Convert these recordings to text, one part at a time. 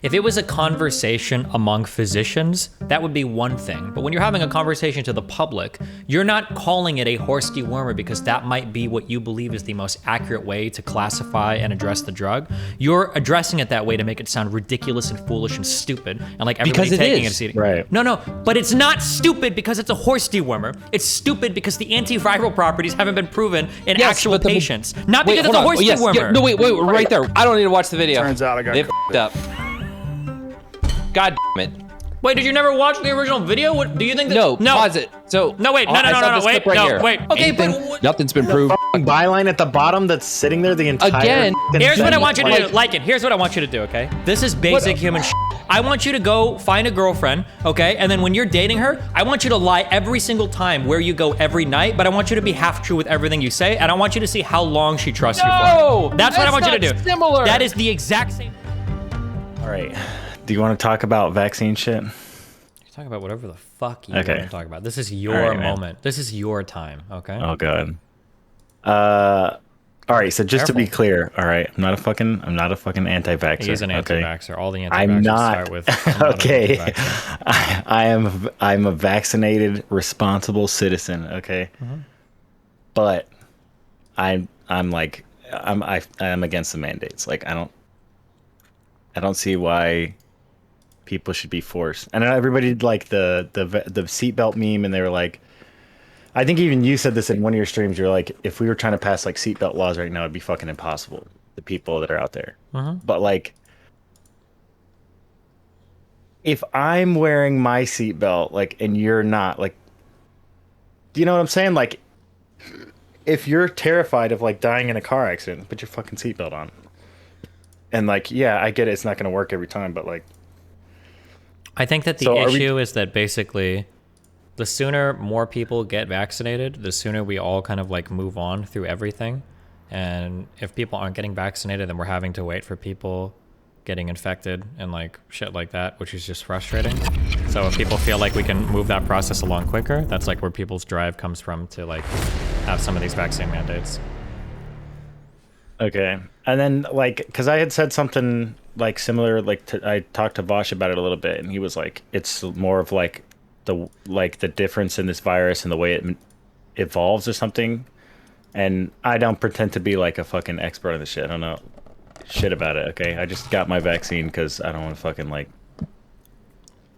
If it was a conversation among physicians, that would be one thing. But when you're having a conversation to the public, you're not calling it a horse dewormer because that might be what you believe is the most accurate way to classify and address the drug. You're addressing it that way to make it sound ridiculous and foolish and stupid, and like everybody taking it and right. No, but it's not stupid because it's a horse dewormer. It's stupid because the antiviral properties haven't been proven in actual patients. Not because it's a horse dewormer. Yeah, no, wait, right there. I don't need to watch the video. Turns out I got f***ed up. God damn it. Wait, did you never watch the original video? What do you think that? No, pause it. So no, wait, no, wait, wait. Okay, but nothing's been proved. Byline at the bottom that's sitting there the entire again. Here's what I want you to do, Lycan. Here's what I want you to do, okay? This is basic human shit. I want you to go find a girlfriend, okay? And then when you're dating her, I want you to lie every single time where you go every night, but I want you to be half true with everything you say, and I want you to see how long she trusts you for. That's what I want you to do. Similar. That is the exact same. All right. Do you want to talk about vaccine shit? Talk about whatever the fuck you want to talk about. This is your moment. This is your time, okay? Oh god. All right, so just to be clear, all right, I'm not a fucking anti-vaxxer. He's an anti-vaxxer. All the anti-vaxxers I'm not. Start with Okay. I'm a vaccinated, responsible citizen, okay? But I'm against the mandates. Like I don't see why people should be forced. And everybody did like the seatbelt meme, and they were like, I think even you said this in one of your streams. You're like, if we were trying to pass like seatbelt laws right now, it'd be fucking impossible. The people that are out there. But like, if I'm wearing my seatbelt, like, and you're not, like, do you know what I'm saying? Like, if you're terrified of like dying in a car accident, put your fucking seatbelt on. And like, yeah, I get it. It's not going to work every time, but like, I think that the issue is that basically the sooner more people get vaccinated, the sooner we all kind of like move on through everything. And if people aren't getting vaccinated, then we're having to wait for people getting infected and like shit like that, which is just frustrating. So if people feel like we can move that process along quicker, that's like where people's drive comes from to like have some of these vaccine mandates. Okay. And then like, because I had said something like similar, like I talked to Vosh about it a little bit, and he was like, it's more of like the difference in this virus and the way it evolves or something. And I don't pretend to be like a fucking expert on this shit. I don't know shit about it. Okay. I just got my vaccine because I don't want to fucking like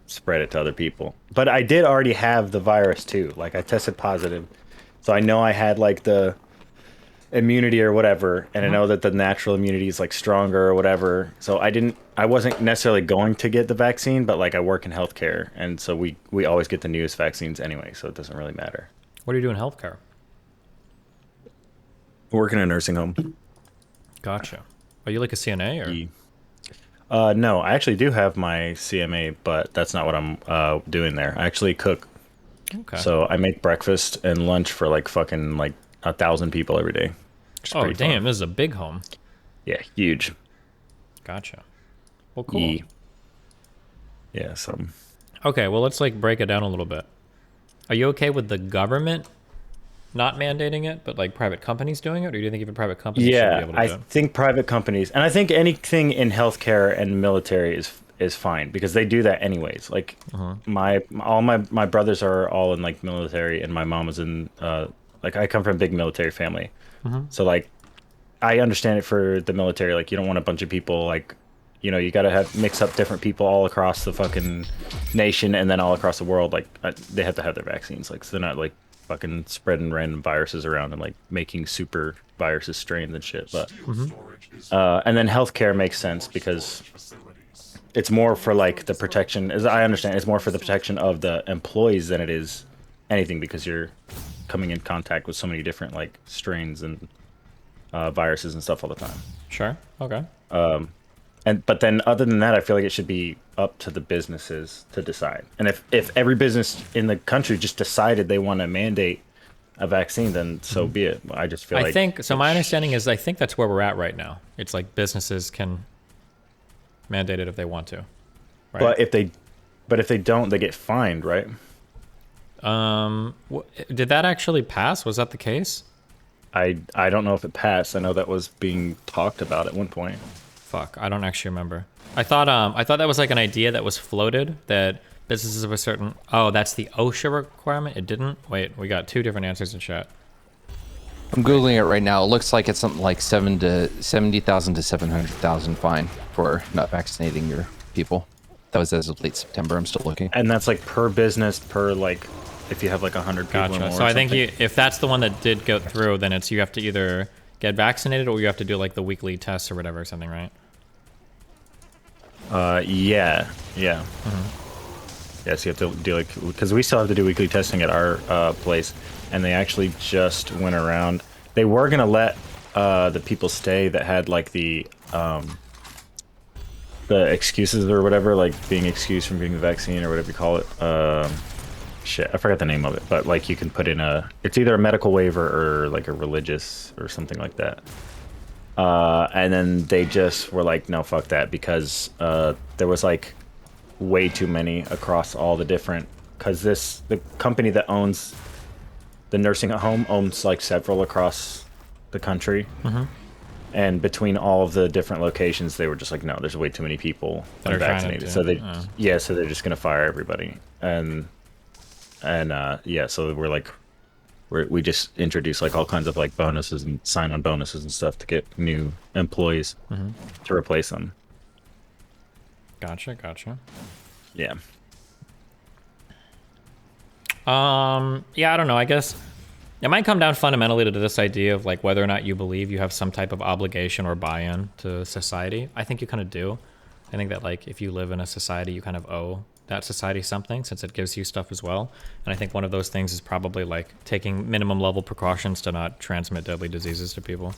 spread it to other people. But I did already have the virus too. Like I tested positive. So I know I had like the immunity or whatever, and I know that the natural immunity is like stronger or whatever. So I wasn't necessarily going to get the vaccine, but like I work in healthcare, and so we always get the newest vaccines anyway, so it doesn't really matter. What do you do in healthcare? I work in a nursing home. Gotcha. Are you like a CNA or? No, I actually do have my CMA, but that's not what I'm doing there. I actually cook. Okay. So I make breakfast and lunch for like fucking like 1,000 people every day. Oh damn, fun. This is a big home. Yeah, huge. Gotcha. Well, cool. Yeah, so. Okay, well, let's like break it down a little bit. Are you okay with the government not mandating it, but like private companies doing it, or do you think even private companies should be able to do it? I think private companies, and I think anything in healthcare and military is fine because they do that anyways. Like all my brothers are all in like military, and my mom was in like I come from a big military family. So like I understand it for the military. Like you don't want a bunch of people like, you know, you got to mix up different people all across the fucking nation and then all across the world. Like they have to have their vaccines. Like so they're not like fucking spreading random viruses around and like making super viruses strains and shit. But and then healthcare makes sense because it's more for like the protection, as I understand, it's more for the protection of the employees than it is anything, because you're coming in contact with so many different like strains and viruses and stuff all the time. Sure. Okay. But then other than that, I feel like it should be up to the businesses to decide. And if every business in the country just decided they want to mandate a vaccine, then so be it. I just feel like... I think, so my understanding is I think that's where we're at right now. It's like businesses can mandate it if they want to. Right? But if they don't, they get fined, right? Did that actually pass? Was that the case? I don't know if it passed. I know that was being talked about at one point. Fuck, I don't actually remember. I thought that was like an idea that was floated that businesses of a certain. Oh, that's the OSHA requirement. It didn't. Wait, we got 2 different answers in chat. I'm googling it right now. It looks like it's something like 70,000 to 700,000 fine for not vaccinating your people. That was as of late September. I'm still looking. And that's like per business, per like, if you have like 100 people Gotcha. or more. So I think if that's the one that did go through, then it's you have to either get vaccinated or you have to do like the weekly tests or whatever or something, right? Yeah. Yes, you have to do like, because we still have to do weekly testing at our place, and they actually just went around. They were gonna let the people stay that had like the excuses or whatever, like being excused from getting the vaccine or whatever you call it. Shit, I forgot the name of it, but like you can put in it's either a medical waiver or like a religious or something like that. And then they just were like, no, fuck that, because there was like way too many across all the different, because the company that owns the nursing home owns like several across the country. And between all of the different locations, they were just like, no, there's way too many people unvaccinated. So so they're just gonna fire everybody. And so we're like, we just introduced like all kinds of like bonuses and sign-on bonuses and stuff to get new employees to replace them. Gotcha. Yeah. Yeah, I don't know. I guess it might come down fundamentally to this idea of like whether or not you believe you have some type of obligation or buy-in to society. I think you kind of do. I think that like if you live in a society, you kind of owe that society something, since it gives you stuff as well. And I think one of those things is probably like taking minimum level precautions to not transmit deadly diseases to people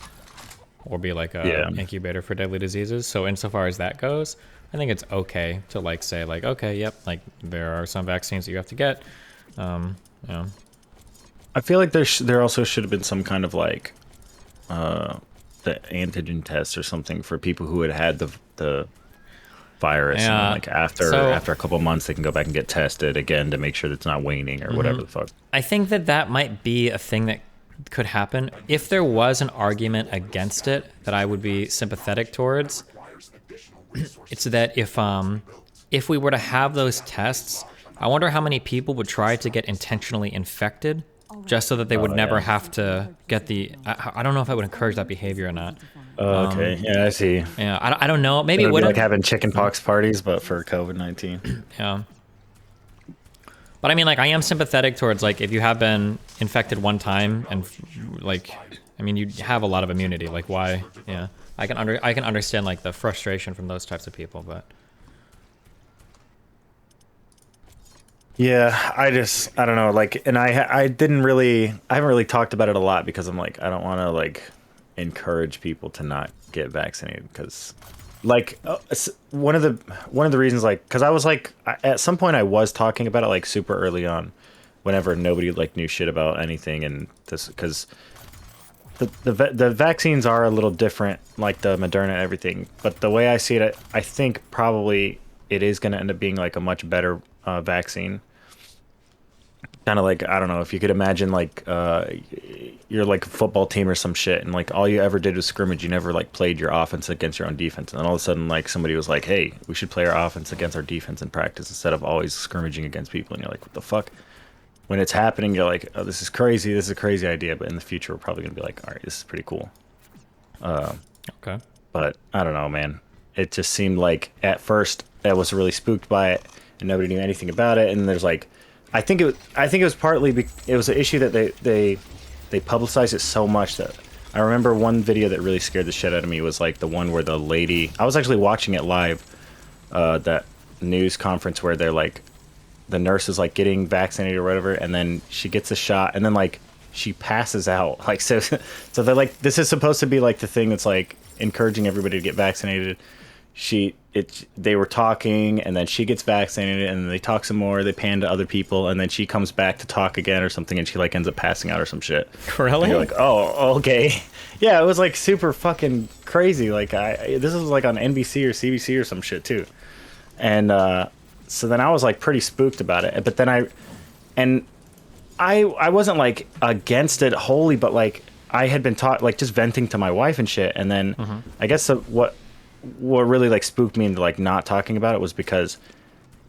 or be like a incubator for deadly diseases. So insofar as that goes, I think it's okay to like say like, okay, yep, like there are some vaccines that you have to get. I feel like there also should have been some kind of like the antigen test or something for people who had the virus, and then, like after a couple months they can go back and get tested again to make sure that it's not waning or whatever the fuck. I think that might be a thing that could happen. If there was an argument against it that I would be sympathetic towards, it's that if we were to have those tests, I wonder how many people would try to get intentionally infected just so that they would never have to get the. I don't know if I would encourage that behavior or not. Okay, yeah, I see. Yeah, I don't know. Maybe it would like having chickenpox parties, but for COVID-19. Yeah. But I mean, like, I am sympathetic towards like if you have been infected one time and like, I mean, you have a lot of immunity. Like, why? Yeah, I can understand like the frustration from those types of people, but. Yeah, I don't know, like, and I haven't really talked about it a lot because I'm like, I don't want to like encourage people to not get vaccinated, because like one of the reasons, like, because I was like, at some point I was talking about it like super early on, whenever nobody like knew shit about anything, and this because the vaccines are a little different, like the Moderna and everything, but the way I see it, I think probably it is going to end up being like a much better vaccine. Kind of like, I don't know, if you could imagine like you're like a football team or some shit, and like all you ever did was scrimmage. You never like played your offense against your own defense, and then all of a sudden like somebody was like, hey, we should play our offense against our defense in practice instead of always scrimmaging against people. And you're like, what the fuck? When it's happening, you're like, oh, this is crazy, this is a crazy idea, but in the future we're probably gonna be like, all right, this is pretty cool. Okay. But I don't know, man. It just seemed like at first I was really spooked by it and nobody knew anything about it, and there's like, I think it was partly it was an issue that they publicized it so much that I remember one video that really scared the shit out of me was like the one where the lady, I was actually watching it live, that news conference where they're like, the nurse is like getting vaccinated or whatever, and then she gets a shot and then like she passes out, like, so they're like, this is supposed to be like the thing that's like encouraging everybody to get vaccinated. They were talking, and then she gets vaccinated, and then they talk some more, they pan to other people, and then she comes back to talk again or something, and she like ends up passing out or some shit. Really? And you're like, oh, okay. Yeah, it was like super fucking crazy. Like this was like on NBC or CBC or some shit too. And so then I was like pretty spooked about it. But then I wasn't like against it wholly, but like I had been taught, like, just venting to my wife and shit, and then I guess what what really like spooked me into like not talking about it was because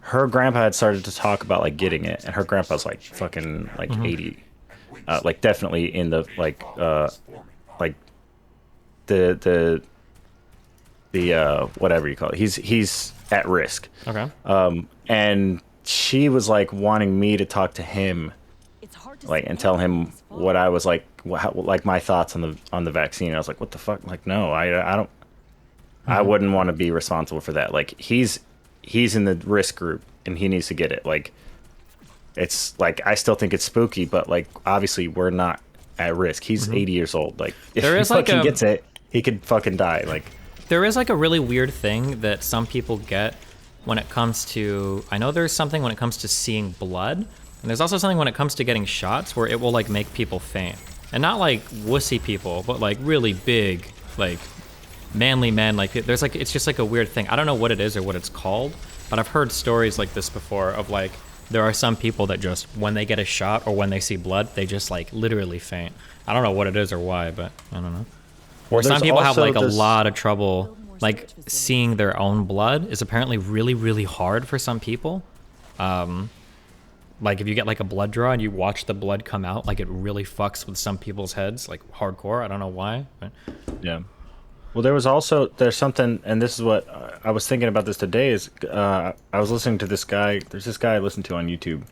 her grandpa had started to talk about like getting it, and her grandpa's like fucking like 80, like definitely in the like the whatever you call it. He's at risk. Okay. And she was like wanting me to talk to him, like, and tell him what I was like, like my thoughts on the vaccine. I was like, what the fuck? Like, no, I don't. I wouldn't want to be responsible for that. Like, he's in the risk group and he needs to get it. Like, it's like, I still think it's spooky, but like, obviously we're not at risk. He's 80 years old. Like, if he fucking gets it, he could fucking die. Like, there is like a really weird thing that some people get when it comes to, I know there's something when it comes to seeing blood, and there's also something when it comes to getting shots where it will like make people faint. And not like wussy people, but like really big, like manly men. Like there's like, it's just like a weird thing. I don't know what it is or what it's called, but I've heard stories like this before of like, there are some people that just, when they get a shot or when they see blood, they just like literally faint. I don't know what it is or why, but I don't know. Or some people have like a lot of trouble, like seeing their own blood is apparently really, really hard for some people. Like if you get like a blood draw and you watch the blood come out, like it really fucks with some people's heads, like hardcore. I don't know why. But. Yeah. Well, there's something, and this is what I was thinking about this today, is I was listening to this guy. There's this guy I listen to on YouTube.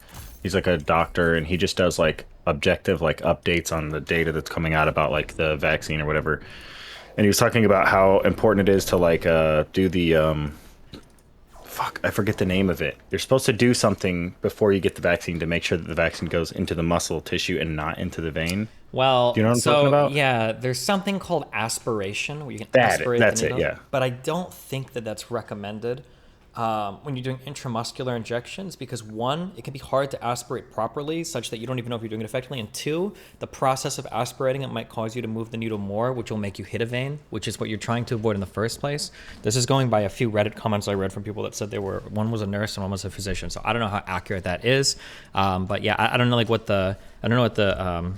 He's like a doctor, and he just does like objective like updates on the data that's coming out about like the vaccine or whatever. And he was talking about how important it is to like do the fuck, I forget the name of it. You're supposed to do something before you get the vaccine to make sure that the vaccine goes into the muscle tissue and not into the vein. Well, do you know what I'm talking about? Yeah, there's something called aspiration where you can that's aspirate the needle. It, yeah. But I don't think that that's recommended when you're doing intramuscular injections, because one, it can be hard to aspirate properly such that you don't even know if you're doing it effectively, and two, the process of aspirating it might cause you to move the needle more, which will make you hit a vein, which is what you're trying to avoid in the first place. This is going by a few Reddit comments I read from people that said one was a nurse and one was a physician, so I don't know how accurate that is, but yeah, I don't know like what the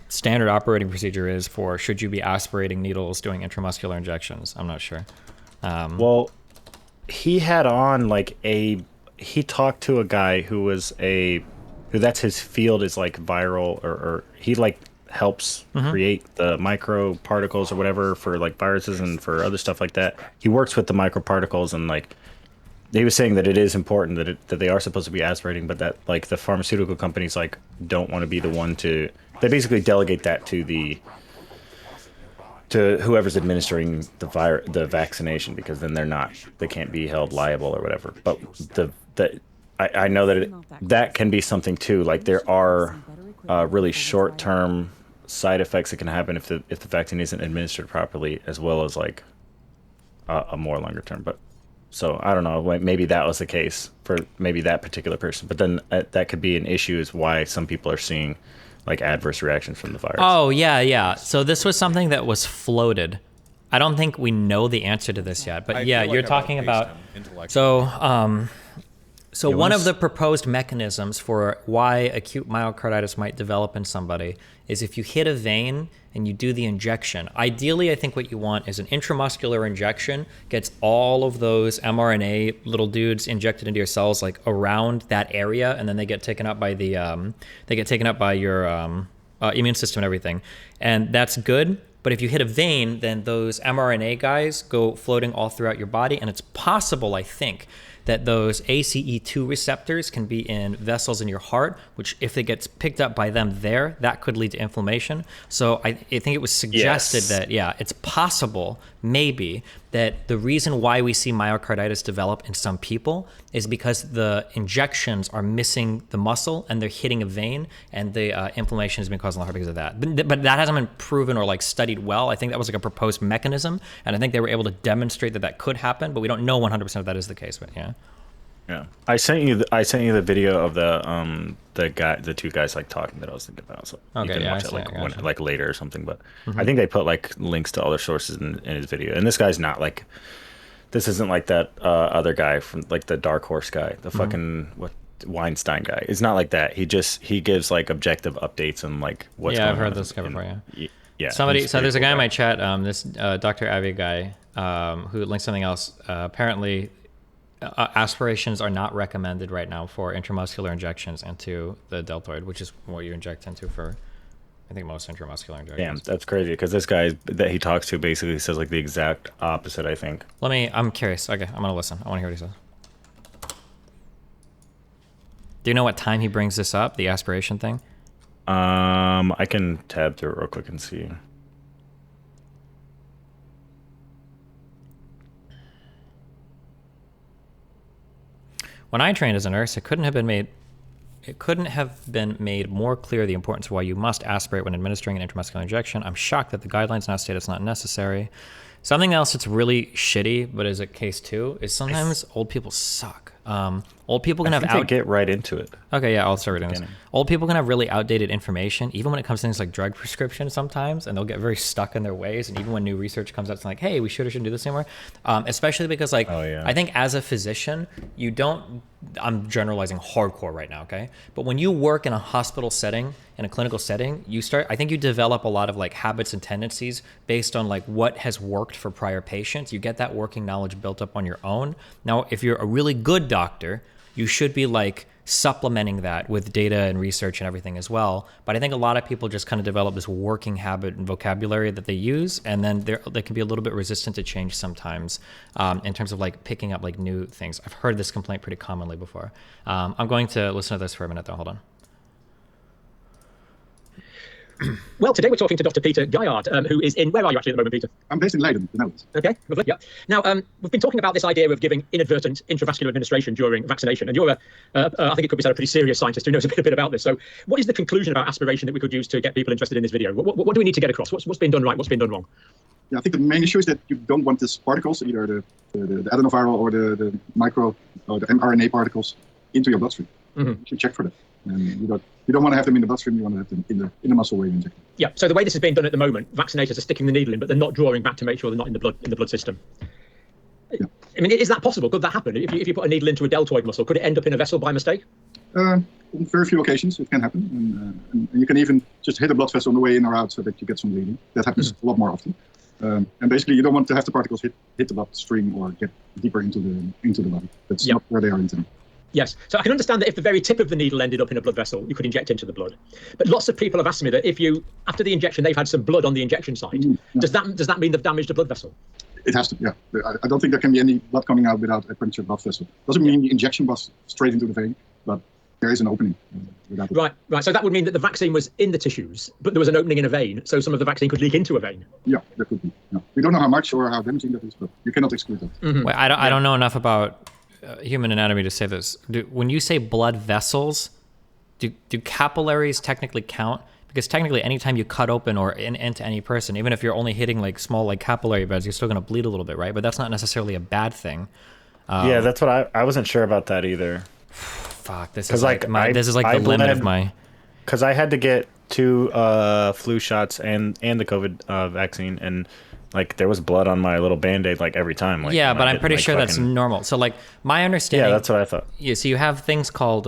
standard operating procedure is for should you be aspirating needles doing intramuscular injections. I'm not sure. Well, he had on like he talked to a guy who that's his field, is like viral or he like helps create the microparticles or whatever for like viruses and for other stuff like that. He works with the microparticles, and like he was saying that it is important that they are supposed to be aspirating, but that like the pharmaceutical companies like don't want to be the one to, they basically delegate that to whoever's administering the vaccination, because then they can't be held liable or whatever. But I know that that can be something too. Like there are really short-term side effects that can happen if the vaccine isn't administered properly, as well as like a more longer term. But so I don't know, maybe that was the case for maybe that particular person. But then that could be an issue, is why some people are seeing like adverse reactions from the virus. Oh, yeah. So this was something that was floated. I don't think we know the answer to this yet, but yeah, you're talking about. So one of the proposed mechanisms for why acute myocarditis might develop in somebody is if you hit a vein and you do the injection. Ideally, I think what you want is an intramuscular injection, gets all of those mRNA little dudes injected into your cells like around that area, and then they get taken up by your immune system and everything. And that's good. But if you hit a vein, then those mRNA guys go floating all throughout your body, and it's possible, I think, that those ACE2 receptors can be in vessels in your heart, which if it gets picked up by them there, that could lead to inflammation. So I think it was suggested that, yeah, it's possible, maybe, that the reason why we see myocarditis develop in some people is because the injections are missing the muscle and they're hitting a vein, and the inflammation has been caused in the heart because of that. But that hasn't been proven or like studied well. I think that was like a proposed mechanism, and I think they were able to demonstrate that could happen, but we don't know 100% if that is the case. But yeah. Yeah, I sent you the video of the two guys like talking that I was thinking about. So you can watch it like later or something. But I think they put like links to other sources in his video. And this guy's not like, this isn't like that other guy from like the Dark Horse guy, the fucking Weinstein guy. It's not like that. He gives like objective updates on like what's going on. Yeah, I've heard this guy before. Yeah. Yeah. So there's a guy in my chat. This Dr. Avi guy. who linked something else. Apparently, aspirations are not recommended right now for intramuscular injections into the deltoid, which is what you inject into for, I think, most intramuscular injections. Damn, that's crazy, because this guy that he talks to basically says like the exact opposite, I think. I'm curious. Okay, I'm gonna listen. I want to hear what he says. Do you know what time he brings this up, the aspiration thing? I can tab through it real quick and see. When I trained as a nurse, it couldn't have been made more clear the importance of why you must aspirate when administering an intramuscular injection. I'm shocked that the guidelines now state it's not necessary. Something else that's really shitty, but is a case too, is sometimes old people suck. Old people can get right into it. Okay, yeah, I'll start reading this. Old people can have really outdated information, even when it comes to things like drug prescription sometimes, and they'll get very stuck in their ways. And even when new research comes out, it's like, hey, we should or shouldn't do this anymore. Especially because, like, I think as a physician, you don't. I'm generalizing hardcore right now, okay? But when you work in a hospital setting, in a clinical setting, I think you develop a lot of like habits and tendencies based on like what has worked for prior patients. You get that working knowledge built up on your own. Now, if you're a really good doctor, you should be like supplementing that with data and research and everything as well. But I think a lot of people just kind of develop this working habit and vocabulary that they use, and then they can be a little bit resistant to change sometimes in terms of like picking up like new things. I've heard this complaint pretty commonly before. I'm going to listen to this for a minute though. Hold on. Well, today we're talking to Dr. Peter Guyard, who is in, where are you actually at the moment, Peter? I'm based in Leiden, the Netherlands. Okay, lovely, yeah. Now, we've been talking about this idea of giving inadvertent intravascular administration during vaccination, and you're I think it could be said, a pretty serious scientist who knows a bit about this. So what is the conclusion about aspiration that we could use to get people interested in this video? What do we need to get across? What's been done right? What's been done wrong? Yeah, I think the main issue is that you don't want these particles, either the adenoviral or the micro or the mRNA particles, into your bloodstream. You should check for that. And you don't want to have them in the bloodstream. You want to have them in the muscle where you inject them. Yeah. So the way this is being done at the moment, vaccinators are sticking the needle in, but they're not drawing back to make sure they're not in the blood system. Yeah. I mean, is that possible? Could that happen? If you put a needle into a deltoid muscle, could it end up in a vessel by mistake? On very few occasions, it can happen, and you can even just hit a blood vessel on the way in or out so that you get some bleeding. That happens a lot more often. And basically, you don't want to have the particles hit the bloodstream or get deeper into the body. That's not where they are intended. Yes. So I can understand that if the very tip of the needle ended up in a blood vessel, you could inject into the blood. But lots of people have asked me that after the injection, they've had some blood on the injection site. Does that mean they've damaged a blood vessel? It has to, yeah. I don't think there can be any blood coming out without a punctured blood vessel. Doesn't mean the injection was straight into the vein, but there is an opening. Right. So that would mean that the vaccine was in the tissues, but there was an opening in a vein, so some of the vaccine could leak into a vein. Yeah, there could be. Yeah. We don't know how much or how damaging that is, but you cannot exclude that. Wait, I don't know enough about human anatomy to say this. When you say blood vessels, do capillaries technically count? Because technically, anytime you cut open or into any person, even if you're only hitting like small like capillary beds, you're still going to bleed a little bit, right? But that's not necessarily a bad thing. Yeah, that's what I wasn't sure about that either. Fuck, this is like the limit of my. Because I had to get 2 flu shots and the COVID vaccine, and like there was blood on my little Band-Aid like every time. Like, yeah, but I'm pretty sure that's normal. So like my understanding. Yeah, that's what I thought. Yeah, so you have things called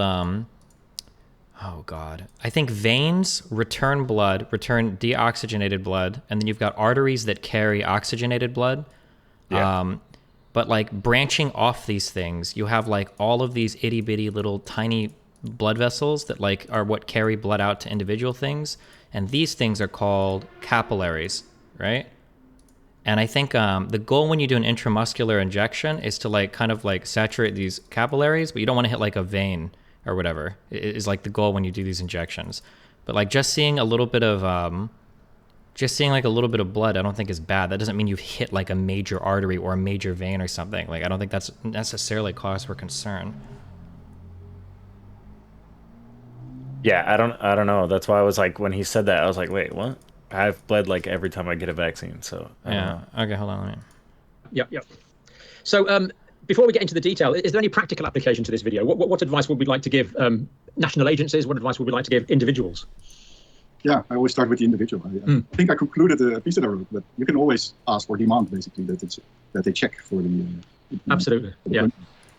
oh god, I think veins return deoxygenated blood, and then you've got arteries that carry oxygenated blood. Yeah. But like branching off these things, you have like all of these itty bitty little tiny blood vessels that like are what carry blood out to individual things, and these things are called capillaries, right? And I think the goal when you do an intramuscular injection is to like kind of like saturate these capillaries, but you don't want to hit like a vein or whatever. Is like the goal when you do these injections. But like just seeing a little bit of blood, I don't think is bad. That doesn't mean you've hit like a major artery or a major vein or something. Like I don't think that's necessarily cause for concern. Yeah, I don't know. That's why I was like, when he said that, I was like, wait, what? I've bled like every time I get a vaccine, so I don't know. Okay, hold on. Yep. So before we get into the detail, is there any practical application to this video? What advice would we like to give national agencies? What advice would we like to give individuals? Yeah, I always start with the individual. I think I concluded a piece that I wrote, but you can always ask or demand basically that they check for the absolutely, yeah,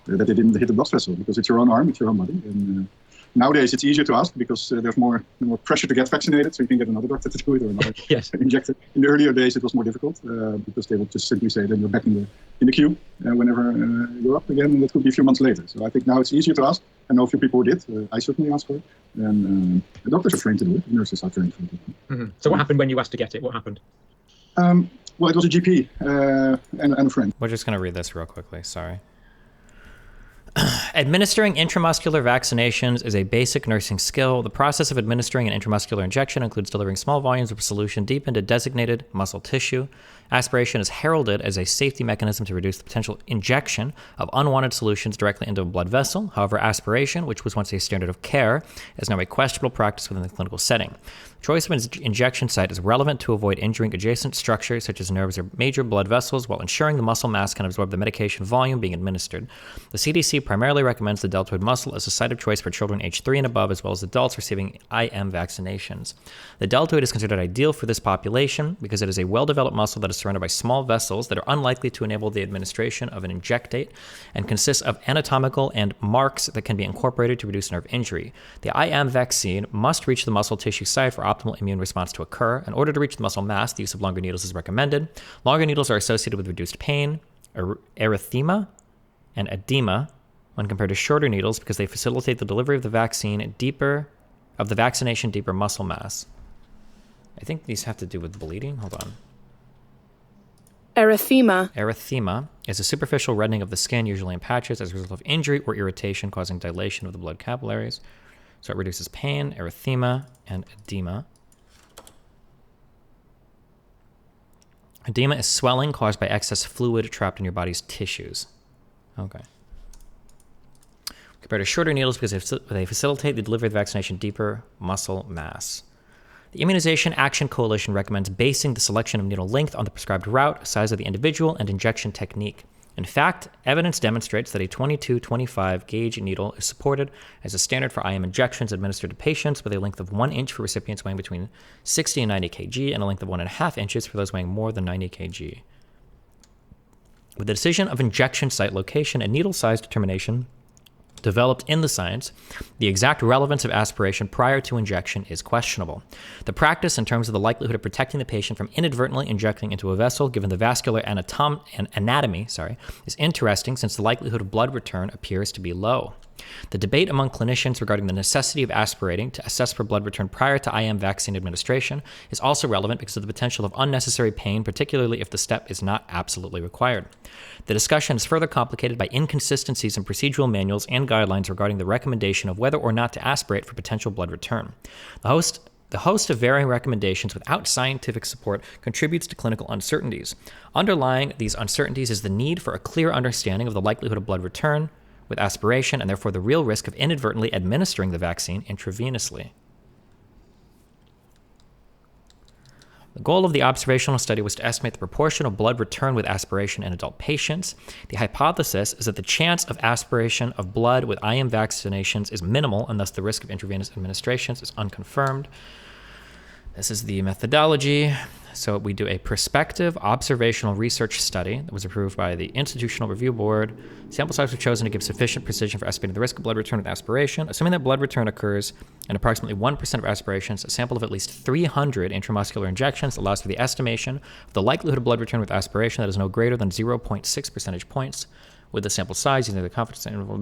that they didn't hit the blood vessel, because it's your own arm, it's your own body, and Nowadays, it's easier to ask because there's more pressure to get vaccinated, so you can get another doctor to do it or another injector. In the earlier days, it was more difficult because they would just simply say that you're back in the queue whenever you're up again, and that could be a few months later. So I think now it's easier to ask. I know a few people who did. I certainly asked for it. And the doctors are trained to do it. The nurses are trained to do it. Mm-hmm. So what happened when you asked to get it? What happened? Well, it was a GP and a friend. We're just going to read this real quickly. Sorry. Administering intramuscular vaccinations is a basic nursing skill. The process of administering an intramuscular injection includes delivering small volumes of a solution deep into designated muscle tissue. Aspiration is heralded as a safety mechanism to reduce the potential injection of unwanted solutions directly into a blood vessel. However, aspiration, which was once a standard of care, is now a questionable practice within the clinical setting. Choice of an injection site is relevant to avoid injuring adjacent structures such as nerves or major blood vessels while ensuring the muscle mass can absorb the medication volume being administered. The CDC primarily recommends the deltoid muscle as a site of choice for children aged 3 and above, as well as adults receiving IM vaccinations. The deltoid is considered ideal for this population because it is a well-developed muscle that is surrounded by small vessels that are unlikely to enable the administration of an injectate and consists of anatomical and marks that can be incorporated to reduce nerve injury. The IM vaccine must reach the muscle tissue site for optimal immune response to occur. In order to reach the muscle mass, the use of longer needles is recommended. Longer needles are associated with reduced pain, erythema, and edema when compared to shorter needles because they facilitate the delivery of the vaccination deeper muscle mass. I think these have to do with bleeding. Hold on. Erythema. Erythema is a superficial reddening of the skin, usually in patches, as a result of injury or irritation causing dilation of the blood capillaries. So it reduces pain, erythema, and edema. Edema is swelling caused by excess fluid trapped in your body's tissues. Okay. Compared to shorter needles because they facilitate the delivery of the vaccination deeper muscle mass. The Immunization Action Coalition recommends basing the selection of needle length on the prescribed route, size of the individual, and injection technique. In fact, evidence demonstrates that a 22-25 gauge needle is supported as a standard for IM injections administered to patients with a length of 1 inch for recipients weighing between 60 and 90 kg and a length of 1.5 inches for those weighing more than 90 kg. With the decision of injection site location and needle size determination developed in the science, the exact relevance of aspiration prior to injection is questionable. The practice, in terms of the likelihood of protecting the patient from inadvertently injecting into a vessel, given the vascular anatomy, is interesting since the likelihood of blood return appears to be low. The debate among clinicians regarding the necessity of aspirating to assess for blood return prior to IM vaccine administration is also relevant because of the potential of unnecessary pain, particularly if the step is not absolutely required. The discussion is further complicated by inconsistencies in procedural manuals and guidelines regarding the recommendation of whether or not to aspirate for potential blood return. The host of varying recommendations without scientific support contributes to clinical uncertainties. Underlying these uncertainties is the need for a clear understanding of the likelihood of blood return with aspiration, and therefore the real risk of inadvertently administering the vaccine intravenously. The goal of the observational study was to estimate the proportion of blood return with aspiration in adult patients. The hypothesis is that the chance of aspiration of blood with IM vaccinations is minimal, and thus the risk of intravenous administrations is unconfirmed. This is the methodology. So we do a prospective observational research study that was approved by the Institutional Review Board. Sample size was chosen to give sufficient precision for estimating the risk of blood return with aspiration. Assuming that blood return occurs in approximately 1% of aspirations, a sample of at least 300 intramuscular injections allows for the estimation of the likelihood of blood return with aspiration that is no greater than 0.6 percentage points with the sample size using the confidence interval.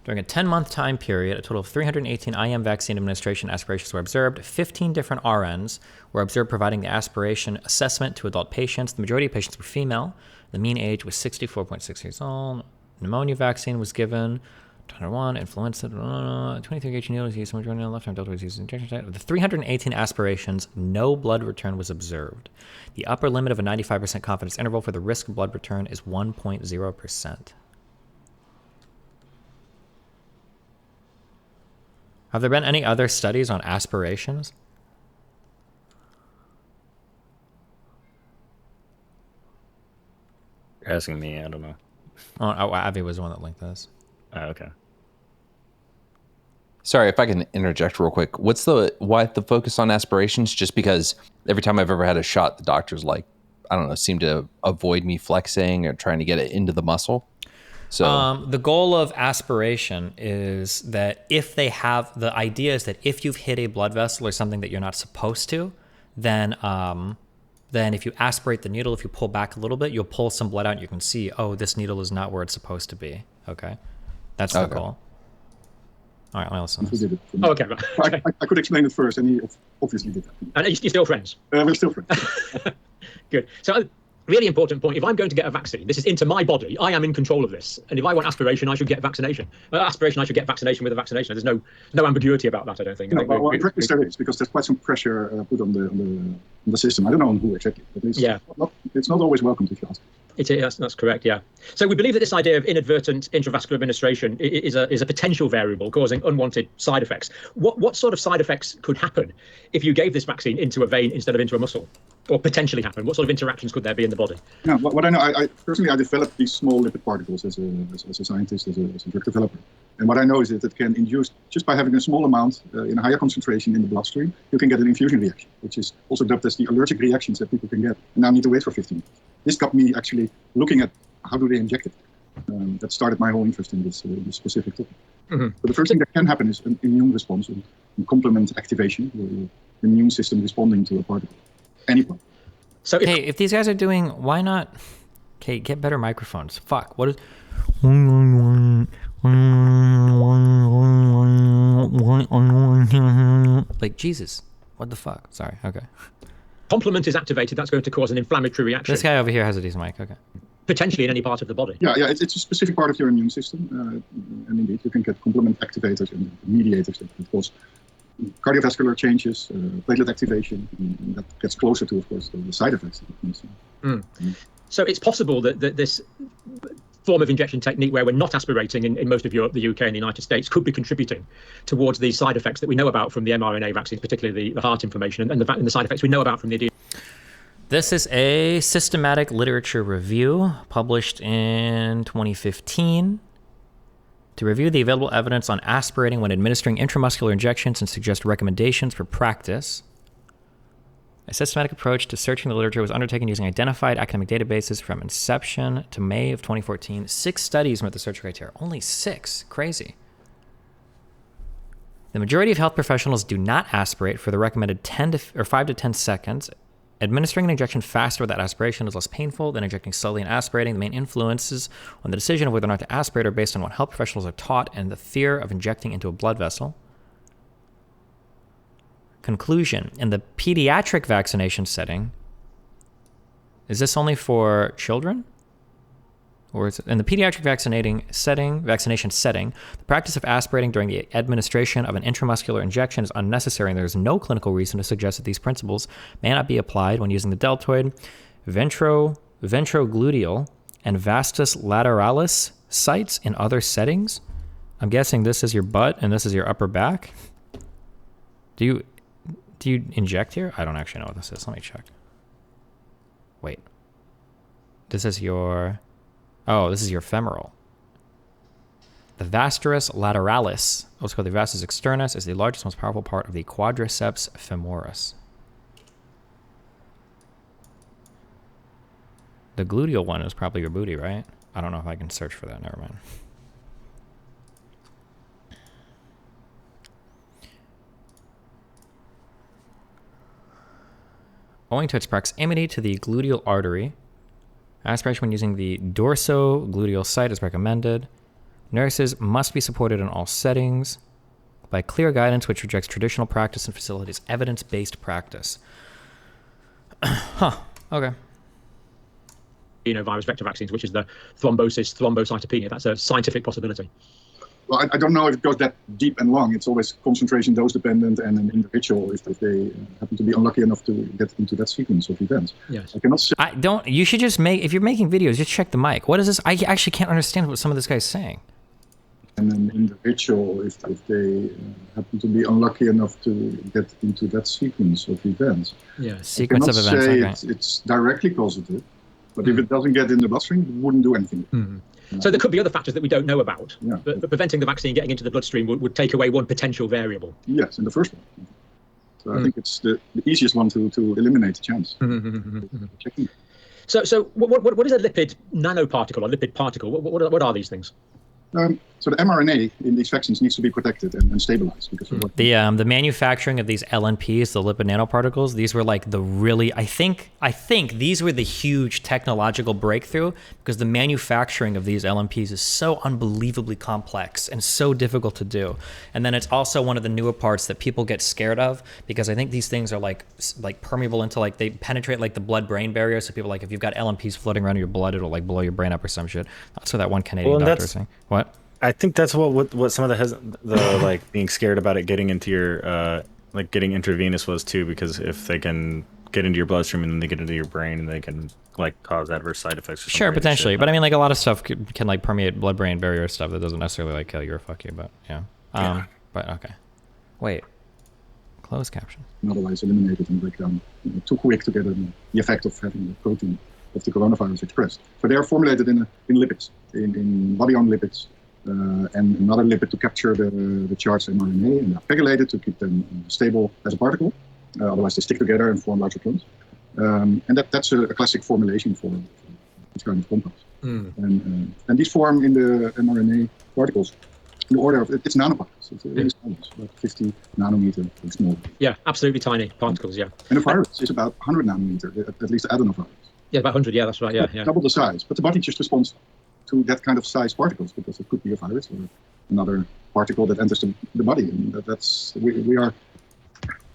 During a 10-month time period, a total of 318 IM vaccine administration aspirations were observed. 15 different RNs were observed providing the aspiration assessment to adult patients. The majority of patients were female. The mean age was 64.6 years old. Pneumonia vaccine was given. 101, influenza, 23 gauge needles used. Majority on the left arm, delta was used injection site. Of the 318 aspirations, no blood return was observed. The upper limit of a 95% confidence interval for the risk of blood return is 1.0%. Have there been any other studies on aspirations? asking me. I don't know. Oh, Avi was the one that linked this. Oh, okay. Sorry, if I can interject real quick. Why the focus on aspirations? Just because every time I've ever had a shot, the doctors I don't know, seem to avoid me flexing or trying to get it into the muscle. So the goal of aspiration is that the idea is that if you've hit a blood vessel or something that you're not supposed to, then if you aspirate the needle, if you pull back a little bit, you'll pull some blood out and you can see, oh, this needle is not where it's supposed to be. Okay. That's the goal. All right, listen. Oh, okay. I could explain it first, and he obviously did that. And you're still friends? We're still friends. Good. So, really important point. If I'm going to get a vaccine, this is into my body. I am in control of this. And if I want aspiration, I should get vaccination. Aspiration, I should get vaccination with a vaccination. There's no ambiguity about that, I don't think. No, well, in practice there is, because there's quite some pressure put on the system. I don't know on who exactly, but it's not always welcome, if you ask. It is, that's correct, yeah. So we believe that this idea of inadvertent intravascular administration is a potential variable causing unwanted side effects. What sort of side effects could happen if you gave this vaccine into a vein instead of into a muscle? Or potentially happen? What sort of interactions could there be in the body? Yeah, what I know, I personally developed these small lipid particles as a scientist, as a drug developer. And what I know is that it can induce, just by having a small amount in a higher concentration in the bloodstream, you can get an infusion reaction, which is also dubbed as the allergic reactions that people can get. And now need to wait for 15 minutes. This got me actually looking at how do they inject it. That started my whole interest in this specific topic. Mm-hmm. But the first thing that can happen is an immune response and complement activation, the immune system responding to a particle. Any particle. So if these guys are doing, why not? Okay, get better microphones. Fuck. What is? Like Jesus. What the fuck? Sorry. Okay. Complement is activated. That's going to cause an inflammatory reaction. This guy over here has a decent mic. Okay. Potentially in any part of the body. Yeah. It's a specific part of your immune system, and indeed you can get complement activators and mediators that cause cardiovascular changes, platelet activation, and that gets closer to, of course, the side effects. So it's possible that this form of injection technique where we're not aspirating in most of Europe, the UK and the United States could be contributing towards these side effects that we know about from the mRNA vaccines, particularly the heart inflammation and the side effects we know about from the AD. This is a systematic literature review published in 2015 to review the available evidence on aspirating when administering intramuscular injections and suggest recommendations for practice. A systematic approach to searching the literature was undertaken using identified academic databases from inception to May of 2014. 6 studies met the search criteria. Only 6. Crazy. The majority of health professionals do not aspirate for the recommended 5 to 10 seconds. Administering an injection faster without aspiration is less painful than injecting slowly and aspirating. The main influences on the decision of whether or not to aspirate are based on what health professionals are taught and the fear of injecting into a blood vessel. Conclusion. In the pediatric vaccination setting, is this only for children? Or is it, in the pediatric vaccination setting, the practice of aspirating during the administration of an intramuscular injection is unnecessary, and there is no clinical reason to suggest that these principles may not be applied when using the deltoid, ventrogluteal, and vastus lateralis sites in other settings. I'm guessing this is your butt and this is your upper back. Do you inject here? I don't actually know what this is. Let me check. Wait. This is your... Oh, this is your femoral. The vastus lateralis, also called the vastus externus, is the largest, most powerful part of the quadriceps femoris. The gluteal one is probably your booty, right? I don't know if I can search for that. Never mind. Owing to its proximity to the gluteal artery, aspiration when using the dorsogluteal site is recommended. Nurses must be supported in all settings by clear guidance which rejects traditional practice and facilitates evidence-based practice. Okay. Virus vector vaccines, which is the thrombocytopenia. That's a scientific possibility. Well, I don't know if it goes that deep and long. It's always concentration dose dependent and an individual if they happen to be unlucky enough to get into that sequence of events. Yes. I cannot say. You should just if you're making videos, just check the mic. What is this? I actually can't understand what some of this guy's saying. And an individual if they happen to be unlucky enough to get into that sequence of events. Yeah. Sequence of events. I cannot okay. say it's directly causative, But if it doesn't get in the bloodstream, it wouldn't do anything. So there could be other factors that we don't know about. Yeah. But preventing the vaccine getting into the bloodstream would take away one potential variable. Yes, in the first one. So I think it's the easiest one to eliminate the chance. So what is a lipid nanoparticle or lipid particle? What are these things? So the mRNA in these vaccines needs to be protected and stabilized because of what The manufacturing of these LNPs, the lipid nanoparticles, these were like the really, I think these were the huge technological breakthrough, because the manufacturing of these LNPs is so unbelievably complex and so difficult to do. And then it's also one of the newer parts that people get scared of, because I think these things are like permeable into, like, they penetrate like the blood-brain barrier. So people, like, if you've got LNPs floating around in your blood, it'll like blow your brain up or some shit. That's what that one Canadian doctor was saying. What? I think that's what some of the like being scared about it getting into your like getting intravenous was too, because if they can get into your bloodstream and then they get into your brain and they can like cause adverse side effects. Or Sure, potentially, but I mean, like, a lot of stuff can like permeate blood-brain barrier stuff that doesn't necessarily like kill you or fuck you, but yeah. But okay, wait, closed caption. otherwise eliminated and break down too quick to get the effect of having the protein of the coronavirus expressed. So they are formulated in lipids, in body-owned lipids. And another lipid to capture the charged mRNA, and they're pegylated to keep them stable as a particle. Otherwise, they stick together and form larger clones. And that's a classic formulation for this kind of compounds. And these form in the mRNA particles in the order of, it's nanoparticles. It's really small, about 50 nanometer small. Yeah, absolutely tiny particles, yeah. And the virus is about 100 nanometer, at least the adenovirus. Yeah, about 100, yeah, that's right, yeah. Double the size, but the body just responds to that kind of size particles, because it could be a virus or another particle that enters the body, and that's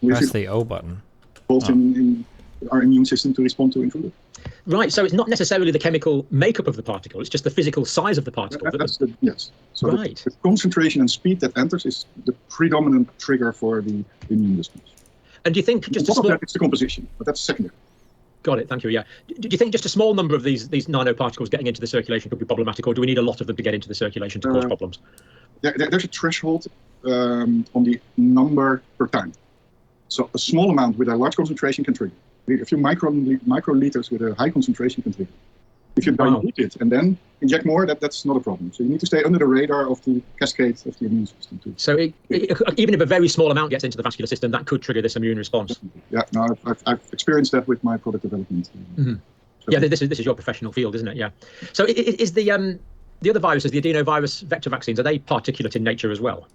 Press the O button. Both in our immune system to respond to intruder. Right, so it's not necessarily the chemical makeup of the particle; it's just the physical size of the particle. Yes. So right. the concentration and speed that enters is the predominant trigger for the immune response. And do you think just a small... that, it's the composition, but that's secondary. Got it. Thank you. Yeah. Do you think just a small number of these nanoparticles getting into the circulation could be problematic, or do we need a lot of them to get into the circulation to cause problems? There's a threshold on the number per time. So a small amount with a large concentration can trigger. A few microliters with a high concentration can trigger. If you dilute it and then inject more, that's not a problem. So you need to stay under the radar of the cascade of the immune system too. So even if a very small amount gets into the vascular system, that could trigger this immune response. Yeah, no, I've experienced that with my product development. So. Yeah, this is your professional field, isn't it? Yeah. So is the other viruses, the adenovirus vector vaccines, are they particulate in nature as well?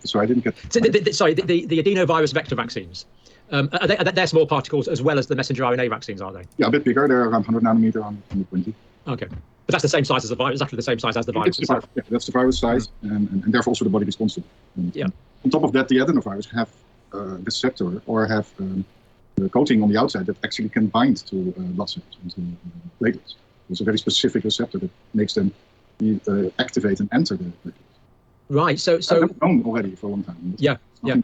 Sorry, I didn't get. So the adenovirus vector vaccines. They're small particles as well as the messenger RNA vaccines, are they? Yeah, a bit bigger. They're around 100 nanometer, 120. Okay. But that's the same size as the virus, exactly the same size as the virus. Yeah, that's the virus size, and therefore also the body responds to it. Yeah. On top of that, the adenovirus have receptor or have the coating on the outside that actually can bind to blood cells and to platelets. It's a very specific receptor that makes them activate and enter the platelets. Right. So I've known already for a long time. Yeah.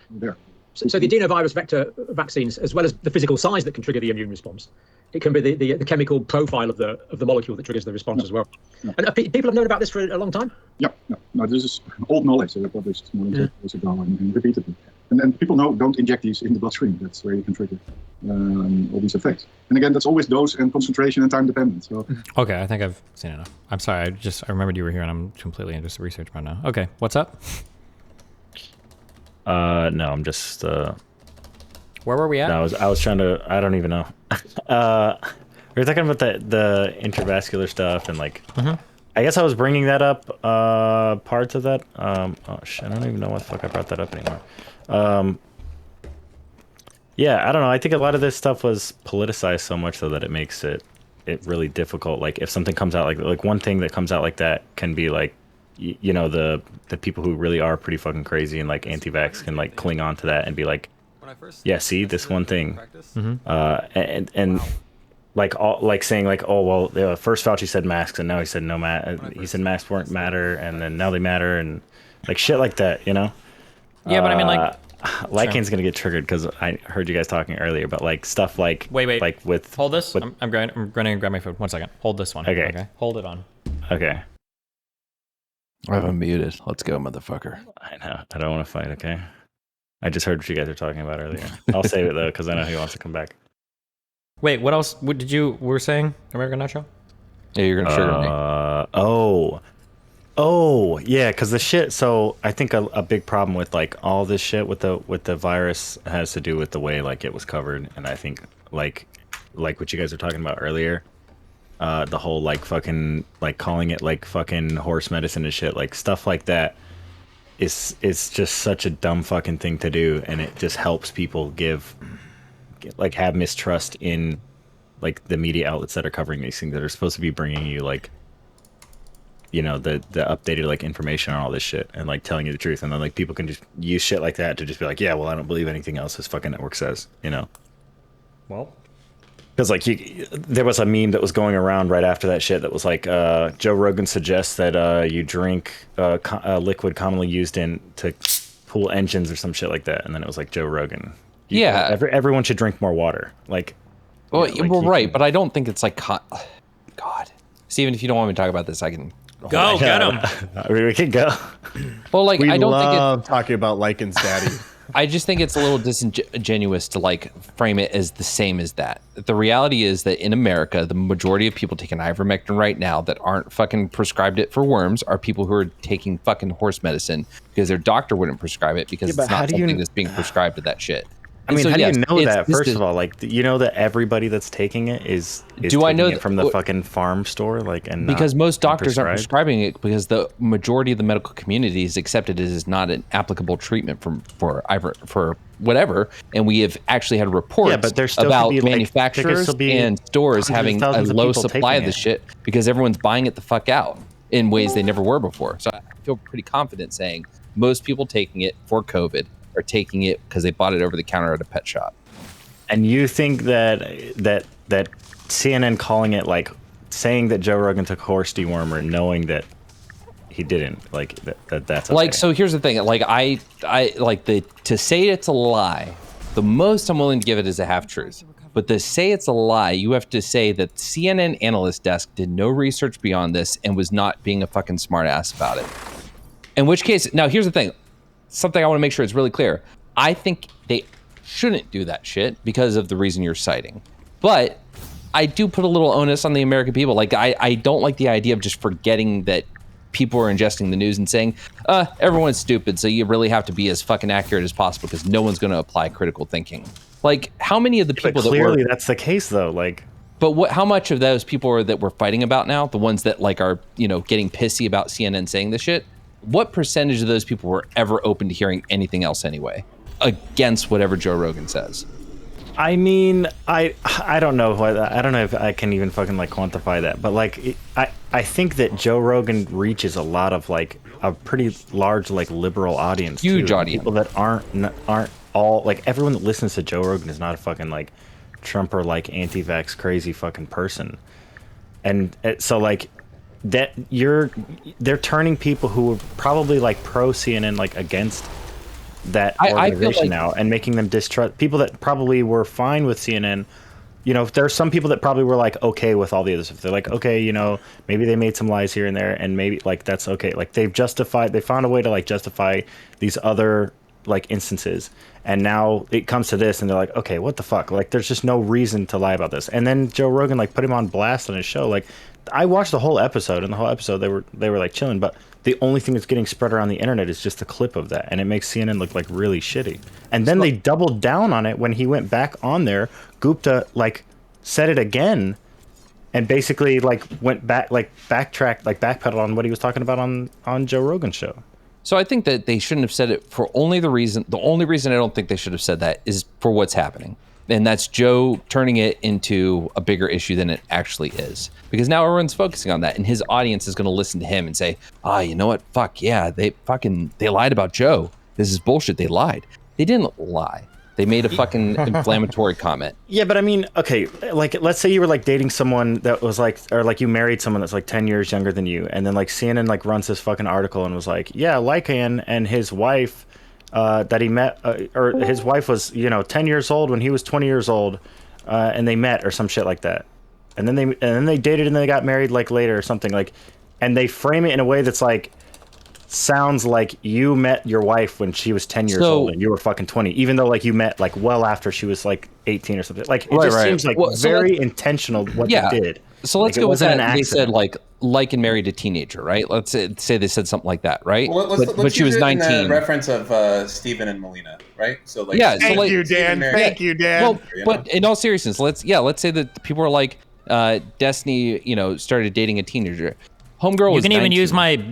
There. So the adenovirus vector vaccines, as well as the physical size that can trigger the immune response, it can be the chemical profile of the molecule that triggers the response as well. Yeah. And people have known about this for a long time? Yeah. No, this is old knowledge. They published more than 10 years ago and repeatedly. And then people know, don't inject these in the bloodstream. That's where you can trigger all these effects. And again, that's always dose and concentration and time dependent. So. Okay, I think I've seen enough. I'm sorry. I remembered you were here, and I'm completely into research mode now. Okay, what's up? No, I'm just. Where were we at? No, I was trying to. I don't even know. We were talking about the intravascular stuff and like. I guess I was bringing that up. Parts of that. Oh shit! I don't even know why the fuck I brought that up anymore. Yeah, I don't know. I think a lot of this stuff was politicized so much so that it makes it really difficult. Like if something comes out like one thing that comes out like that can be like. You know, the people who really are pretty fucking crazy and like anti-vax can like cling on to that and be like, yeah, see this one thing, and like all like saying like, oh well, first Fauci said masks and now he said he said masks weren't matter and then now they matter and like shit like that, you know? Yeah, but I mean like. Lycan's gonna get triggered because I heard you guys talking earlier about like stuff like wait like with hold this. I'm going to grab my phone. 1 second. Hold this one. Okay. Hold it on. Okay. I've unmuted. Let's go, motherfucker. I know. I don't want to fight, okay? I just heard what you guys were talking about earlier. I'll save it, though, because I know he wants to come back. Wait, what else? What did you were saying, American Nacho? Yeah, you're gonna trigger me. Oh, yeah, because the shit. So I think a big problem with like all this shit with the virus has to do with the way like it was covered, and I think like what you guys were talking about earlier, the whole like fucking like calling it like fucking horse medicine and shit, like stuff like that. It's just such a dumb fucking thing to do, and it just helps people have mistrust in like the media outlets that are covering these things that are supposed to be bringing you like, you know, the updated like information on all this shit and like telling you the truth, and then like people can just use shit like that to just be like, yeah, well, I don't believe anything else this fucking network says, you know. Well, because like there was a meme that was going around right after that shit that was like, Joe Rogan suggests that you drink a liquid commonly used to cool engines or some shit like that, and then it was like Joe Rogan. Everyone should drink more water. Like, well, you know, like right, but I don't think it's like God. Steven, if you don't want me to talk about this, I can go get him. We can go. Well, like I don't think it's talking about Lycan's daddy. I just think it's a little disingenuous to like frame it as the same as that. The reality is that in America, the majority of people taking ivermectin right now that aren't fucking prescribed it for worms are people who are taking fucking horse medicine because their doctor wouldn't prescribe it because it's not something that's being prescribed to that shit. I mean, so, how do you know that? First of all, like, you know that everybody that's taking it is do I know it from the fucking farm store, like, and because most doctors aren't prescribing it because the majority of the medical community has accepted it as not an applicable treatment for whatever, and we have actually had reports about manufacturers and stores having a low supply of this shit because everyone's buying it the fuck out in ways they never were before. So I feel pretty confident saying most people taking it for COVID are taking it because they bought it over the counter at a pet shop. And you think that CNN calling it, like, saying that Joe Rogan took horse dewormer, knowing that he didn't, like, that's okay. Like, so here's the thing, like, I like to say it's a lie, the most I'm willing to give it is a half truth. But to say it's a lie, you have to say that CNN analyst desk did no research beyond this and was not being a fucking smart ass about it. In which case, now here's the thing. Something I want to make sure it's really clear. I think they shouldn't do that shit because of the reason you're citing. But I do put a little onus on the American people. Like, I don't like the idea of just forgetting that people are ingesting the news and saying, everyone's stupid, so you really have to be as fucking accurate as possible because no one's going to apply critical thinking. Like, how many of the people that clearly that's the case, though. Like, but how much of those people are that we're fighting about now, the ones that like are, you know, getting pissy about CNN saying this shit? What percentage of those people were ever open to hearing anything else anyway, against whatever Joe Rogan says? I mean, I don't know. I don't know if I can even fucking like quantify that. But like, I think that Joe Rogan reaches a lot of like a pretty large like liberal audience. Huge too. audience. People that aren't all like everyone that listens to Joe Rogan is not a fucking like Trump or like anti-vax crazy fucking person. And so like. That they're turning people who were probably like pro CNN like against that organization now and making them distrust people that probably were fine with CNN. You know, there are some people that probably were like okay with all the other stuff. They're like, okay, you know, maybe they made some lies here and there, and maybe like that's okay. Like they found a way to like justify these other like instances, and now it comes to this, and they're like, okay, what the fuck? Like, there's just no reason to lie about this. And then Joe Rogan like put him on blast on his show, like. I watched the whole episode, and the whole episode they were like chilling, but the only thing that's getting spread around the internet is just a clip of that, and it makes CNN look like really shitty. And then they doubled down on it when he went back on there. Gupta like said it again, and basically like went back, like backtracked, like backpedaled on what he was talking about on Joe Rogan's show. So I think that they shouldn't have said it for the only reason I don't think they should have said that is for what's happening. And that's Joe turning it into a bigger issue than it actually is. Because now everyone's focusing on that, and his audience is going to listen to him and say, you know what? Fuck yeah, they lied about Joe. This is bullshit. They lied. They didn't lie. They made a fucking inflammatory comment. Yeah, but I mean, okay, like let's say you were like dating someone that was like, or like you married someone that's like 10 years younger than you, and then like CNN like runs this fucking article and was like, yeah, Lycan and his wife that he met, or his wife was, you know, 10 years old when he was 20 years old, and they met or some shit like that. And then they dated and they got married like later or something, like, and they frame it in a way that's like, sounds like you met your wife when she was 10 years old and you were fucking 20, even though like you met like well after she was like 18 or something. Like it just seems like very intentional what they did. So let's go with that. They said like Lycan married a teenager, right? Let's say they said something like that, right? Well, but she was 19. In the reference of Stephen and Melina, right? So like, thank you, Dan. Thank you, Dan. Well, but in all seriousness, let's say that people are like, Destiny, started dating a teenager. Homegirl was 19.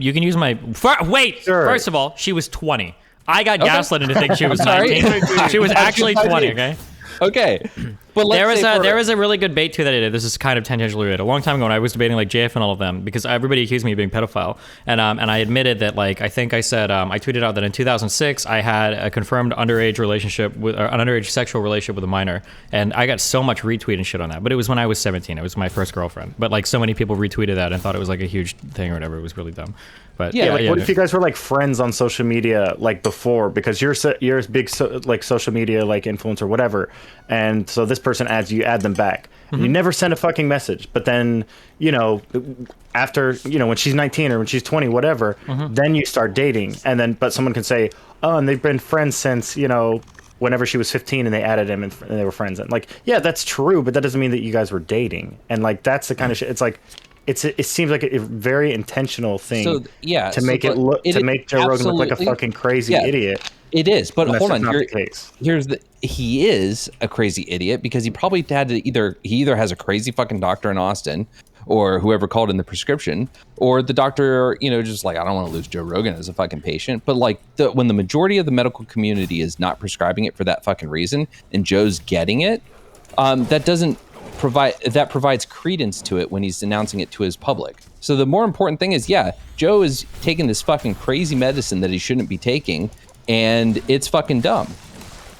You can use my. First of all, she was 20. I got gaslit into thinking she was 19. She was actually 20. Okay. But there was a really good bait to that I did. This is kind of tangentially related. A long time ago when I was debating like JF and all of them, because everybody accused me of being a pedophile, and I admitted that like I think I said I tweeted out that in 2006 I had a confirmed underage relationship with an underage sexual relationship with a minor, and I got so much retweet and shit on that. But it was when I was 17. It was my first girlfriend. But like so many people retweeted that and thought it was like a huge thing or whatever. It was really dumb. But what if you guys were like friends on social media like before, because you're a big like social media like influencer or whatever, and so this person adds you, add them back. You never send a fucking message, but then after when she's 19 or when she's 20, whatever, then you start dating, and then but someone can say, oh, and they've been friends since whenever she was 15, and they added him and they were friends, and like that's true, but that doesn't mean that you guys were dating, and like that's the kind of shit. It's like. It seems like a very intentional thing to make make Joe Rogan look like a fucking crazy idiot. It is, but hold on. Here's he is a crazy idiot because he probably had to either has a crazy fucking doctor in Austin or whoever called in the prescription, or the doctor, just like, I don't want to lose Joe Rogan as a fucking patient. But like when the majority of the medical community is not prescribing it for that fucking reason, and Joe's getting it, that provides credence to it when he's announcing it to his public. So the more important thing is, Joe is taking this fucking crazy medicine that he shouldn't be taking, and it's fucking dumb.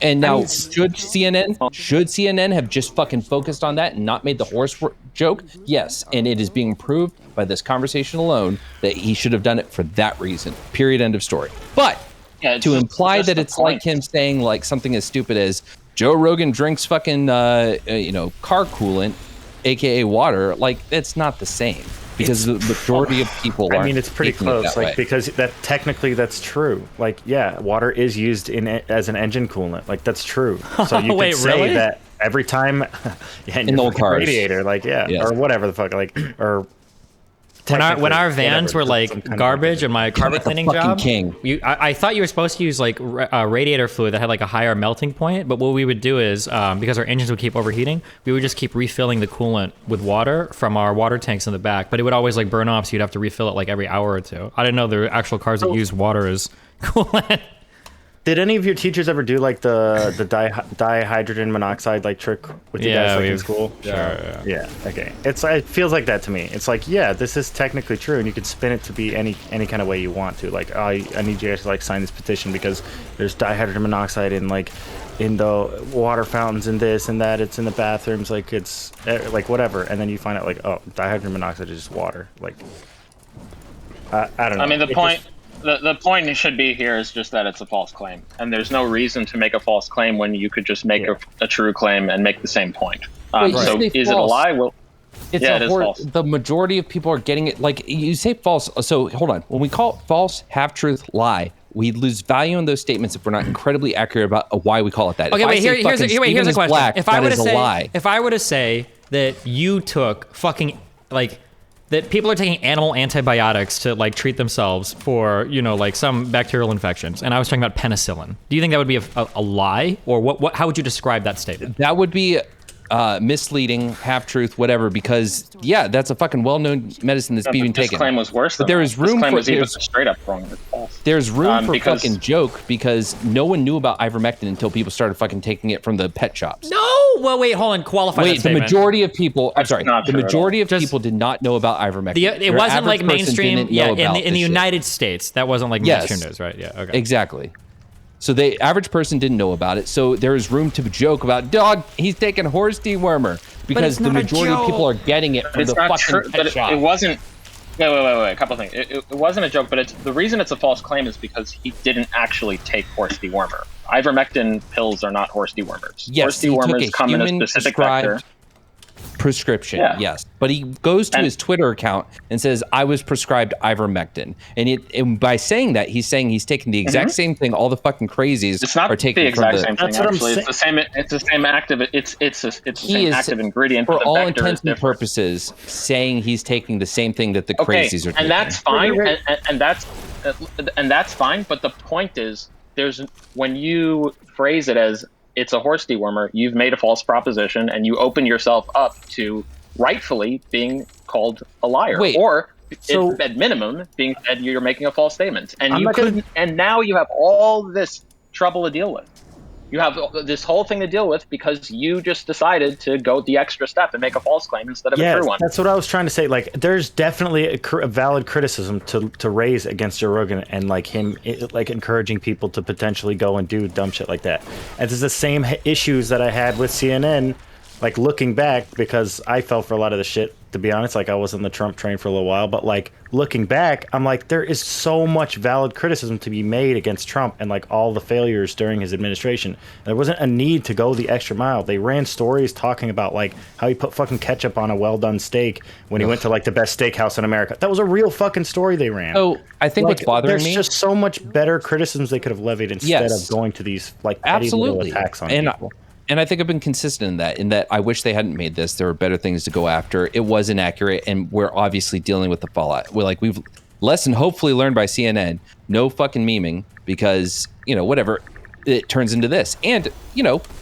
And now, should CNN have just fucking focused on that and not made the horse joke? Yes, and it is being proved by this conversation alone that he should have done it for that reason. Period. End of story. But to imply that it's like him saying like something as stupid as Joe Rogan drinks fucking, car coolant, aka water. Like that's not the same, because the majority of people. I mean, it's pretty close, like because technically that's true. Like, water is used as an engine coolant. Like that's true. So you could say that every time in the old cars, radiator, or whatever the fuck, or. When our vans were like garbage and my carpet cleaning job, I thought you were supposed to use like radiator fluid that had like a higher melting point. But what we would do is, because our engines would keep overheating, we would just keep refilling the coolant with water from our water tanks in the back. But it would always like burn off, so you'd have to refill it like every hour or two. I didn't know there were actual cars that used water as coolant. Did any of your teachers ever do like the dihydrogen monoxide like trick with you guys in school? Yeah. Okay. It feels like that to me. It's like, this is technically true, and you can spin it to be any kind of way you want to. Like, I need you guys to like sign this petition because there's dihydrogen monoxide in the water fountains and this and that. It's in the bathrooms. Like it's like whatever, and then you find out like, oh, dihydrogen monoxide is just water. Like, I don't know. I mean, the point. The point should be here is just that it's a false claim, and there's no reason to make a false claim when you could just make a true claim and make the same point. So is it a lie? Well, it is false. The majority of people are getting it. Like you say false. So hold on. When we call it false, half-truth, lie, we lose value in those statements if we're not incredibly accurate about why we call it that. Okay, here's a question. Black, if I were to say that you took fucking like. That people are taking animal antibiotics to like treat themselves for like some bacterial infections, and I was talking about penicillin. Do you think that would be a lie, or what? How would you describe that statement? That would be misleading, half truth, whatever. Because that's a fucking well-known medicine that's being taken. This claim was worse. But there is room this claim for was even straight up wrong. There's room for fucking joke because no one knew about ivermectin until people started fucking taking it from the pet shops. No. Well, wait, hold on. Qualify that statement. The majority of people. I'm sorry. The majority of people did not know about ivermectin. It wasn't like mainstream. Yeah, in the United States, that wasn't like mainstream news, right? Yeah. Okay. Exactly. So the average person didn't know about it. So there is room to joke about, dog, he's taking horse dewormer, because the majority of people are getting it from the fucking pet shop. It wasn't. Wait. A couple things. It wasn't a joke, but the reason it's a false claim is because he didn't actually take horse dewormer. Ivermectin pills are not horse dewormers. Yes, horse dewormers come in a specific vector. prescription, yes. But he goes to his Twitter account and says, I was prescribed ivermectin. And by saying that, he's saying he's taking the exact same thing all the fucking crazies are taking. It's not the exact same thing, actually. It's the same active, it's the same active ingredient. For all intents and purposes, saying he's taking the same thing that the crazies are taking. And that's fine, and that's fine, but the point is, when you phrase it as it's a horse dewormer, you've made a false proposition and you open yourself up to rightfully being called a liar. At minimum being said you're making a false statement. And and now you have all this trouble to deal with. You have this whole thing to deal with because you just decided to go the extra step and make a false claim instead of a true one. That's what I was trying to say. Like, there's definitely a valid criticism to raise against Joe Rogan and like him, like encouraging people to potentially go and do dumb shit like that. And it's the same issues that I had with CNN. Like, looking back, because I fell for a lot of the shit, to be honest. Like, I was on the Trump train for a little while, but like looking back, I'm like, there is so much valid criticism to be made against Trump and like all the failures during his administration. There wasn't a need to go the extra mile. They ran stories talking about like how he put fucking ketchup on a well-done steak when he went to like the best steakhouse in America. That was a real fucking story they ran. So I think what's bothering me, there's just so much better criticisms they could have levied instead of going to these like petty little attacks on people. And I think I've been consistent in that I wish they hadn't made this. There were better things to go after. It was inaccurate, and we're obviously dealing with the fallout. We've lesson hopefully learned by CNN. No fucking memeing, because, whatever, it turns into this. And,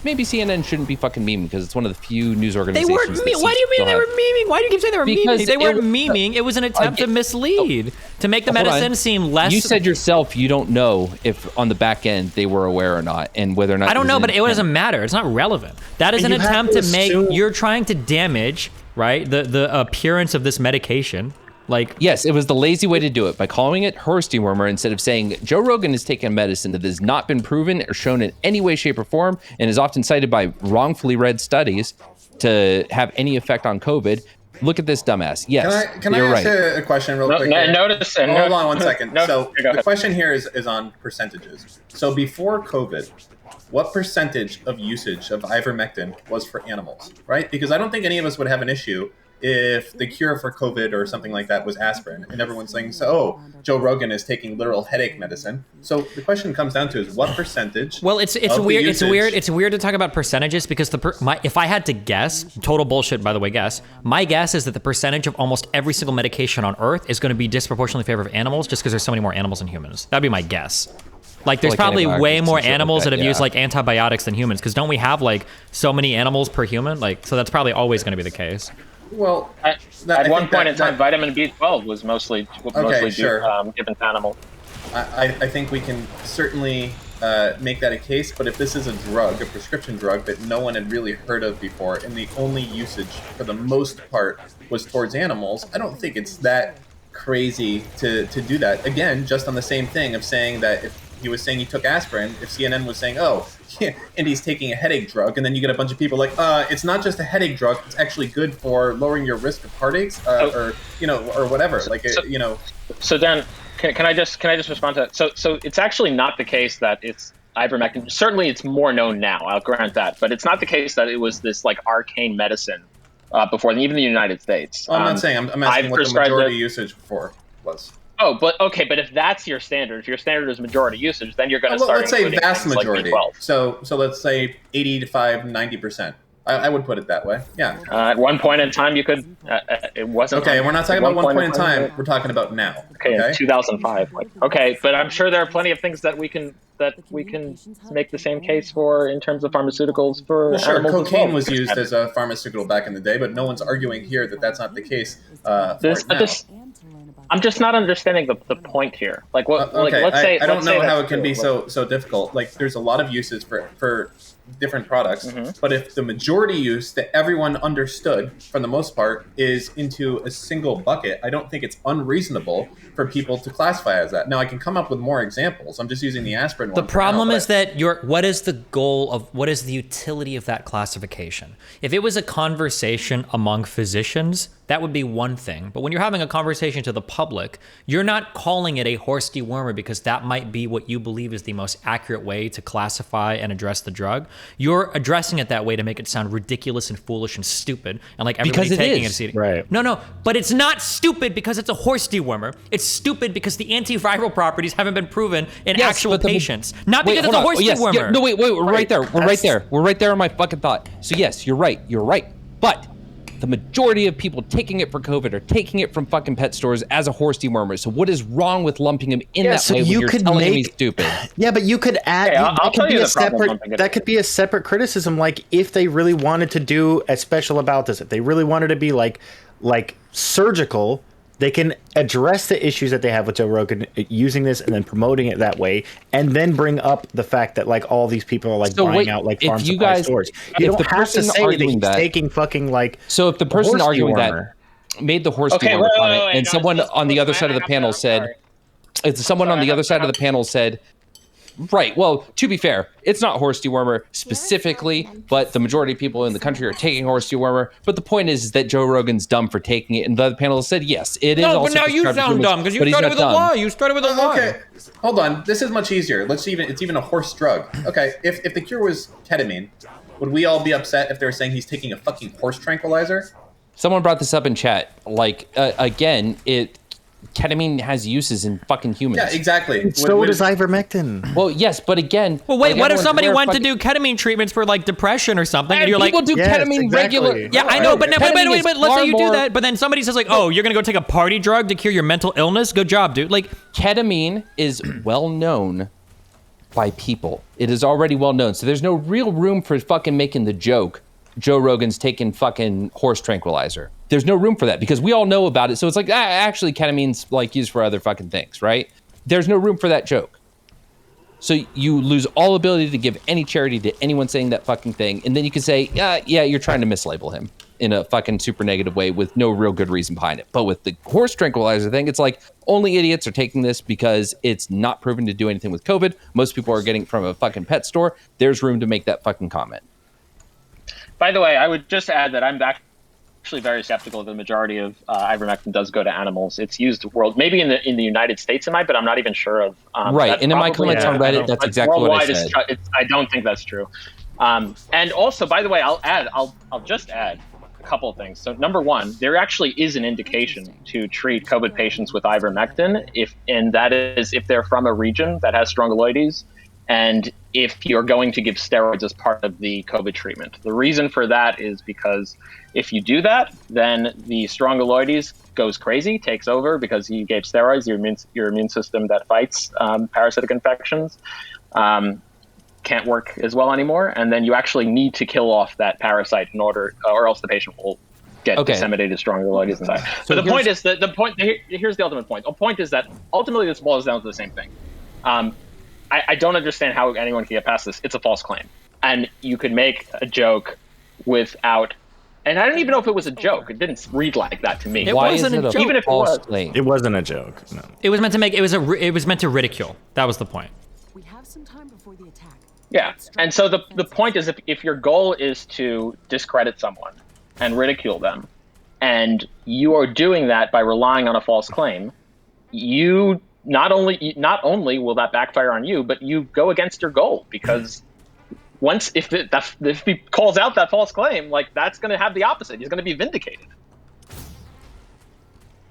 maybe CNN shouldn't be fucking memeing because it's one of the few news organizations. They weren't memeing. Why do you mean they were memeing? Why do you keep saying they were memeing? They weren't memeing. It was an attempt to mislead, to make the medicine seem less. You said yourself you don't know if on the back end they were aware or not, and whether or not. I don't know, but it doesn't matter. It's not relevant. That is an attempt to make. You're trying to damage, right, the appearance of this medication. Like, yes, it was the lazy way to do it by calling it horse dewormer instead of saying Joe Rogan is taking a medicine that has not been proven or shown in any way, shape, or form and is often cited by wrongfully read studies to have any effect on COVID. Look at this dumbass. Yes, can I ask a question real quick? Hold on 1 second. So the question here is on percentages. So before COVID, what percentage of usage of ivermectin was for animals, right? Because I don't think any of us would have an issue if the cure for COVID or something like that was aspirin, and everyone's saying, Joe Rogan is taking literal headache medicine. So the question comes down to is what percentage? Well, it's weird. It's weird to talk about percentages because if I had to guess, total bullshit, by the way, my guess is that the percentage of almost every single medication on Earth is going to be disproportionately in favor of animals, just because there's so many more animals than humans. That'd be my guess. Like, there's probably way more animals that have used like antibiotics than humans, because don't we have like so many animals per human? Like, so that's probably always going to be the case. Well, at one point in time, vitamin B12 was mostly given to animals. I think we can certainly make that a case, but if this is a prescription drug that no one had really heard of before, and the only usage for the most part was towards animals, I don't think it's that crazy to do that. Again, just on the same thing of saying that if he was saying he took aspirin, if CNN was saying, and he's taking a headache drug, and then you get a bunch of people like, it's not just a headache drug, it's actually good for lowering your risk of heartaches, or whatever. So Dan, can I just respond to that? So it's actually not the case that it's ivermectin. Certainly it's more known now, I'll grant that, but it's not the case that it was this like arcane medicine before, even in the United States. I'm not saying, I'm asking what the majority usage before was. Oh, but if that's your standard, if your standard is majority usage, then you're going to start. Let's say vast majority. Like so let's say 90%. I would put it that way. Yeah. At one point in time, you could. It wasn't. Okay, we're not talking about one point in time. We're talking about now. Okay, in 2005. Okay, but I'm sure there are plenty of things that we can make the same case for in terms of pharmaceuticals for animals. Cocaine was used as a pharmaceutical back in the day, but no one's arguing here that that's not the case. I'm just not understanding the point here. Like, what? Okay, let's say I don't know how it can be so difficult. Like, there's a lot of uses for different products, but if the majority use that everyone understood, for the most part, is into a single bucket, I don't think it's unreasonable for people to classify as that. Now, I can come up with more examples. I'm just using the aspirin one. The problem is that what is the goal of, what is the utility of that classification? If it was a conversation among physicians, that would be one thing. But when you're having a conversation to the public, you're not calling it a horse dewormer because that might be what you believe is the most accurate way to classify and address the drug. You're addressing it that way to make it sound ridiculous and foolish and stupid, and like everybody taking it. Right. No, but it's not stupid because it's a horse dewormer. It's stupid because the antiviral properties haven't been proven in actual patients. Not because it's a horse dewormer. Yeah, no, wait, we're right there. We're right there on my fucking thought. So yes, you're right. But the majority of people taking it for COVID are taking it from fucking pet stores as a horse dewormer. So what is wrong with lumping him in that way when you're telling him he's stupid? Yeah, but you could add. That could be a separate criticism. Like if they really wanted to do a special about this, if they really wanted to be like surgical, they can address the issues that they have with Joe Rogan using this and then promoting it that way, and then bring up the fact that like all these people are like buying out like farm supply stores. You don't have to say that he's taking fucking like. So if the person arguing that made the horse dewormer comment, and someone on the other side of the panel said, right, well, to be fair, it's not horse dewormer specifically, but the majority of people in the country are taking horse dewormer. But the point is that Joe Rogan's dumb for taking it, and the other panel said, yes, it is. No, but now you sound dumb because you started with a lie. You started with a lie. Okay, hold on. This is much easier. It's even a horse drug. Okay, if the cure was ketamine, would we all be upset if they were saying he's taking a fucking horse tranquilizer? Someone brought this up in chat. Like, again, ketamine has uses in fucking humans. Yeah, exactly. So does ivermectin. Well, yes, but again... Well, wait, what if somebody went to do ketamine treatments for, like, depression or something, and you're like... People do ketamine regular... Yeah, I know, but let's say you do that, but then somebody says, like, oh, you're gonna go take a party drug to cure your mental illness? Good job, dude. Like, ketamine is well known by people. It is already well known, so there's no real room for fucking making the joke Joe Rogan's taking fucking horse tranquilizer. There's no room for that because we all know about it. So it's like, actually ketamine's like used for other fucking things, right? There's no room for that joke. So you lose all ability to give any charity to anyone saying that fucking thing. And then you can say, yeah, you're trying to mislabel him in a fucking super negative way with no real good reason behind it. But with the horse tranquilizer thing, it's like only idiots are taking this because it's not proven to do anything with COVID. Most people are getting it from a fucking pet store. There's room to make that fucking comment. By the way, I would just add that I'm actually very skeptical. The majority of ivermectin does go to animals. It's used maybe in the United States it might, but I'm not even sure of. Right, and in my comments on Reddit, that's exactly what I said. I don't think that's true. And also, by the way, I'll just add a couple of things. So number one, there actually is an indication to treat COVID patients with ivermectin, and that is if they're from a region that has strongyloides, and if you're going to give steroids as part of the COVID treatment. The reason for that is because if you do that, then the strongyloides goes crazy, takes over because you gave steroids, your immune system that fights parasitic infections can't work as well anymore. And then you actually need to kill off that parasite in order, or else the patient will get disseminated strongyloides inside. So the point is that here's the ultimate point. The point is that ultimately this boils down to the same thing. I don't understand how anyone can get past this. It's a false claim. And you could make a joke without... And I don't even know if it was a joke. It didn't read like that to me. It wasn't a joke. Even if it was. It wasn't a joke. No. It was meant to make... It was meant to ridicule. That was the point. We have some time before the attack. Yeah. And so the point is if your goal is to discredit someone and ridicule them, and you are doing that by relying on a false claim, you... Not only will that backfire on you, but you go against your goal because if he calls out that false claim, like that's going to have the opposite. He's going to be vindicated.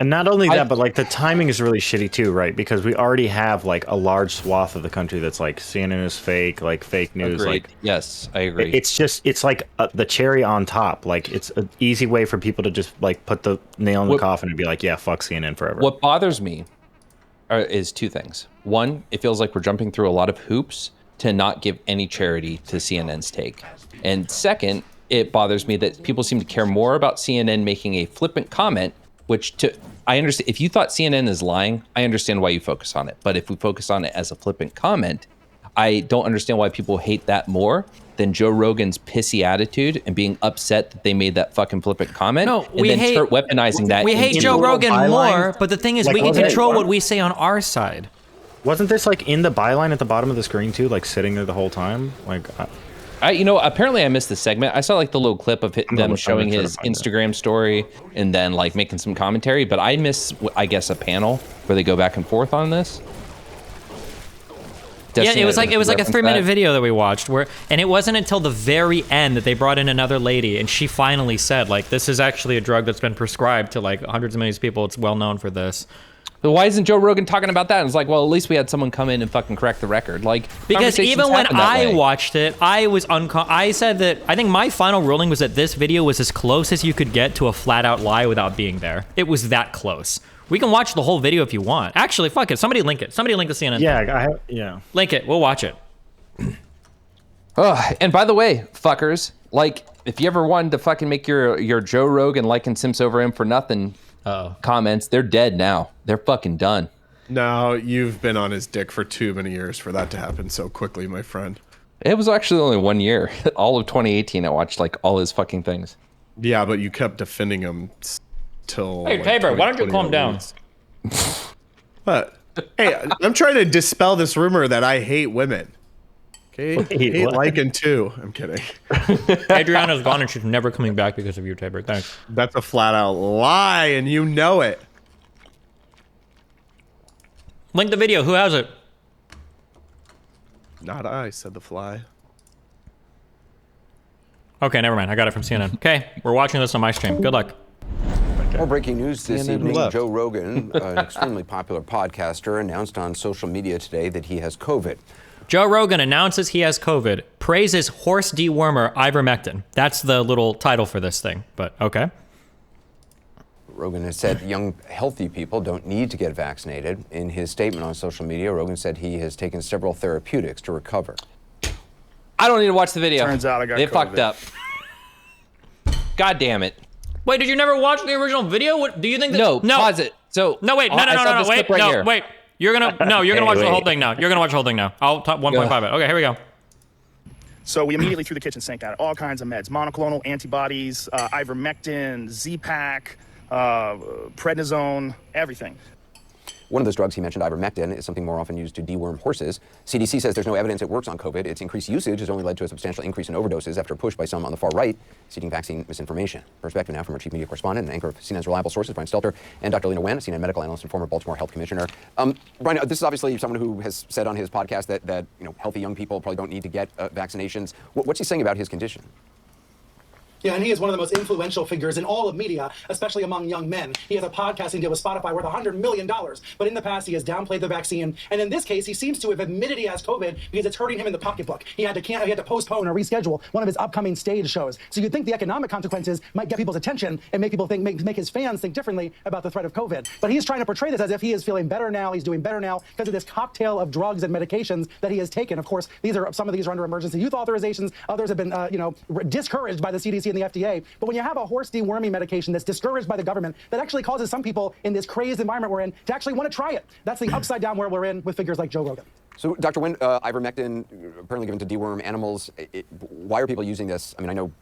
And not only that, but like the timing is really shitty too, right? Because we already have like a large swath of the country that's like CNN is fake, like fake news. Agreed. Like yes, I agree. It's like the cherry on top. Like it's an easy way for people to just like put the nail in the coffin and be like, yeah, fuck CNN forever. What bothers me is two things. One, it feels like we're jumping through a lot of hoops to not give any charity to CNN's take. And second, it bothers me that people seem to care more about CNN making a flippant comment, I understand. If you thought CNN is lying, I understand why you focus on it. But if we focus on it as a flippant comment, I don't understand why people hate that more than Joe Rogan's pissy attitude and being upset that they made that fucking flippant comment. No, start weaponizing that. We hate Joe Rogan more, but the thing is, we can control what we say on our side. Wasn't this like in the byline at the bottom of the screen too, like sitting there the whole time? Like, Apparently I missed the segment. I saw like the little clip of them showing his Instagram story and then like making some commentary, but I missed, I guess, a panel where they go back and forth on this. It was like a 3-minute video that we watched and it wasn't until the very end that they brought in another lady and she finally said like, this is actually a drug that's been prescribed to like hundreds of millions of people. It's well known for this. But why isn't Joe Rogan talking about that? And it's like, well, at least we had someone come in and fucking correct the record. Like, because even when I watched it, I was I said that I think my final ruling was that this video was as close as you could get to a flat out lie without being there. It was that close. We can watch the whole video if you want. Actually, fuck it. Somebody link it. Somebody link the CNN. Yeah. Link it. We'll watch it. And by the way, fuckers, like, if you ever wanted to fucking make your Joe Rogan liking Sims over him for nothing comments, they're dead now. They're fucking done. No, you've been on his dick for too many years for that to happen so quickly, my friend. It was actually only 1 year. All of 2018, I watched like all his fucking things. Yeah, but you kept defending him till. Hey, Tabor, why don't you calm down? But hey, I'm trying to dispel this rumor that I hate women. Okay, hate Lycan too. I'm kidding. Adriana's gone and she's never coming back because of you, Tabor. Thanks. That's a flat out lie, and you know it. Link the video. Who has it? Not I, said the fly. Okay, never mind. I got it from CNN. Okay, we're watching this on my stream. Good luck. More breaking news this evening. Joe Rogan, an extremely popular podcaster, announced on social media today that he has COVID. Joe Rogan announces he has COVID, praises horse dewormer ivermectin. That's the little title for this thing, but okay. Rogan has said young, healthy people don't need to get vaccinated. In his statement on social media, Rogan said he has taken several therapeutics to recover. I don't need to watch the video. Turns out I got They COVID. fucked up. God damn it. Wait, did you never watch the original video? What do you think? No, pause it. So no, wait, no, wait, no, wait. You're gonna watch the whole thing now. You're gonna watch the whole thing now. I'll top 1.5 it. Okay, here we go. So we immediately threw the kitchen sink at it. All kinds of meds, monoclonal antibodies, ivermectin, Z-Pak, prednisone, everything. One of those drugs he mentioned, ivermectin, is something more often used to deworm horses. CDC says there's no evidence it works on COVID. Its increased usage has only led to a substantial increase in overdoses after a push by some on the far right seeking vaccine misinformation. Perspective now from our chief media correspondent and anchor of CNN's Reliable Sources, Brian Stelter, and Dr. Lena Wen, a CNN medical analyst and former Baltimore Health Commissioner. Brian, this is obviously someone who has said on his podcast that healthy young people probably don't need to get vaccinations. What's he saying about his condition? Yeah, and he is one of the most influential figures in all of media, especially among young men. He has a podcasting deal with Spotify worth $100 million, but in the past he has downplayed the vaccine. And in this case, he seems to have admitted he has COVID because it's hurting him in the pocketbook. He had to postpone or reschedule one of his upcoming stage shows. So you'd think the economic consequences might get people's attention and make people think, make his fans think differently about the threat of COVID. But he's trying to portray this as if he is feeling better now, he's doing better now because of this cocktail of drugs and medications that he has taken. Of course, some of these are under emergency use authorizations. Others have been, discouraged by the CDC and the FDA. But when you have a horse deworming medication that's discouraged by the government, that actually causes some people in this crazed environment we're in to actually want to try it. That's the upside down world we're in with figures like Joe Rogan. So, Dr. Wen, ivermectin, apparently given to deworm animals, why are people using this? I mean, I know,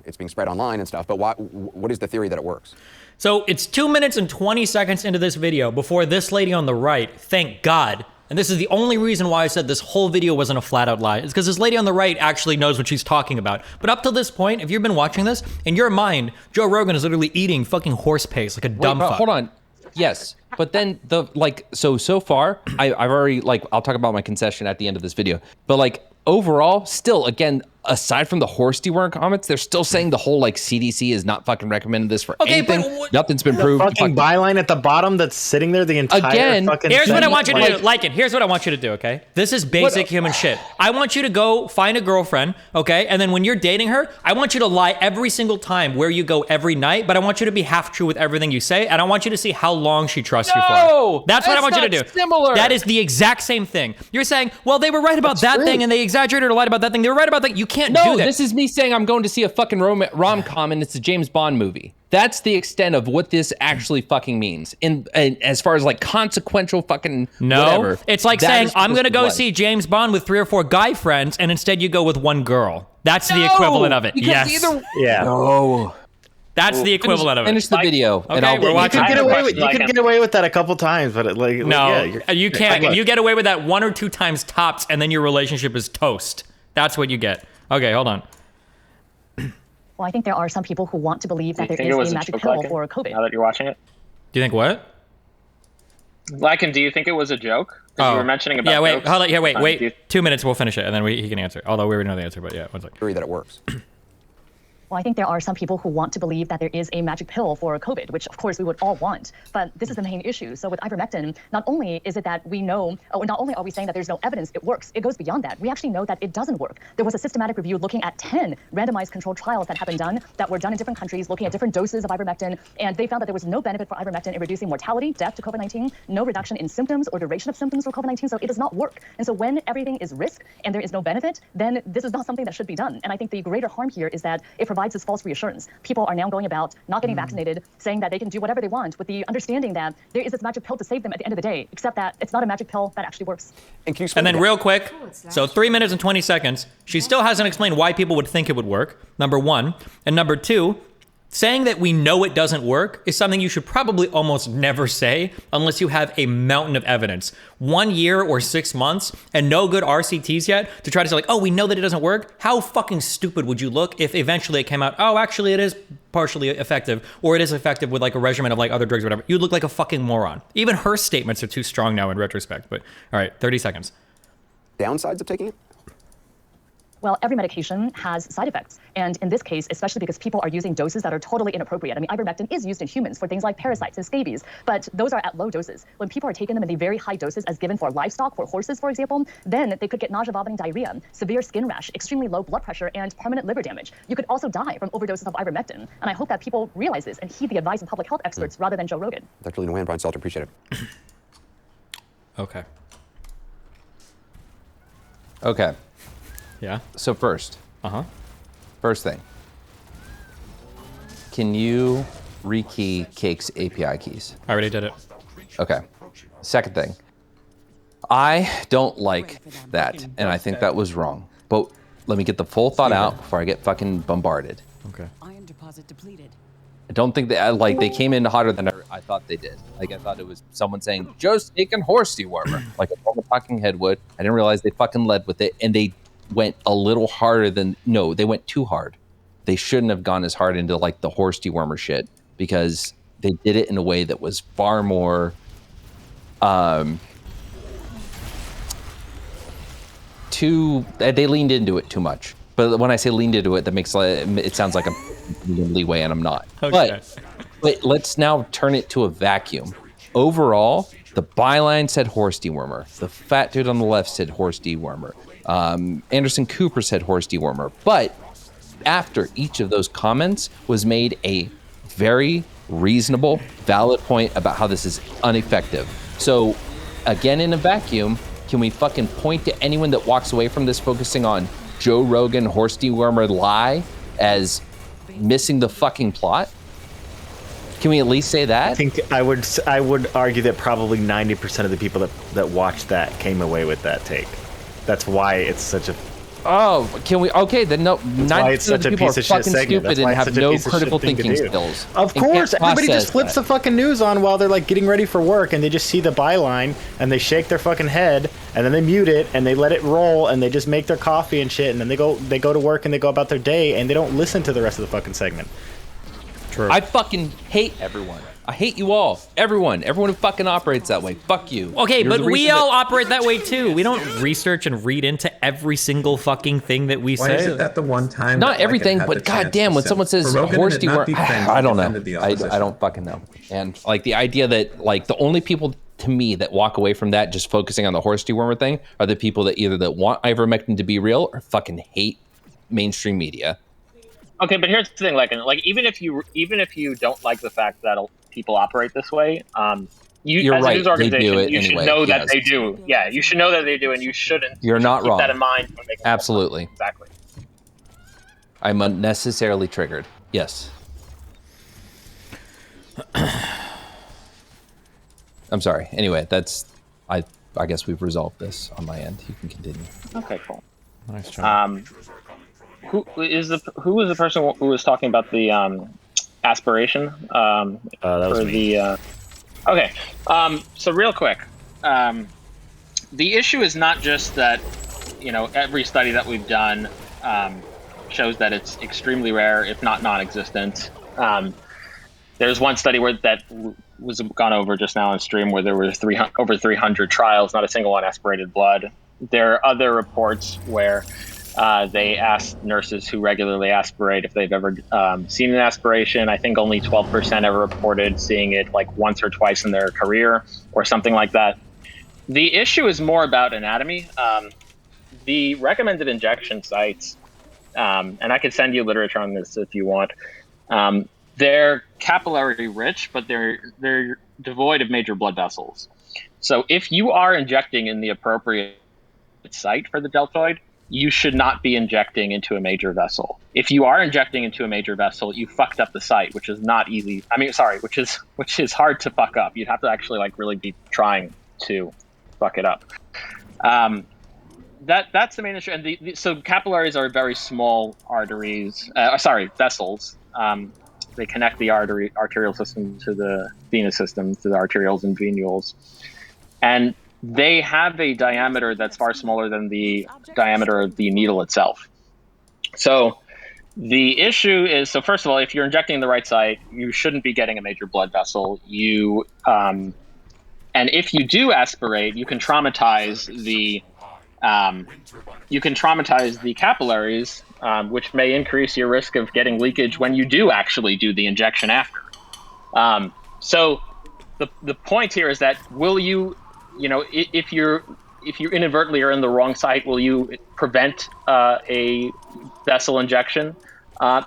it's being spread online and stuff, but what is the theory that it works? So it's 2 minutes and 20 seconds into this video before this lady on the right, thank God, and this is the only reason why I said this whole video wasn't a flat out lie, is because this lady on the right actually knows what she's talking about. But up to this point, if you've been watching this, in your mind, Joe Rogan is literally eating fucking horse paste like a dumb fuck. Hold on. Yes, but then so far, I've already, I'll talk about my concession at the end of this video, but overall, still, again, aside from the horse deworm comments, they're still saying the whole CDC is not fucking recommended this for anything. Nothing's been proved. Fucking byline at the bottom that's sitting there the entire fucking here's thing. what I want you to do, Lycan. Here's what I want you to do, okay? This is basic human shit. I want you to go find a girlfriend, okay? And then when you're dating her, I want you to lie every single time where you go every night, but I want you to be half true with everything you say, and I want you to see how long she trusts you for. That's what I want you to do. Similar. That is the exact same thing. You're saying, well, they were right about that thing, and they exaggerated or lied about that thing. They were right about that. You can't do that. No, this is me saying I'm going to see a fucking rom-com and it's a James Bond movie. That's the extent of what this actually fucking means. And as far as consequential fucking whatever. It's like saying I'm going to go see James Bond with 3 or 4 guy friends and instead you go with 1 girl. That's the equivalent of it. Yes. No. That's the equivalent of it. Finish the video. Okay, we're watching. You could get away with that a couple times, but you can't. You get away with that 1 or 2 times tops, and then your relationship is toast. That's what you get. Okay, hold on. Well, I think there are some people who want to believe that there is a magic pill for COVID. Now that you're watching it, Do you think what? Lycan, do you think it was a joke? You were mentioning about wait, jokes. hold on, wait. 2 minutes, we'll finish it, and then he can answer. Although we already know the answer, but yeah, one second. Agree that it works. Well, I think there are some people who want to believe that there is a magic pill for COVID, which of course we would all want. But this is the main issue. So with ivermectin, not only is it that we know, not only are we saying that there's no evidence it works, it goes beyond that. We actually know that it doesn't work. There was a systematic review looking at 10 randomized controlled trials that have been done, that were done in different countries, looking at different doses of ivermectin, and they found that there was no benefit for ivermectin in reducing mortality, death to COVID-19, no reduction in symptoms or duration of symptoms for COVID-19, so it does not work. And so when everything is risk and there is no benefit, then this is not something that should be done. And I think the greater harm here is that it provides this false reassurance. People are now going about not getting vaccinated, saying that they can do whatever they want with the understanding that there is this magic pill to save them at the end of the day, except that it's not a magic pill that actually works. And then real quick, so 3 minutes and 20 seconds, she still hasn't explained why people would think it would work, number one. And number two, saying that we know it doesn't work is something you should probably almost never say unless you have a mountain of evidence. 1 year or 6 months and no good RCTs yet to try to say like, oh, we know that it doesn't work. How fucking stupid would you look if eventually it came out, oh, actually it is partially effective, or it is effective with like a regimen of like other drugs or whatever. You'd look like a fucking moron. Even her statements are too strong now in retrospect, but all right, 30 seconds. Downsides of taking it? Well, every medication has side effects. And in this case, especially because people are using doses that are totally inappropriate. I mean, ivermectin is used in humans for things like parasites and scabies, but those are at low doses. When people are taking them in the very high doses as given for livestock, for horses, for example, then they could get nausea, vomiting, diarrhea, severe skin rash, extremely low blood pressure, and permanent liver damage. You could also die from overdoses of ivermectin. And I hope that people realize this and heed the advice of public health experts rather than Joe Rogan. Dr. Lena Wan, Brian Salter, appreciate it. Okay. Okay. Yeah. So first. First thing. Can you rekey Cake's API keys? I already did it. Okay. Second thing. I don't like that, and I think that was wrong. But let me get the full thought out before I get fucking bombarded. Okay. Iron deposit depleted. I don't think that, like, they came in hotter than I thought they did. Like, I thought it was someone saying, Joe's taking horse dewormer, like a normal talking head would. I didn't realize they fucking led with it, and they went a little harder than, no, they went too hard. They shouldn't have gone as hard into, like, the horse dewormer shit, because they did it in a way that was far more, they leaned into it too much. But when I say leaned into it, that makes it sounds like I'm leeway, and I'm not. Okay. But let's now turn it to a vacuum. Overall, the byline said horse dewormer. The fat dude on the left said horse dewormer. Anderson Cooper said horse dewormer. But after each of those comments was made a very reasonable, valid point about how this is ineffective. So, again, in a vacuum, can we fucking point to anyone that walks away from this focusing on Joe Rogan horse dewormer lie as missing the fucking plot? Can we at least say that? I think I would argue that probably 90% of the people that watched that came away with that take. That's why it's such a... Oh, can we? Okay, then no. 90% of the people are fucking stupid and have no critical thinking skills. Of course, everybody just flips the fucking news on while they're like getting ready for work, and they just see the byline and they shake their fucking head, and then they mute it and they let it roll, and they just make their coffee and shit, and then they go to work and they go about their day, and they don't listen to the rest of the fucking segment. True. I fucking hate everyone. I hate you all. Everyone who fucking operates that way. Fuck you. Okay, but we all operate that way too. We don't research and read into every single fucking thing that we say. Why is it that the one time? Not everything, but goddamn, when someone says horse dewormer, I don't know. I don't fucking know. And like the idea that like the only people to me that walk away from that just focusing on the horse dewormer thing are the people that either that want ivermectin to be real or fucking hate mainstream media. Okay, but here's the thing, like even if you don't like the fact that people operate this way, you're as right. a news organization, you anyway. should know that they do. Yeah, you should know that they do, and you shouldn't. You're not keep wrong. That in mind. When making Absolutely. Exactly. I'm unnecessarily triggered. Yes. I'm sorry. Anyway, that's I guess we've resolved this on my end. You can continue. Okay, cool. Nice try. Who was the person who was talking about the aspiration? That was me. Okay. So real quick, the issue is not just that every study that we've done shows that it's extremely rare, if not non-existent. There's one study where that was gone over just now on stream where there were over 300 trials, not a single one aspirated blood. There are other reports where they asked nurses who regularly aspirate if they've ever seen an aspiration. I think only 12% ever reported seeing it like once or twice in their career or something like that. The issue is more about anatomy. The recommended injection sites, and I could send you literature on this if you want, they're capillary rich, but they're devoid of major blood vessels. So if you are injecting in the appropriate site for the deltoid, you should not be injecting into a major vessel. If you are injecting into a major vessel, you fucked up the site, which is not easy. I mean, sorry, which is hard to fuck up. You'd have to actually like really be trying to fuck it up. That's the main issue. And so capillaries are very small arteries. Vessels. They connect the arterial system to the venous system, to the arterioles and venules. And they have a diameter that's far smaller than the diameter of the needle itself. So the issue is, so first of all, if you're injecting in the right site, you shouldn't be getting a major blood vessel. And if you do aspirate, you can traumatize the capillaries, which may increase your risk of getting leakage when you do actually do the injection after. So the point here is that if you inadvertently are in the wrong site, will you prevent a vessel injection?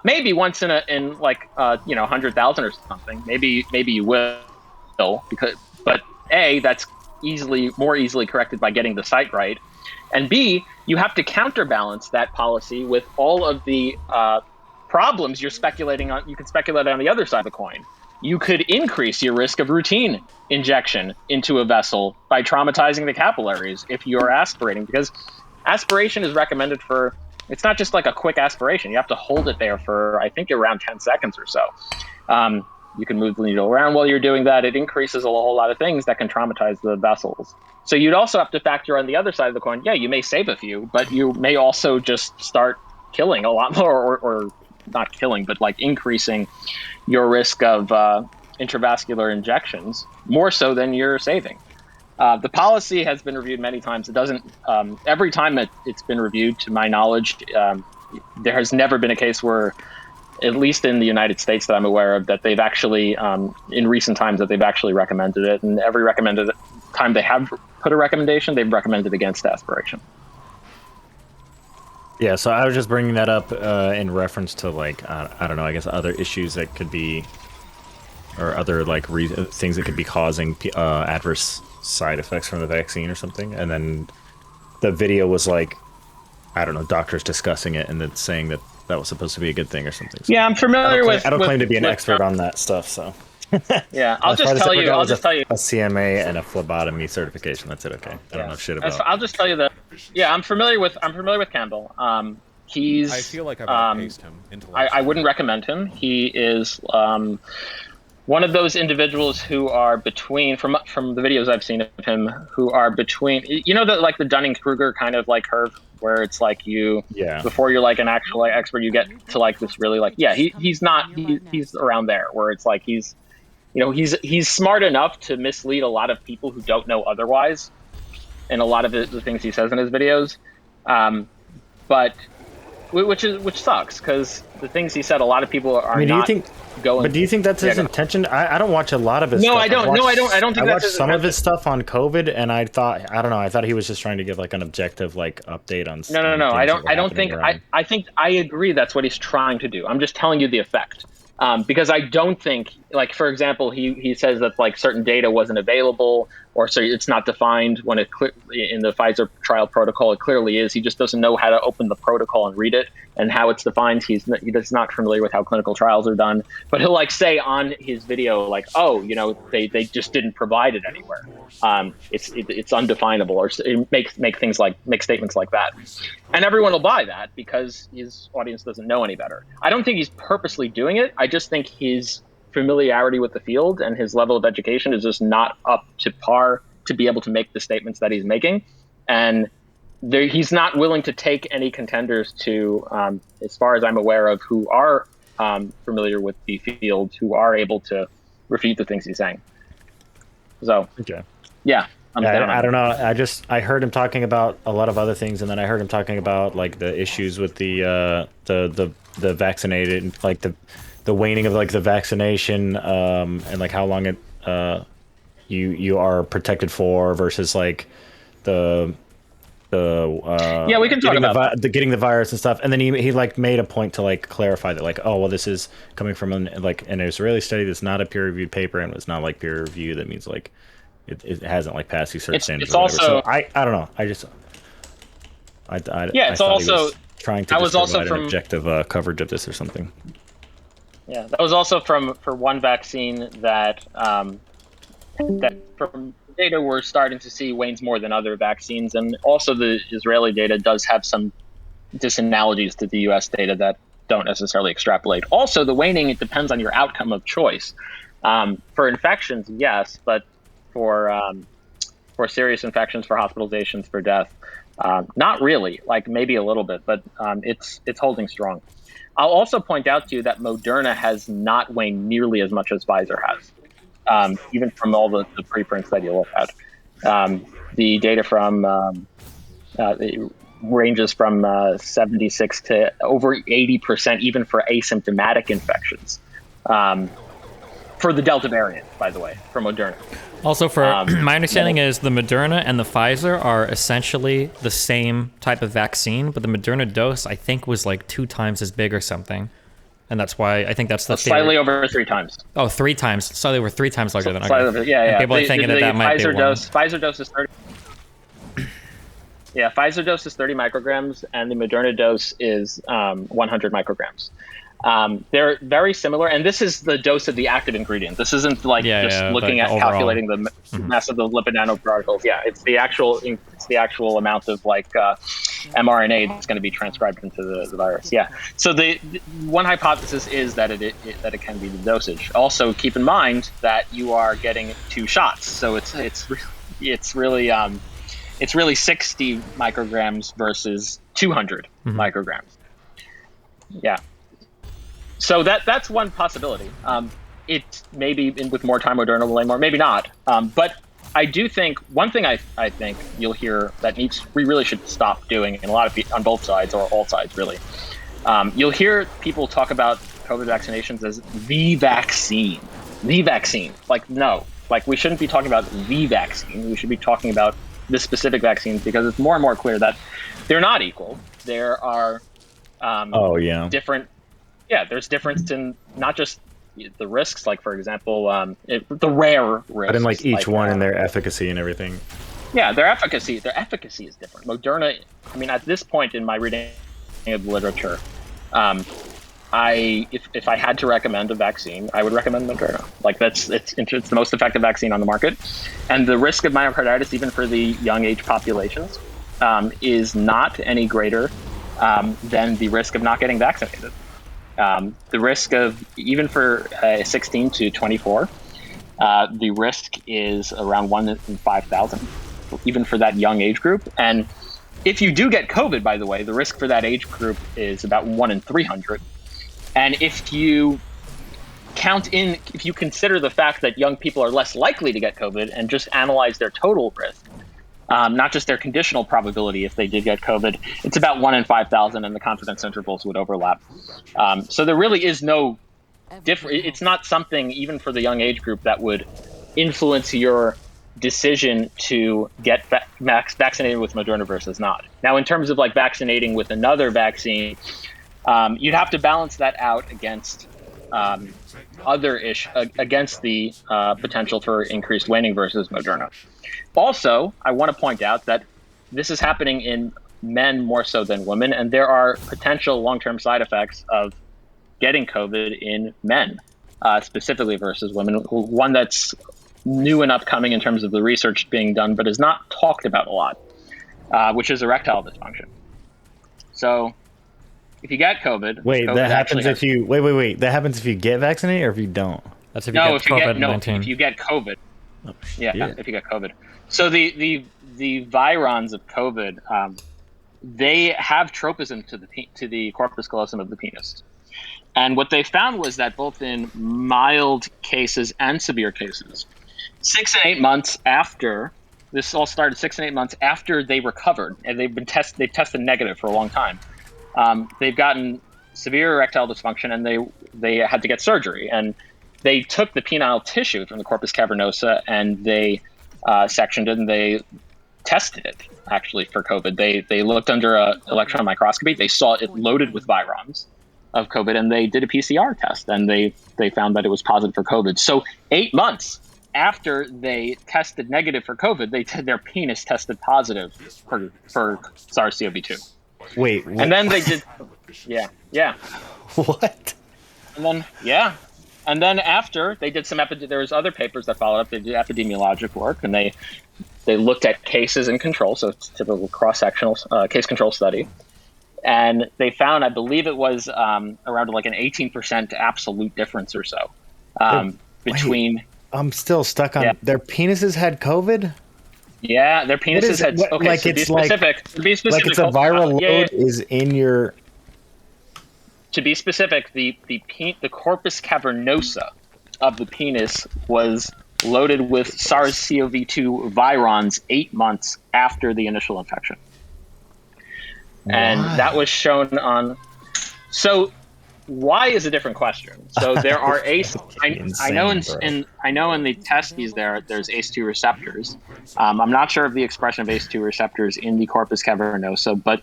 Maybe once in 100,000 or something. Maybe you will, but A, that's more easily corrected by getting the site right. And B, you have to counterbalance that policy with all of the problems you're speculating on. You can speculate on the other side of the coin. You could increase your risk of routine injection into a vessel by traumatizing the capillaries if you're aspirating, because aspiration is recommended for, it's not just like a quick aspiration. You have to hold it there for, I think, around 10 seconds or so. You can move the needle around while you're doing that. It increases a whole lot of things that can traumatize the vessels. So you'd also have to factor on the other side of the coin. Yeah, you may save a few, but you may also just start killing a lot more, or not killing, but like increasing your risk of intravascular injections more so than you're saving. The policy has been reviewed many times. It doesn't, every time that it's been reviewed, to my knowledge, there has never been a case where, at least in the United States that I'm aware of, that they've actually, in recent times, that they've actually recommended it. And every recommended time they have put a recommendation, they've recommended against aspiration. Yeah, so I was just bringing that up in reference to, like, I don't know, I guess other issues that could be, or other, like, things that could be causing adverse side effects from the vaccine or something. And then the video was like, I don't know, doctors discussing it and then saying that that was supposed to be a good thing or something. So yeah, I'm familiar with. I don't claim to be an expert on that stuff, so. Yeah, I'll just tell you. A CMA and a phlebotomy certification. That's it. Okay. I don't know shit about. I'll just tell you that. Yeah, I'm familiar with Campbell. He's. I feel like I've outpaced him. I wouldn't recommend him. He is one of those individuals who are between, from the videos I've seen of him, who are between. You know that, like, the Dunning-Kruger kind of like curve, where it's like before you're like an actual expert, you get to like this really like he's around there, where it's like he's smart enough to mislead a lot of people who don't know otherwise, and a lot of the things he says in his videos, but which sucks, because the things he said, a lot of people are going. But do you think that's his intention? I don't watch a lot of his stuff. I don't think I watched some of his stuff on COVID, and I thought he was just trying to give like an objective like update on stuff. No. I think I agree that's what he's trying to do. I'm just telling you the effect. Because I don't think, like, for example, he says that like certain data wasn't available, or so it's not defined when in the Pfizer trial protocol. It clearly is. He just doesn't know how to open the protocol and read it and how it's defined. He's not familiar with how clinical trials are done. But he'll like say on his video like, oh, they just didn't provide it anywhere. It's undefinable, or make statements like that, and everyone will buy that because his audience doesn't know any better. I don't think he's purposely doing it. I just think his familiarity with the field and his level of education is just not up to par to be able to make the statements that he's making. And he's not willing to take any contenders to, as far as I'm aware of, who are familiar with the field, who are able to refute the things he's saying. So, yeah. I don't know. I heard him talking about a lot of other things, and then I heard him talking about like the issues with the vaccinated, like the waning of like the vaccination, and like how long it you are protected for versus like the yeah, we can talk about getting the virus and stuff. And then he like made a point to like clarify that like, oh well, this is coming from an Israeli study that's not a peer reviewed paper and was not like peer reviewed. That means like it hasn't like passed these certain standards. It's also so I don't know. It's also trying to provide an objective coverage of this or something. Yeah, that was also for one vaccine that that from data we're starting to see wanes more than other vaccines, and also the Israeli data does have some disanalogies to the U.S. data that don't necessarily extrapolate. Also, the waning, it depends on your outcome of choice. For infections, yes, but for serious infections, for hospitalizations, for death, not really. Like maybe a little bit, but it's holding strong. I'll also point out to you that Moderna has not waned nearly as much as Pfizer has, even from all the preprints that you look at. The data from it ranges from 76 to over 80%, even for asymptomatic infections. For the Delta variant, by the way, from Moderna. Also, for my understanding is the Moderna and the Pfizer are essentially the same type of vaccine, but the Moderna dose I think was like 2 times as big or something, and that's why I think that's the slightly over 3 times. Oh, 3 times, slightly over 3 times larger than slightly over, yeah. And people are thinking that might be Pfizer dose is 30. Yeah, Pfizer dose is 30 micrograms, and the Moderna dose is 100 micrograms. They're very similar, and this is the dose of the active ingredient. This isn't like looking at overall, calculating the mass of the lipid nanoparticles. Yeah, it's the actual amount of like mRNA that's going to be transcribed into the virus. Yeah. So the one hypothesis is that it can be the dosage. Also, keep in mind that you are getting 2 shots, so it's really 60 micrograms versus 200 micrograms. Yeah. So that's one possibility. It maybe with more time Moderna will lay more, maybe not. But I do think one thing I think you'll hear that we really should stop doing, and a lot of people on both sides or all sides really. You'll hear people talk about COVID vaccinations as the vaccine. Like no, like we shouldn't be talking about the vaccine. We should be talking about the specific vaccines because it's more and more clear that they're not equal. There are different. Yeah, there's difference in not just the risks, like for example, the rare risks. But in like each one and their efficacy and everything. Yeah, their efficacy is different. Moderna, I mean, at this point in my reading of the literature, if I had to recommend a vaccine, I would recommend Moderna. Like it's the most effective vaccine on the market, and the risk of myocarditis, even for the young age populations, is not any greater than the risk of not getting vaccinated. The risk of, even for 16 to 24, the risk is around 1 in 5,000, even for that young age group. And if you do get COVID, by the way, the risk for that age group is about 1 in 300. And if you consider the fact that young people are less likely to get COVID and just analyze their total risk, not just their conditional probability if they did get COVID, it's about 1 in 5,000, and the confidence intervals would overlap. So there really is no different. It's not something even for the young age group that would influence your decision to get vaccinated with Moderna versus not. Now, in terms of like vaccinating with another vaccine, you'd have to balance that out against against the potential for increased waning versus Moderna. Also, I want to point out that this is happening in men more so than women, and there are potential long-term side effects of getting COVID in men, specifically versus women. One that's new and upcoming in terms of the research being done, but is not talked about a lot, which is erectile dysfunction. So if you get COVID, that happens if you that happens if you get vaccinated or if you don't. That's if you get COVID-19. If you get COVID. If you get COVID. So the virons of COVID, they have tropism to the corpus callosum of the penis. And what they found was that both in mild cases and severe cases, 6 and 8 months after, this all started 6 and 8 months after they recovered, and they've tested negative for a long time. They've gotten severe erectile dysfunction, and they had to get surgery. And they took the penile tissue from the corpus cavernosa and they sectioned it, and they tested it actually for COVID. They looked under an electron microscopy. They saw it loaded with virons of COVID, and they did a PCR test, and they found that it was positive for COVID. So 8 months after they tested negative for COVID, their penis tested positive for SARS-CoV-2. Wait. And then they did, yeah. What? And then, yeah. And then after, they did some, there was other papers that followed up. They did epidemiologic work, and they looked at cases and control, so it's typical cross-sectional case control study. And they found, I believe it was around like an 18% absolute difference or so between. Wait, I'm still stuck on their penises had COVID. Yeah, their penises had. Okay, like so it's be specific. Like it's a viral load is in your. To be specific, the corpus cavernosa of the penis was loaded with SARS-CoV-2 virons 8 months after the initial infection. And that was shown on. So, why is a different question. So there are I know in the testes there's ACE2 receptors. I'm not sure of the expression of ACE2 receptors in the corpus cavernosa, but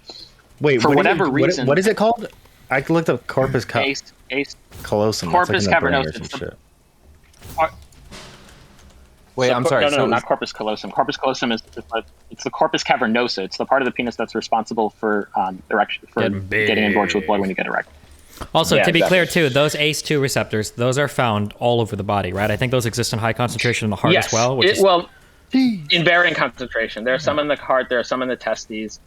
for whatever reason, what is it called? I looked up corpus callosum. Corpus cavernosa. Wait, I'm sorry. No, not corpus callosum. Corpus callosum it's the corpus cavernosa. It's the part of the penis that's responsible for erection, for getting engorged with blood when you get erect. Also, to be clear too, those ACE2 receptors, those are found all over the body, right? I think those exist in high concentration in the heart as well. In varying concentration. There are some in the heart. There are some in the testes.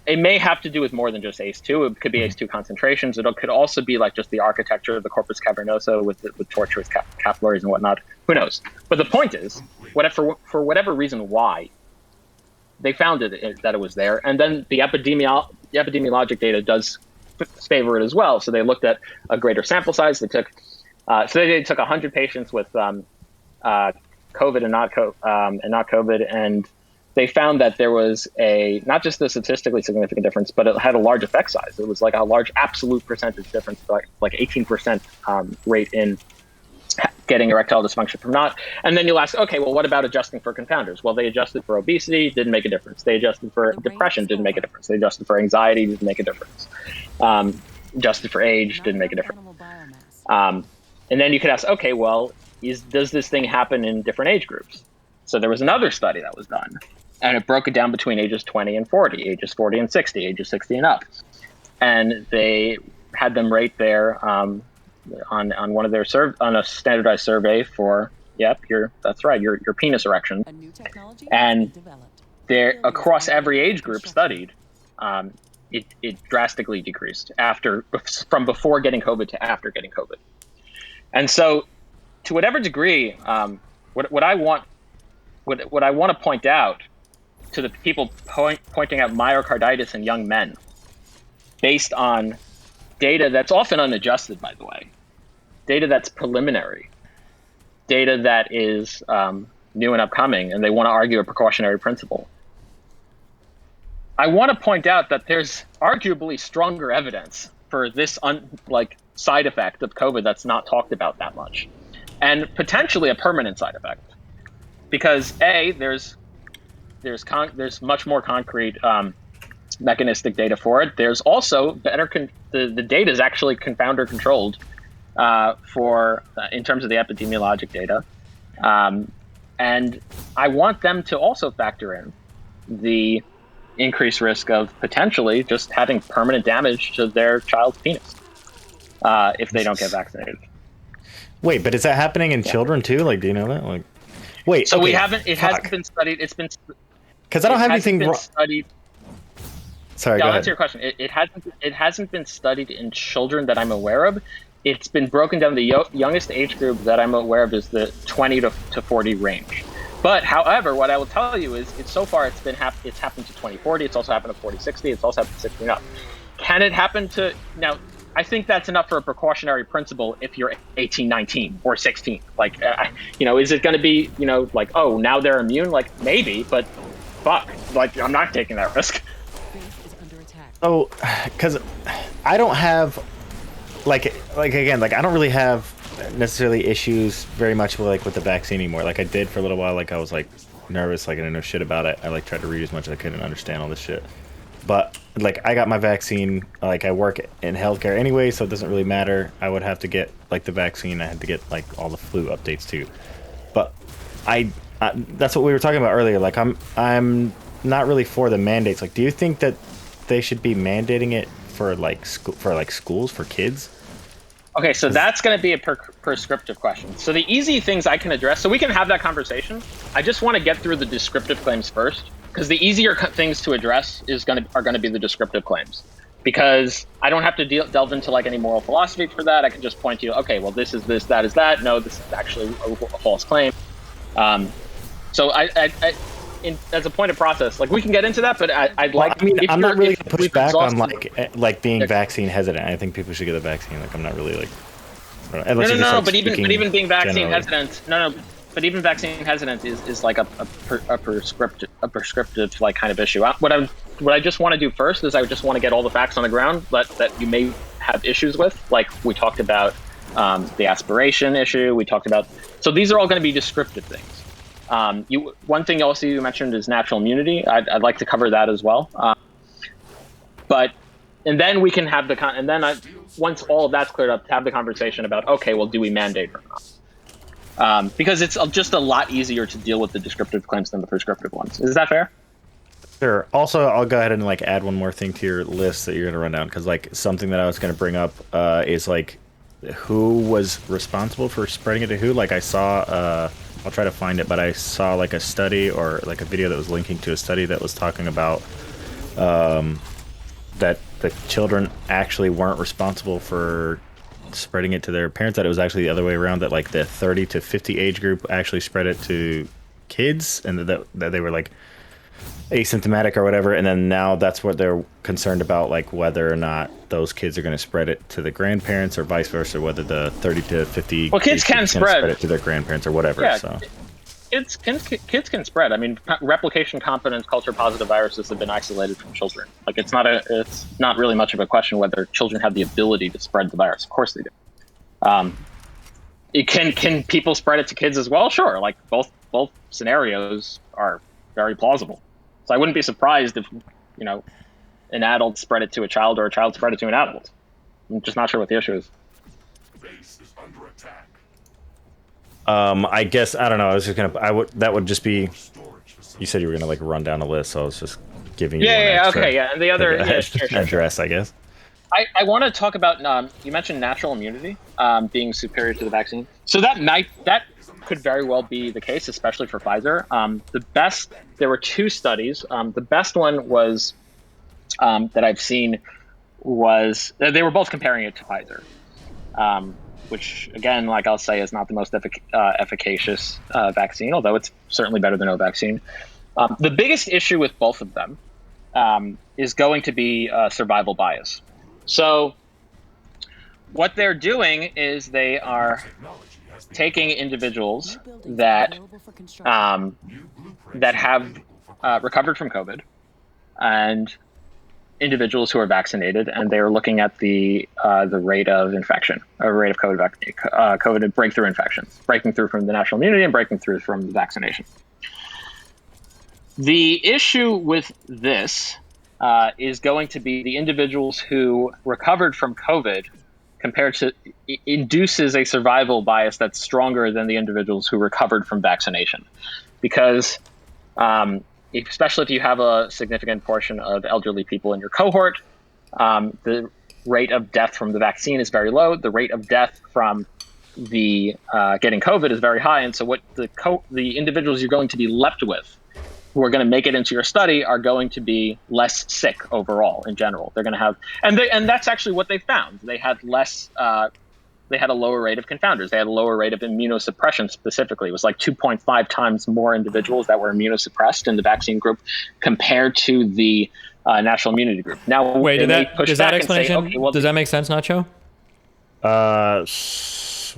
It may have to do with more than just ACE2. It could be ACE2 concentrations. It could also be like just the architecture of the corpus cavernosa with tortuous capillaries and whatnot. Who knows? But the point is, for whatever reason, why they found that it was there, and then the epidemiologic data does favor it as well. So they looked at a greater sample size. They took 100 patients with COVID and not COVID, and they found that there was not just a statistically significant difference, but it had a large effect size. It was like a large absolute percentage difference, like 18% rate in getting erectile dysfunction from not. And then you'll ask, okay, well, what about adjusting for confounders? Well, they adjusted for obesity, didn't make a difference. They adjusted for depression, didn't make a difference. They adjusted for anxiety, didn't make a difference. Adjusted for age, didn't make a difference. And then you could ask, okay, well, does this thing happen in different age groups? So there was another study that was done, and it broke it down between ages 20 and 40, ages 40 and 60, ages 60 and up. And they had them rate there on one of their on a standardized survey for that's right, your penis erection. And there across every age group studied, it drastically decreased from before getting COVID to after getting COVID. And so, to whatever degree, what I want to point out to the people pointing out myocarditis in young men, based on data that's often unadjusted, by the way, data that's preliminary, data that is new and upcoming, and they want to argue a precautionary principle. I want to point out that there's arguably stronger evidence for this side effect of COVID that's not talked about that much, and potentially a permanent side effect, because there's much more concrete mechanistic data for it. There's also the data is actually confounder controlled in terms of the epidemiologic data, and I want them to also factor in the increased risk of potentially just having permanent damage to their child's penis if they don't get vaccinated. Wait, but is that happening in children too? Like, do you know that? Like, wait. So okay, it hasn't been studied. It's been because I don't have anything studied. Sorry, go ahead. Answer your question. It hasn't been studied in children that I'm aware of. It's been broken down. The youngest age group that I'm aware of is the 20 to 40 range. But however, what I will tell you is, so far it's happened to 20/40. It's also happened to 40/60. It's also happened to 60 and up. Can it happen to now? I think that's enough for a precautionary principle if you're 18, 19, or 16. Like, is it going to be, like, oh, now they're immune? Like, maybe, but fuck, like, I'm not taking that risk. Oh, because I don't have, again, I don't really have necessarily issues very much with the vaccine anymore. Like I did for a little while. Like I was nervous. Like I didn't know shit about it. I tried to read as much as I could and understand all this shit. But I got my vaccine. Like I work in healthcare anyway, so it doesn't really matter. I would have to get the vaccine. I had to get all the flu updates too. But I that's what we were talking about earlier. Like I'm not really for the mandates. Like, do you think that they should be mandating it for schools for kids? Okay, so that's going to be a prescriptive question. So the easy things I can address, so we can have that conversation. I just want to get through the descriptive claims first, because the easier things to address are going to be the descriptive claims, because I don't have to delve into any moral philosophy for that. I can just point to, okay, well, this is this, that is that. No, this is actually a false claim. So as a point of process, we can get into that, but I'd like. Well, I'm not really gonna push back on being vaccine hesitant. I think people should get the vaccine. I'm not really No. But even being vaccine hesitant, But even vaccine hesitant is a prescriptive kind of issue. What I just want to do first is I just want to get all the facts on the ground that you may have issues with. Like we talked about the aspiration issue. We talked about. So these are all going to be descriptive things. One thing also you mentioned is natural immunity. I'd like to cover that as well. And then we can have once all of that's cleared up, have the conversation about, okay, well, do we mandate or not? Because it's just a lot easier to deal with the descriptive claims than the prescriptive ones. Is that fair? Sure. Also, I'll go ahead and add one more thing to your list that you're going to run down, because something that I was going to bring up is who was responsible for spreading it to who. I saw. I'll try to find it, but I saw a study or a video that was linking to a study that was talking about that the children actually weren't responsible for spreading it to their parents, that it was actually the other way around, that the 30 to 50 age group actually spread it to kids, and that they were asymptomatic or whatever, and then now that's what they're concerned about, whether or not those kids are going to spread it to the grandparents or vice versa, whether the 30 to 50 kids can spread it to their grandparents or whatever. Yeah, so kids can spread. I mean, replication competent culture positive viruses have been isolated from children. It's not really much of a question whether children have the ability to spread the virus. Of course they do. Can people spread it to kids as well? Sure. Both scenarios are very plausible. So I wouldn't be surprised if, an adult spread it to a child or a child spread it to an adult. I'm just not sure what the issue is. I guess, I don't know. I was just that would just be, you said you were going to run down a list, so I was just giving you and the other address, I guess. I want to talk about, you mentioned natural immunity being superior to the vaccine. So that could very well be the case, especially for Pfizer. There were two studies. The best one was that I've seen was they were both comparing it to Pfizer, which again, I'll say, is not the most efficacious vaccine, although it's certainly better than no vaccine. The biggest issue with both of them is going to be survival bias. So what they're doing is they are taking individuals that have recovered from COVID and individuals who are vaccinated, and they are looking at the rate of infection, or rate of COVID breakthrough infections, breaking through from the natural immunity and breaking through from the vaccination. The issue with this is going to be the individuals who recovered from COVID compared to induces a survival bias that's stronger than the individuals who recovered from vaccination. Because especially if you have a significant portion of elderly people in your cohort, the rate of death from the vaccine is very low. The rate of death from the getting COVID is very high. And so what the individuals you're going to be left with who are going to make it into your study are going to be less sick overall in general. They're going to have, and that's actually what they found. They had less they had a lower rate of confounders. They had a lower rate of immunosuppression specifically. It was like 2.5 times more individuals that were immunosuppressed in the vaccine group compared to the natural immunity group. Now, wait, does that explanation, say, okay, does that make sense, Nacho?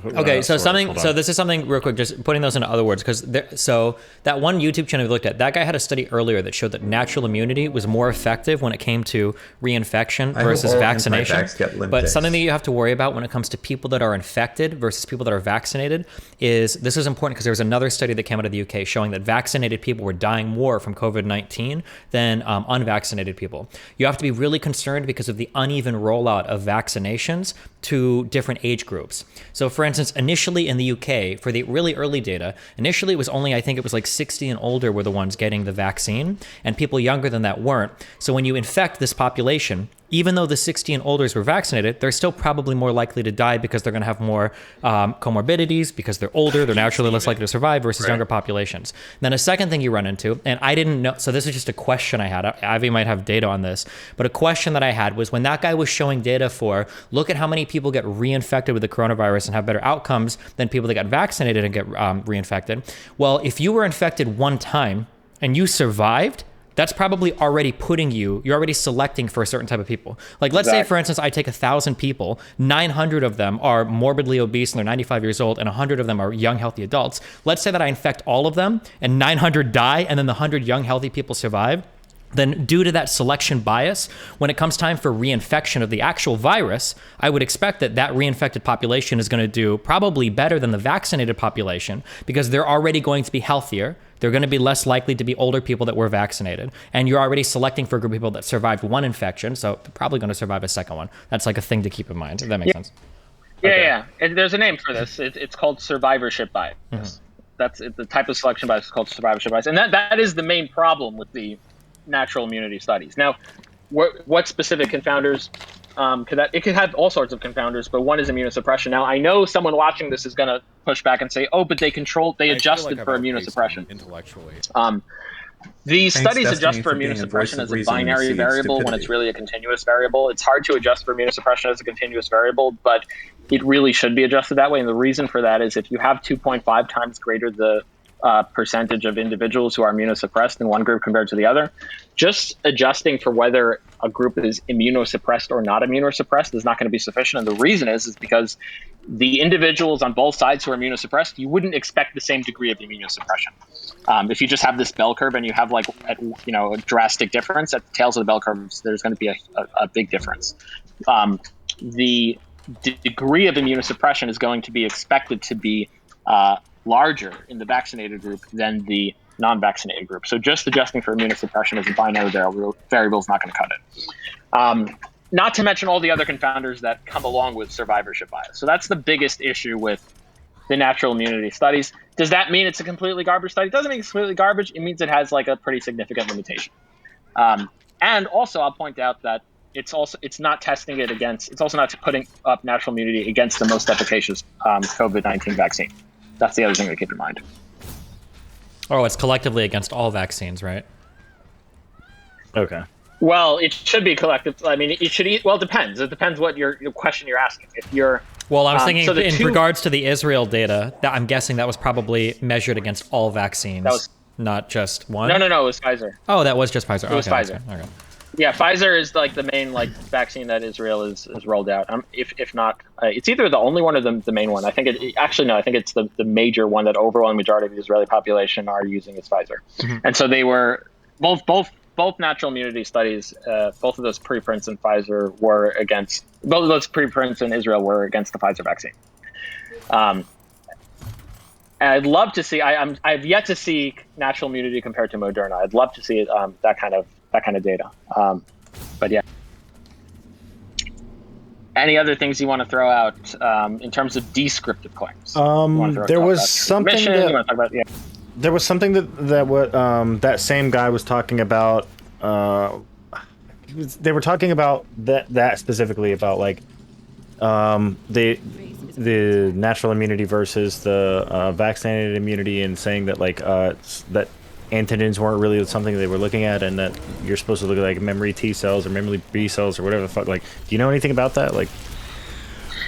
Okay, so this is something real quick, just putting those into other words, because so that one YouTube channel we looked at, that guy had a study earlier that showed that natural immunity was more effective when it came to reinfection versus vaccination. But something that you have to worry about when it comes to people that are infected versus people that are vaccinated is, this is important because there was another study that came out of the UK showing that vaccinated people were dying more from COVID-19 than unvaccinated people. You have to be really concerned because of the uneven rollout of vaccinations to different age groups. So for instance, initially in the UK, for the really early data, initially it was only, I think it was like 60 and older were the ones getting the vaccine, and people younger than that weren't. So when you infect this population, even though the 60 and olders were vaccinated, they're still probably more likely to die because they're going to have more comorbidities, because they're older, they're naturally less likely to survive versus younger populations. Then a second thing you run into, and I didn't know, so this is just a question I had, Avi might have data on this, but a question that I had was when that guy was showing data for, look at how many people get reinfected with the coronavirus and have better outcomes than people that got vaccinated and get reinfected. Well, if you were infected one time and you survived, that's probably already you're already selecting for a certain type of people. Like, let's say, for instance, I take 1,000 people, 900 of them are morbidly obese and they're 95 years old, and 100 of them are young, healthy adults. Let's say that I infect all of them and 900 die, and then the 100 young, healthy people survive. Then due to that selection bias, when it comes time for reinfection of the actual virus, I would expect that reinfected population is going to do probably better than the vaccinated population because they're already going to be healthier. They're going to be less likely to be older people that were vaccinated. And you're already selecting for a group of people that survived one infection, so they're probably going to survive a second one. That's like a thing to keep in mind, if that makes sense. Yeah. And there's a name for this. It's called survivorship bias. Mm-hmm. That's the type of selection bias called survivorship bias. And that is the main problem with the natural immunity studies. Now, what specific confounders it could have all sorts of confounders, but one is immunosuppression. Now, I know someone watching this is going to push back and say, "Oh, but they adjusted for immunosuppression." Intellectually, these studies adjust for immunosuppression as a binary variable when it's really a continuous variable. It's hard to adjust for immunosuppression as a continuous variable, but it really should be adjusted that way. And the reason for that is if you have 2.5 times greater the percentage of individuals who are immunosuppressed in one group compared to the other, just adjusting for whether a group is immunosuppressed or not immunosuppressed is not going to be sufficient. And the reason is because the individuals on both sides who are immunosuppressed, you wouldn't expect the same degree of immunosuppression. If you just have this bell curve and you have a drastic difference at the tails of the bell curves, there's going to be a big difference. The degree of immunosuppression is going to be expected to be larger in the vaccinated group than the non-vaccinated group. So just adjusting for immunosuppression as a binary variable is not going to cut it. Not to mention all the other confounders that come along with survivorship bias. So that's the biggest issue with the natural immunity studies. Does that mean it's a completely garbage study? It doesn't mean it's completely garbage. It means it has like a pretty significant limitation. And also I'll point out that it's not testing it against, it's also not putting up natural immunity against the most efficacious COVID-19 vaccine. That's the other thing to keep in mind. Oh, it's collectively against all vaccines, right? Okay. Well, it should be collective. I mean, it should. Well, it depends. It depends what your question you're asking. If you're well, I was thinking in regards to the Israel data, that I'm guessing that was probably measured against all vaccines, not just one. No. It was Pfizer. Oh, that was just Pfizer. It was Pfizer. Okay. Yeah, Pfizer is like the main vaccine that Israel is rolled out. If not, it's either the only one or the main one. I think I think it's the major one that overwhelming majority of the Israeli population are using is Pfizer. Mm-hmm. And so they were both natural immunity studies. Both of those preprints in Pfizer were against. Both of those preprints in Israel were against the Pfizer vaccine. I'd love to see. I've yet to see natural immunity compared to Moderna. I'd love to see that kind of data. But yeah. Any other things you want to throw out in terms of descriptive claims? There was something there was something that same guy was talking about. They were talking about that specifically about like the natural immunity versus the vaccinated immunity, and saying that like that antigens weren't really something they were looking at, and that you're supposed to look at like memory T cells or memory B cells or whatever the fuck. Like, do you know anything about that? Like,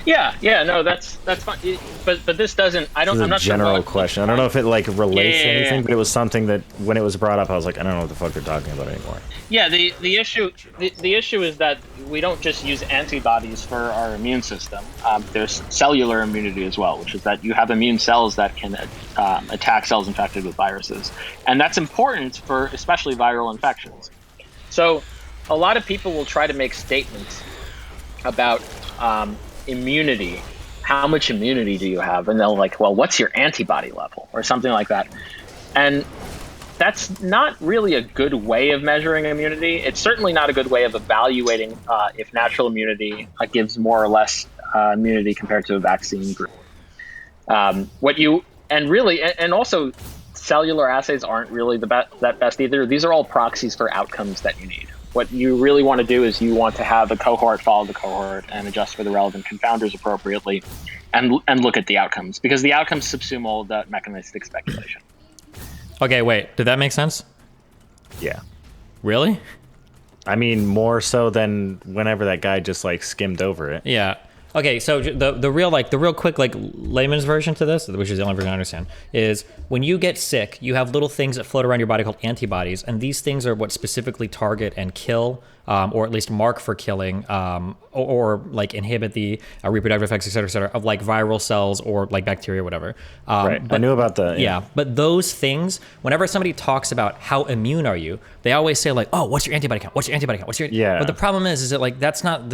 No, that's fine. But this doesn't. I'm not sure. General question. I don't know if it like relates to anything, but it was something that when it was brought up, I was like, I don't know what the fuck they're talking about anymore. Yeah, the issue is that we don't just use antibodies for our immune system. There's cellular immunity as well, which is that you have immune cells that can attack cells infected with viruses, and that's important for especially viral infections. So, a lot of people will try to make statements about immunity. How much immunity do you have? And they'll like, well, what's your antibody level or something like that? And that's not really a good way of measuring immunity. It's certainly not a good way of evaluating if natural immunity gives more or less immunity compared to a vaccine group. And also cellular assays aren't really that best either. These are all proxies for outcomes that you need. What you really want to do is you want to have a cohort follow the cohort and adjust for the relevant confounders appropriately and look at the outcomes, because the outcomes subsume all the mechanistic speculation. Okay, wait, did that make sense? Yeah. Really? I mean, more so than whenever that guy just like skimmed over it. Yeah. Okay, so the real quick like layman's version to this, which is the only version I understand, is when you get sick, you have little things that float around your body called antibodies, and these things are what specifically target and kill, or at least mark for killing, or like inhibit the reproductive effects, et cetera, of like viral cells or like bacteria, or whatever. Right. But I knew about the but those things, whenever somebody talks about how immune are you, they always say like, oh, what's your antibody count? What's your antibody count? But the problem is that like that's not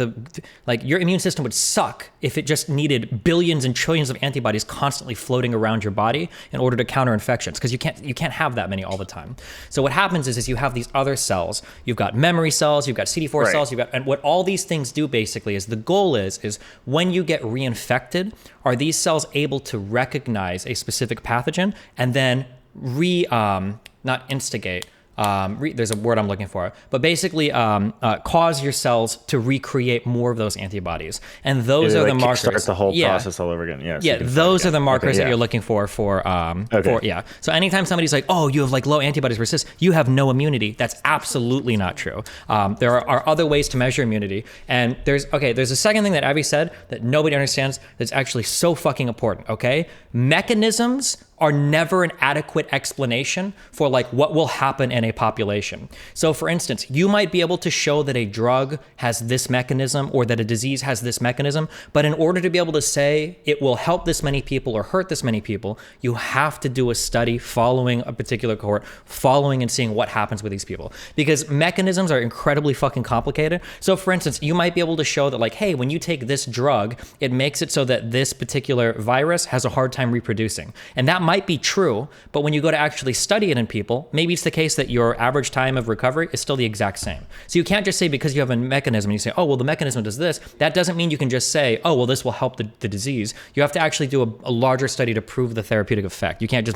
like your immune system would suck if it just needed billions and trillions of antibodies constantly floating around your body in order to counter infections, because you can't have that many all the time. So what happens is you have these other cells. You've got memory cells, you've got CD4 cells, and what all these things do basically is the goal is when you get reinfected, are these cells able to recognize a specific pathogen and then not instigate. There's a word I'm looking for, but basically cause your cells to recreate more of those antibodies, and those are the markers. Start the whole process all over again. Those are the markers that you're looking for. So anytime somebody's like, "Oh, you have like low antibodies versus you have no immunity," that's absolutely not true. There are other ways to measure immunity, and there's a second thing that Abby said that nobody understands that's actually so fucking important. Okay, mechanisms are never an adequate explanation for like what will happen in a population. So for instance, you might be able to show that a drug has this mechanism or that a disease has this mechanism, but in order to be able to say it will help this many people or hurt this many people, you have to do a study following a particular cohort, following and seeing what happens with these people, because mechanisms are incredibly fucking complicated. So for instance, you might be able to show that like, hey, when you take this drug, it makes it so that this particular virus has a hard time reproducing. And that might be true, but when you go to actually study it in people, maybe it's the case that your average time of recovery is still the exact same. So you can't just say because you have a mechanism and you say, oh, well, the mechanism does this. That doesn't mean you can just say, oh, well, this will help the disease. You have to actually do a larger study to prove the therapeutic effect. You can't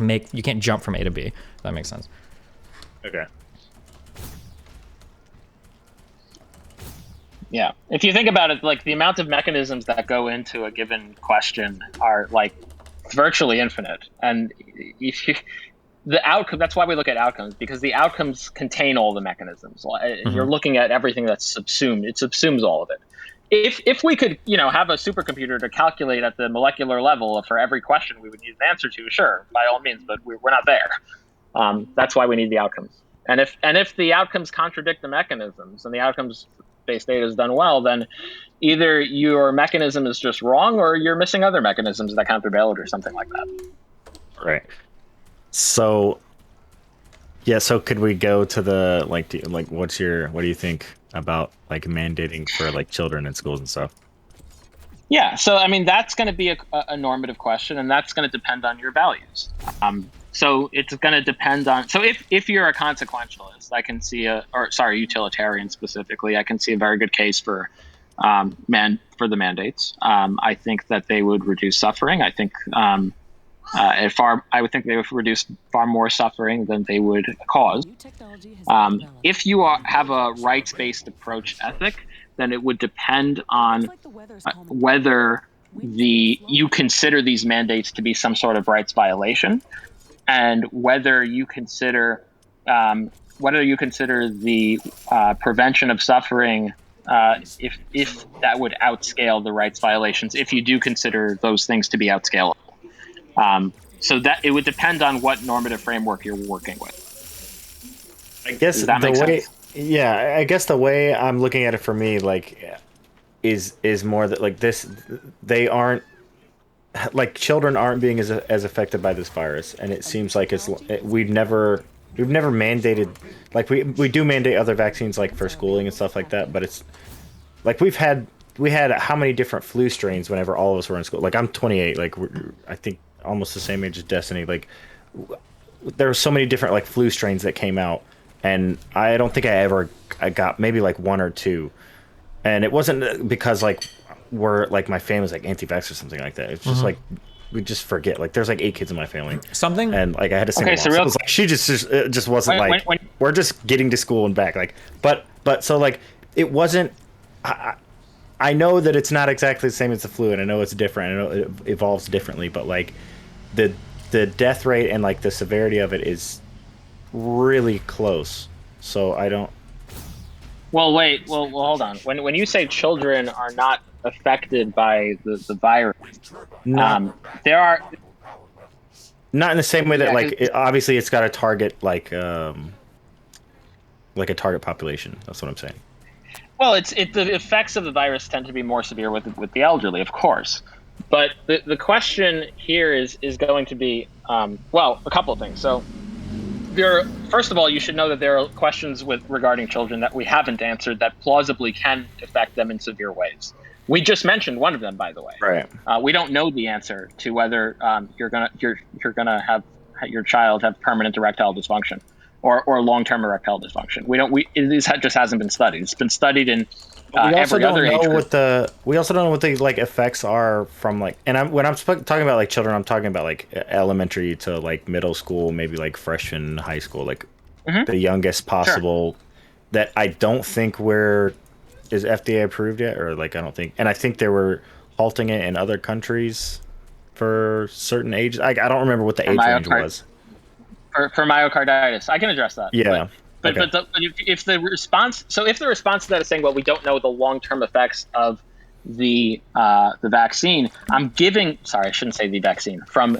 jump from A to B. If that makes sense. Okay. Yeah. If you think about it, like the amount of mechanisms that go into a given question are like virtually infinite. And the outcome, that's why we look at outcomes, because the outcomes contain all the mechanisms. You're looking at everything that's subsumed. It subsumes all of it. If we could, have a supercomputer to calculate at the molecular level for every question we would need an answer to, sure, by all means, but we're not there. That's why we need the outcomes. And if the outcomes contradict the mechanisms and the outcomes-based data is done well, then either your mechanism is just wrong or you're missing other mechanisms that countervail it or something like that. Right. So, so could we go to the what do you think about like mandating for like children in schools and stuff? Yeah, so I mean that's going to be a normative question, and that's going to depend on your values. So it's going to depend on. So if you're a consequentialist, I can see utilitarian specifically, I can see a very good case for the mandates. I think that they would reduce suffering. I think I would think they would reduce far more suffering than they would cause. If you have a rights-based approach ethic, then it would depend on whether you consider these mandates to be some sort of rights violation, and whether you consider the prevention of suffering if that would outscale the rights violations, if you do consider those things to be outscalable. So that it would depend on what normative framework you're working with. I guess Does that make sense? Yeah, I guess the way I'm looking at it for me, like, is more that like this, they aren't like children aren't being as affected by this virus, and it seems like we've never mandated, like we do mandate other vaccines like for schooling and stuff like that, but it's like we had how many different flu strains whenever all of us were in school. Like I'm 28, like I think almost the same age as Destiny. Like there were so many different like flu strains that came out, and I don't think I got maybe like one or two, and it wasn't because like we're like my family's like anti-vax or something like that. It's just like we just forget. Like there's like 8 kids in my family. And like I had a single mom. So it was like she just wasn't when we're just getting to school and back. Like but so like it wasn't. I know that it's not exactly the same as the flu, and I know it's different. I know it evolves differently, but like the death rate and like the severity of it is really close. So I don't. Well, wait. Well, hold on. When you say children are not affected by the virus, there are not in the same way that like obviously it's got a target like a target population. That's what I'm saying. Well, the effects of the virus tend to be more severe with the elderly, of course. But the question here is going to be well, a couple of things. So first of all, you should know that there are questions regarding children that we haven't answered that plausibly can affect them in severe ways. We just mentioned one of them, by the way. Right. We don't know the answer to whether you're gonna have your child have permanent erectile dysfunction or long-term erectile dysfunction. This just hasn't been studied. It's been studied in every other age group. We also don't know what the like effects are from like, and when I'm talking about like children, I'm talking about like elementary to like middle school, maybe like freshman high school, like the youngest possible. Sure. That I don't think is FDA approved yet, or like I don't think, and I think they were halting it in other countries for certain ages. I don't remember what the age range was. For myocarditis, I can address that. Yeah. But if the response to that is saying, well, we don't know the long-term effects of the vaccine, sorry, I shouldn't say the vaccine, from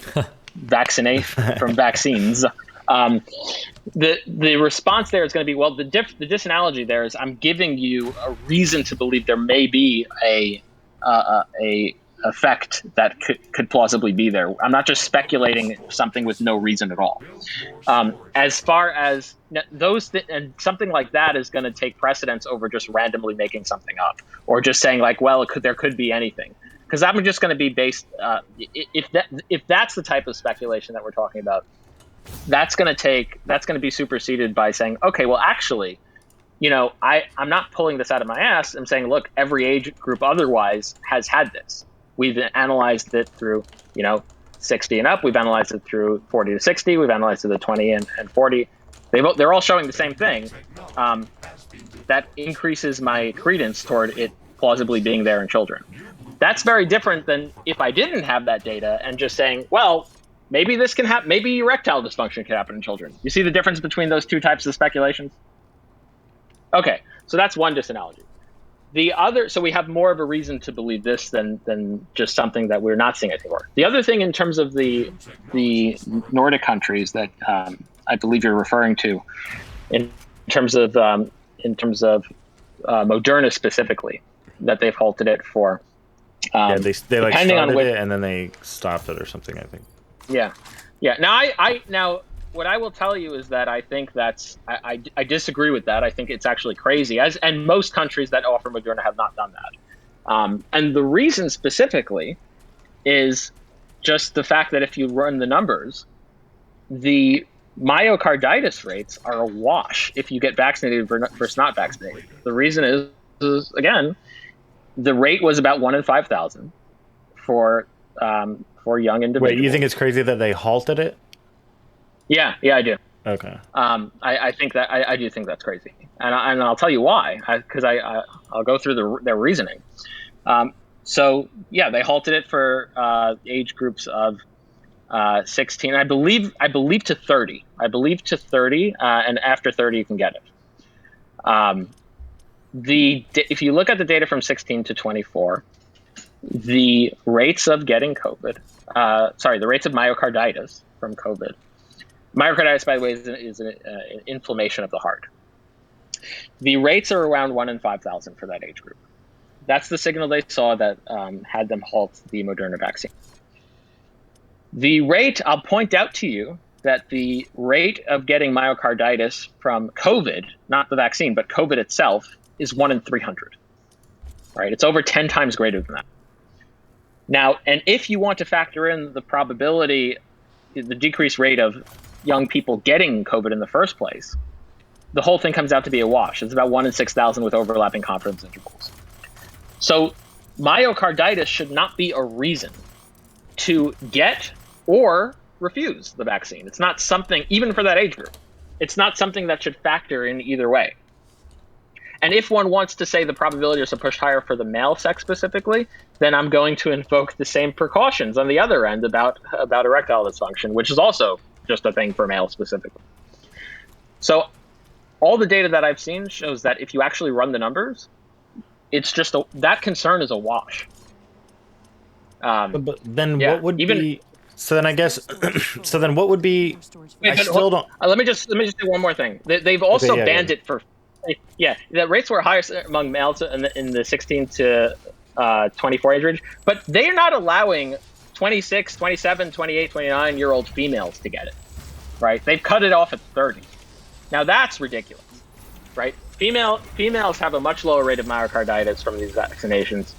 vaccinate, from vaccines. The response there is going to be, well, the disanalogy there is I'm giving you a reason to believe there may be a effect that could plausibly be there. I'm not just speculating something with no reason at all. As far as and something like that is going to take precedence over just randomly making something up or just saying like, well, there could be anything. Because I'm just going to be based. If that's the type of speculation that we're talking about, that's going to be superseded by saying, okay, well, actually, I'm not pulling this out of my ass. I'm saying, look, every age group otherwise has had this. We've analyzed it through, 60 and up. We've analyzed it through 40 to 60. We've analyzed it at 20 and 40. They're all showing the same thing. That increases my credence toward it plausibly being there in children. That's very different than if I didn't have that data and just saying, well, maybe this can happen. Maybe erectile dysfunction can happen in children. You see the difference between those two types of speculations? Okay, so that's one disanalogy. The other, so we have more of a reason to believe this than just something that we're not seeing anymore. The other thing in terms of the Nordic countries that I believe you're referring to, in terms of Moderna specifically, that they've halted it for. They like started it and then they stopped it or something, I think. Yeah. Now what I will tell you is that I think I disagree with that. I think it's actually crazy, and most countries that offer Moderna have not done that. And the reason specifically is just the fact that if you run the numbers, the myocarditis rates are a wash if you get vaccinated versus not vaccinated. The reason is again, the rate was about 1 in 5,000 for young individuals. Wait, you think it's crazy that they halted it? Yeah, I do. Okay. I think that I do think that's crazy, and I'll tell you why. Because I'll go through their reasoning. So yeah, they halted it for age groups of 16, I believe to 30. I believe to 30, and after 30 you can get it. If you look at the data from 16 to 24, the rates of getting COVID, the rates of myocarditis from COVID. Myocarditis, by the way, is an inflammation of the heart. The rates are around 1 in 5,000 for that age group. That's the signal they saw that had them halt the Moderna vaccine. The rate, I'll point out to you that the rate of getting myocarditis from COVID, not the vaccine, but COVID itself, is 1 in 300. Right? It's over 10 times greater than that. Now, and if you want to factor in the probability, the decreased rate of young people getting COVID in the first place, the whole thing comes out to be a wash. It's about 1 in 6,000 with overlapping confidence intervals. So myocarditis should not be a reason to get or refuse the vaccine. It's not something, even for that age group, it's not something that should factor in either way. And if one wants to say the probability is to push higher for the male sex specifically, then I'm going to invoke the same precautions on the other end about erectile dysfunction, which is also just a thing for male specifically. So all the data that I've seen shows that if you actually run the numbers, it's just that concern is a wash. But then what would be? So then I guess. So then what would be? Wait, I still don't. Let me just say one more thing. They've also banned it for. Yeah, the rates were higher among males in the 16 to 24 age range, but they are not allowing 26, 27, 28, 29-year-old females to get it, right? They've cut it off at 30. Now that's ridiculous, right? Females have a much lower rate of myocarditis from these vaccinations,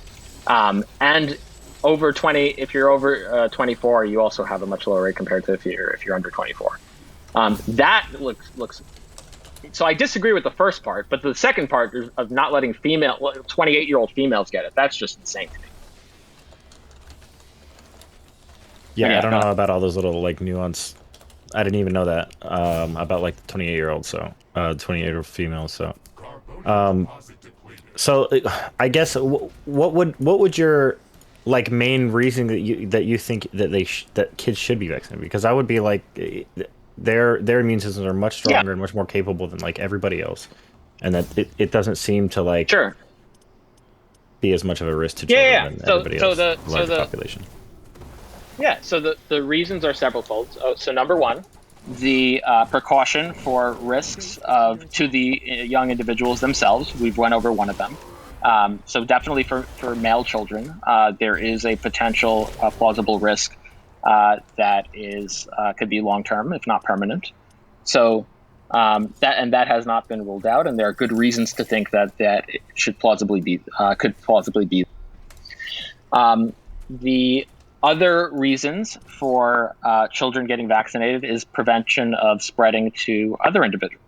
and over 20. If you're over 24, you also have a much lower rate compared to if you're under 24. That looks. So I disagree with the first part, but the second part of not letting 28-year-old females get it, that's just insane to me. Yeah, I don't know about all those little like nuance. I didn't even know that about like the 28-year-old, 28-year-old females. So I guess what would your like main reason that you think that kids should be vaccinated? Because I would be like. Their immune systems are much stronger and much more capable than like everybody else, and that it doesn't seem to like be as much of a risk to children than everybody else, the larger population. Yeah, so the reasons are severalfold. So number one, the precaution for risks to the young individuals themselves. We've went over one of them. So definitely for male children, there is a potential plausible risk that is could be long-term, if not permanent. So that has not been ruled out, and there are good reasons to think that it should plausibly be could plausibly be. The other reasons for children getting vaccinated is prevention of spreading to other individuals,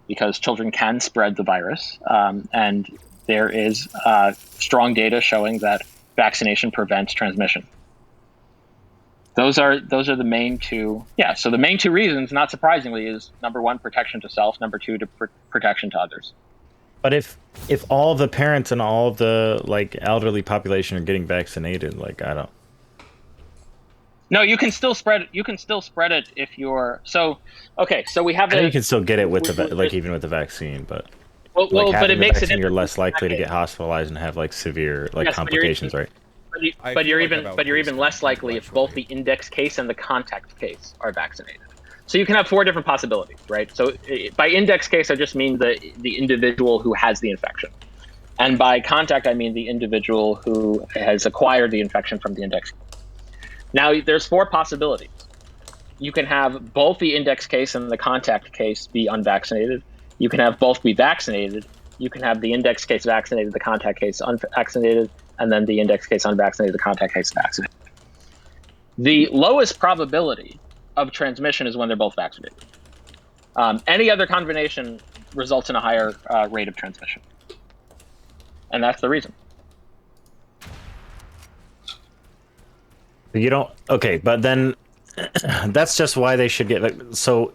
because children can spread the virus, and there is strong data showing that vaccination prevents transmission. Those are the main two. Yeah, so the main two reasons, not surprisingly, is number one, protection to self, number two, protection to others. But if all the parents and all of the like elderly population are getting vaccinated, like I don't. No, you can still spread it. You can still spread it if you're okay. So we have. You can still get it with even with the vaccine, but. Well, but it makes you're less likely to get hospitalized and have like severe complications, right? But you're even less likely if both the index case and the contact case are vaccinated. So you can have 4 different possibilities, right? So by index case, I just mean the individual who has the infection. And by contact, I mean the individual who has acquired the infection from the index. Now, there's 4 possibilities. You can have both the index case and the contact case be unvaccinated. You can have both be vaccinated. You can have the index case vaccinated, the contact case unvaccinated, and then the index case unvaccinated, the contact case vaccinated. The lowest probability of transmission is when they're both vaccinated. Any other combination results in a higher rate of transmission. And that's the reason. You don't... Okay, but then that's just why they should get... So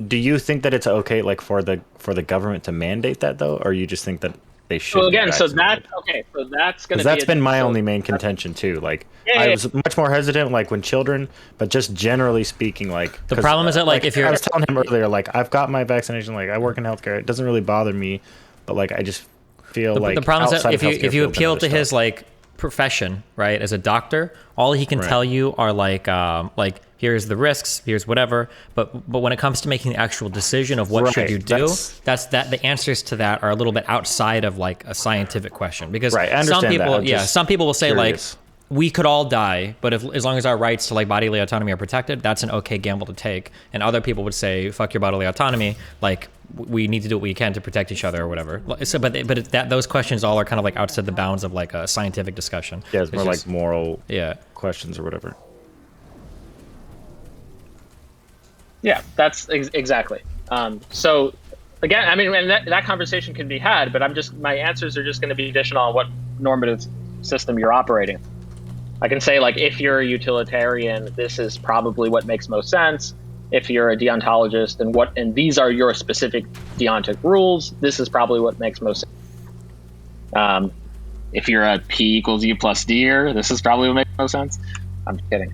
do you think that it's okay like for the government to mandate that, though? Or you just think that they should. So again, so that's going to be. That's been my only main contention too. Like I was much more hesitant, like when children, but just generally speaking, like the problem is that like if you're, I was telling him earlier, like I've got my vaccination, like I work in healthcare, it doesn't really bother me, but like I just feel like the problem is that if you appeal to his stuff. like profession, right, as a doctor, all he can tell you are like here's the risks, here's whatever, but when it comes to making the actual decision of what should you do, that's the answers to that are a little bit outside of like a scientific question, because some people some people will say curious. Like we could all die, but as long as our rights to like bodily autonomy are protected, that's an okay gamble to take. And other people would say, fuck your bodily autonomy, like we need to do what we can to protect each other or whatever. So, but those questions all are kind of like outside the bounds of like a scientific discussion. Yeah, it's more like moral questions or whatever. Yeah, that's exactly. So again, I mean, and that conversation can be had, but my answers are just going to be additional on what normative system you're operating. I can say, like, if you're a utilitarian, this is probably what makes most sense. If you're a deontologist and these are your specific deontic rules, this is probably what makes most sense. If you're a P equals U plus D-er, this is probably what makes most sense. I'm just kidding.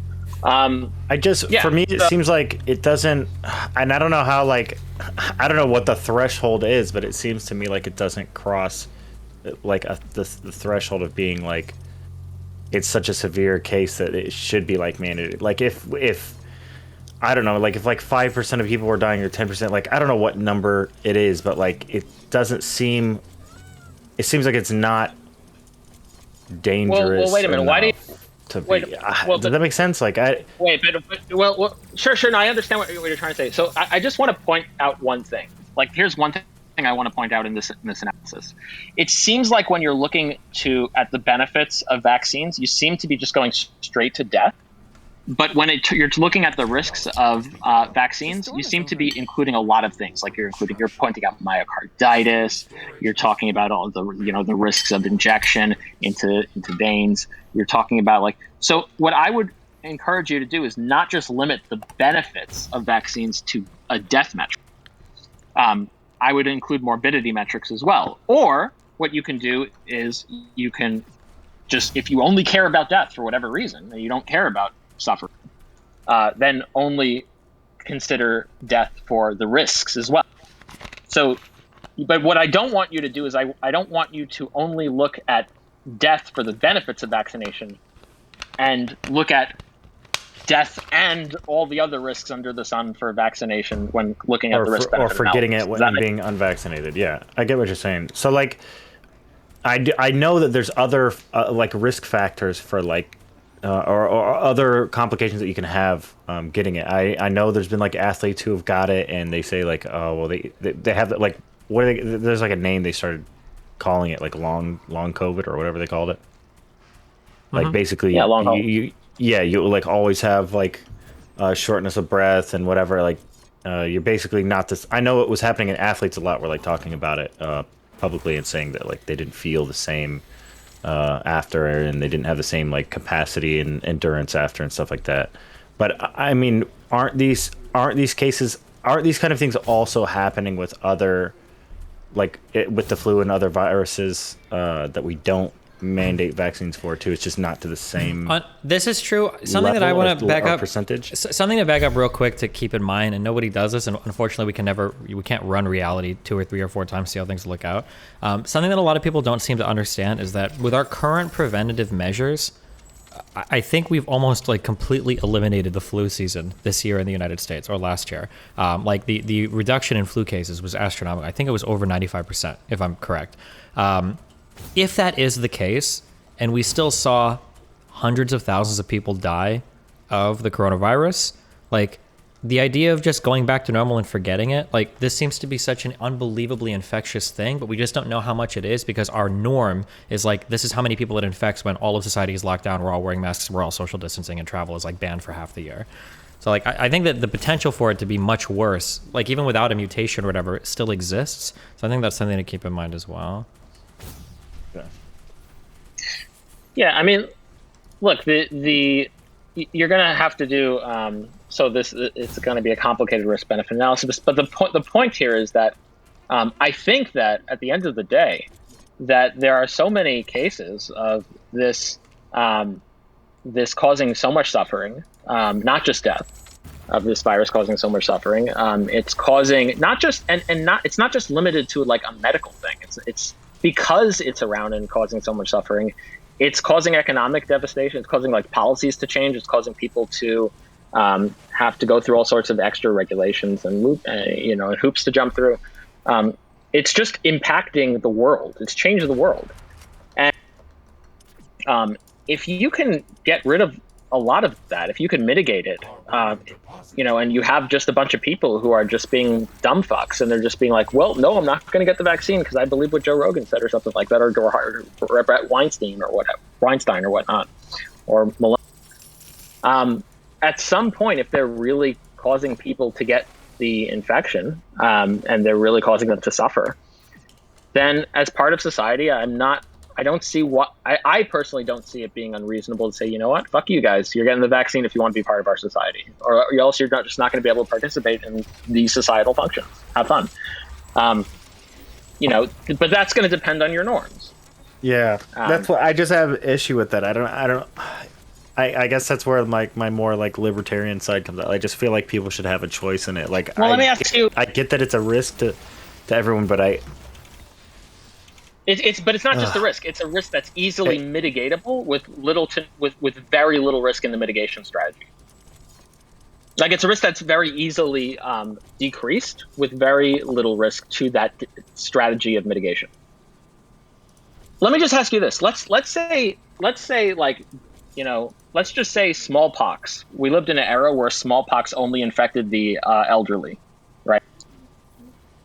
For me, it seems like it doesn't, and I don't know how, like, I don't know what the threshold is, but it seems to me like it doesn't cross, like, the threshold of being, like, it's such a severe case that it should be, like, mandated. Like, if I don't know, like, if, like, 5% of people were dying or 10%, like, I don't know what number it is, but, like, it doesn't seem, it seems like it's not dangerous. Well, wait a minute, why do you... Does that make sense? Like sure. No, I understand what you're trying to say. So I just want to point out one thing. Like, here's one thing I want to point out in this analysis. It seems like when you're looking at the benefits of vaccines, you seem to be just going straight to death. But when you're looking at the risks of vaccines, you seem to be including a lot of things. Like you're pointing out myocarditis. You're talking about all the the risks of injection into veins. You're talking about so what I would encourage you to do is not just limit the benefits of vaccines to a death metric. I would include morbidity metrics as well. Or what you can do is you can just, if you only care about death for whatever reason, and you don't care about suffering, then only consider death for the risks as well. So, but what I don't want you to do is I don't want you to only look at death for the benefits of vaccination and look at death and all the other risks under the sun for vaccination when looking at the risk benefit or forgetting it when being unvaccinated. Yeah, I get what you're saying. So like, I know that there's other like risk factors for like or other complications that you can have getting it. I know there's been like athletes who have got it and they say like, oh well, they have like there's like a name they started calling it, like long COVID or whatever they called it. Like basically you like always have like shortness of breath and whatever, like you're basically not this. I know it was happening in athletes a lot. We're like talking about it publicly and saying that like they didn't feel the same after, and they didn't have the same like capacity and endurance after and stuff like that. But I mean, aren't these kind of things also happening with other, like with the flu and other viruses that we don't mandate vaccines for too? It's just not to the same. This is true. Something that I want to back up. Percentage. Something to back up real quick to keep in mind, and nobody does this, and unfortunately we can't run reality 2 or 3 or 4 times, see how things look out. Something that a lot of people don't seem to understand is that with our current preventative measures, I think we've almost like completely eliminated the flu season this year in the United States, or last year. Like the reduction in flu cases was astronomical. I think it was over 95%, if I'm correct. If that is the case, and we still saw hundreds of thousands of people die of the coronavirus, like the idea of just going back to normal and forgetting it, like this seems to be such an unbelievably infectious thing, but we just don't know how much it is because our norm is like, this is how many people it infects when all of society is locked down, we're all wearing masks, we're all social distancing, and travel is like banned for half the year. So like, I think that the potential for it to be much worse, like even without a mutation or whatever, it still exists. So I think that's something to keep in mind as well. Yeah, I mean, look, you're going to have to do so. It's going to be a complicated risk-benefit analysis. But the point here is that I think that at the end of the day, that there are so many cases of this this causing so much suffering, not just death, of this virus causing so much suffering. It's causing not just it's not just limited to like a medical thing. It's because it's around and causing so much suffering. It's causing economic devastation. It's causing like policies to change. It's causing people to have to go through all sorts of extra regulations and and hoops to jump through. It's just impacting the world. It's changed the world. And if you can get rid of a lot of that, if you can mitigate it, and you have just a bunch of people who are just being dumb fucks and they're just being like, well, no, I'm not going to get the vaccine because I believe what Joe Rogan said or something like that, or Brett Weinstein or whatnot, or Malone. At some point, if they're really causing people to get the infection and they're really causing them to suffer, then as part of society, I don't see I personally don't see it being unreasonable to say, you know what, fuck you guys, you're getting the vaccine if you want to be part of our society, or else you're just not going to be able to participate in these societal functions. Have fun. But that's going to depend on your norms. Yeah, that's what I just have issue with that. I guess that's where my more like libertarian side comes out. I just feel like people should have a choice in it. Like, well, let me ask you. I get that it's a risk to everyone, but it's not just a risk. It's a risk that's easily mitigatable with very little risk in the mitigation strategy. Like, it's a risk that's very easily decreased with very little risk to that strategy of mitigation. Let me just ask you this. Let's just say smallpox. We lived in an era where smallpox only infected the elderly, right?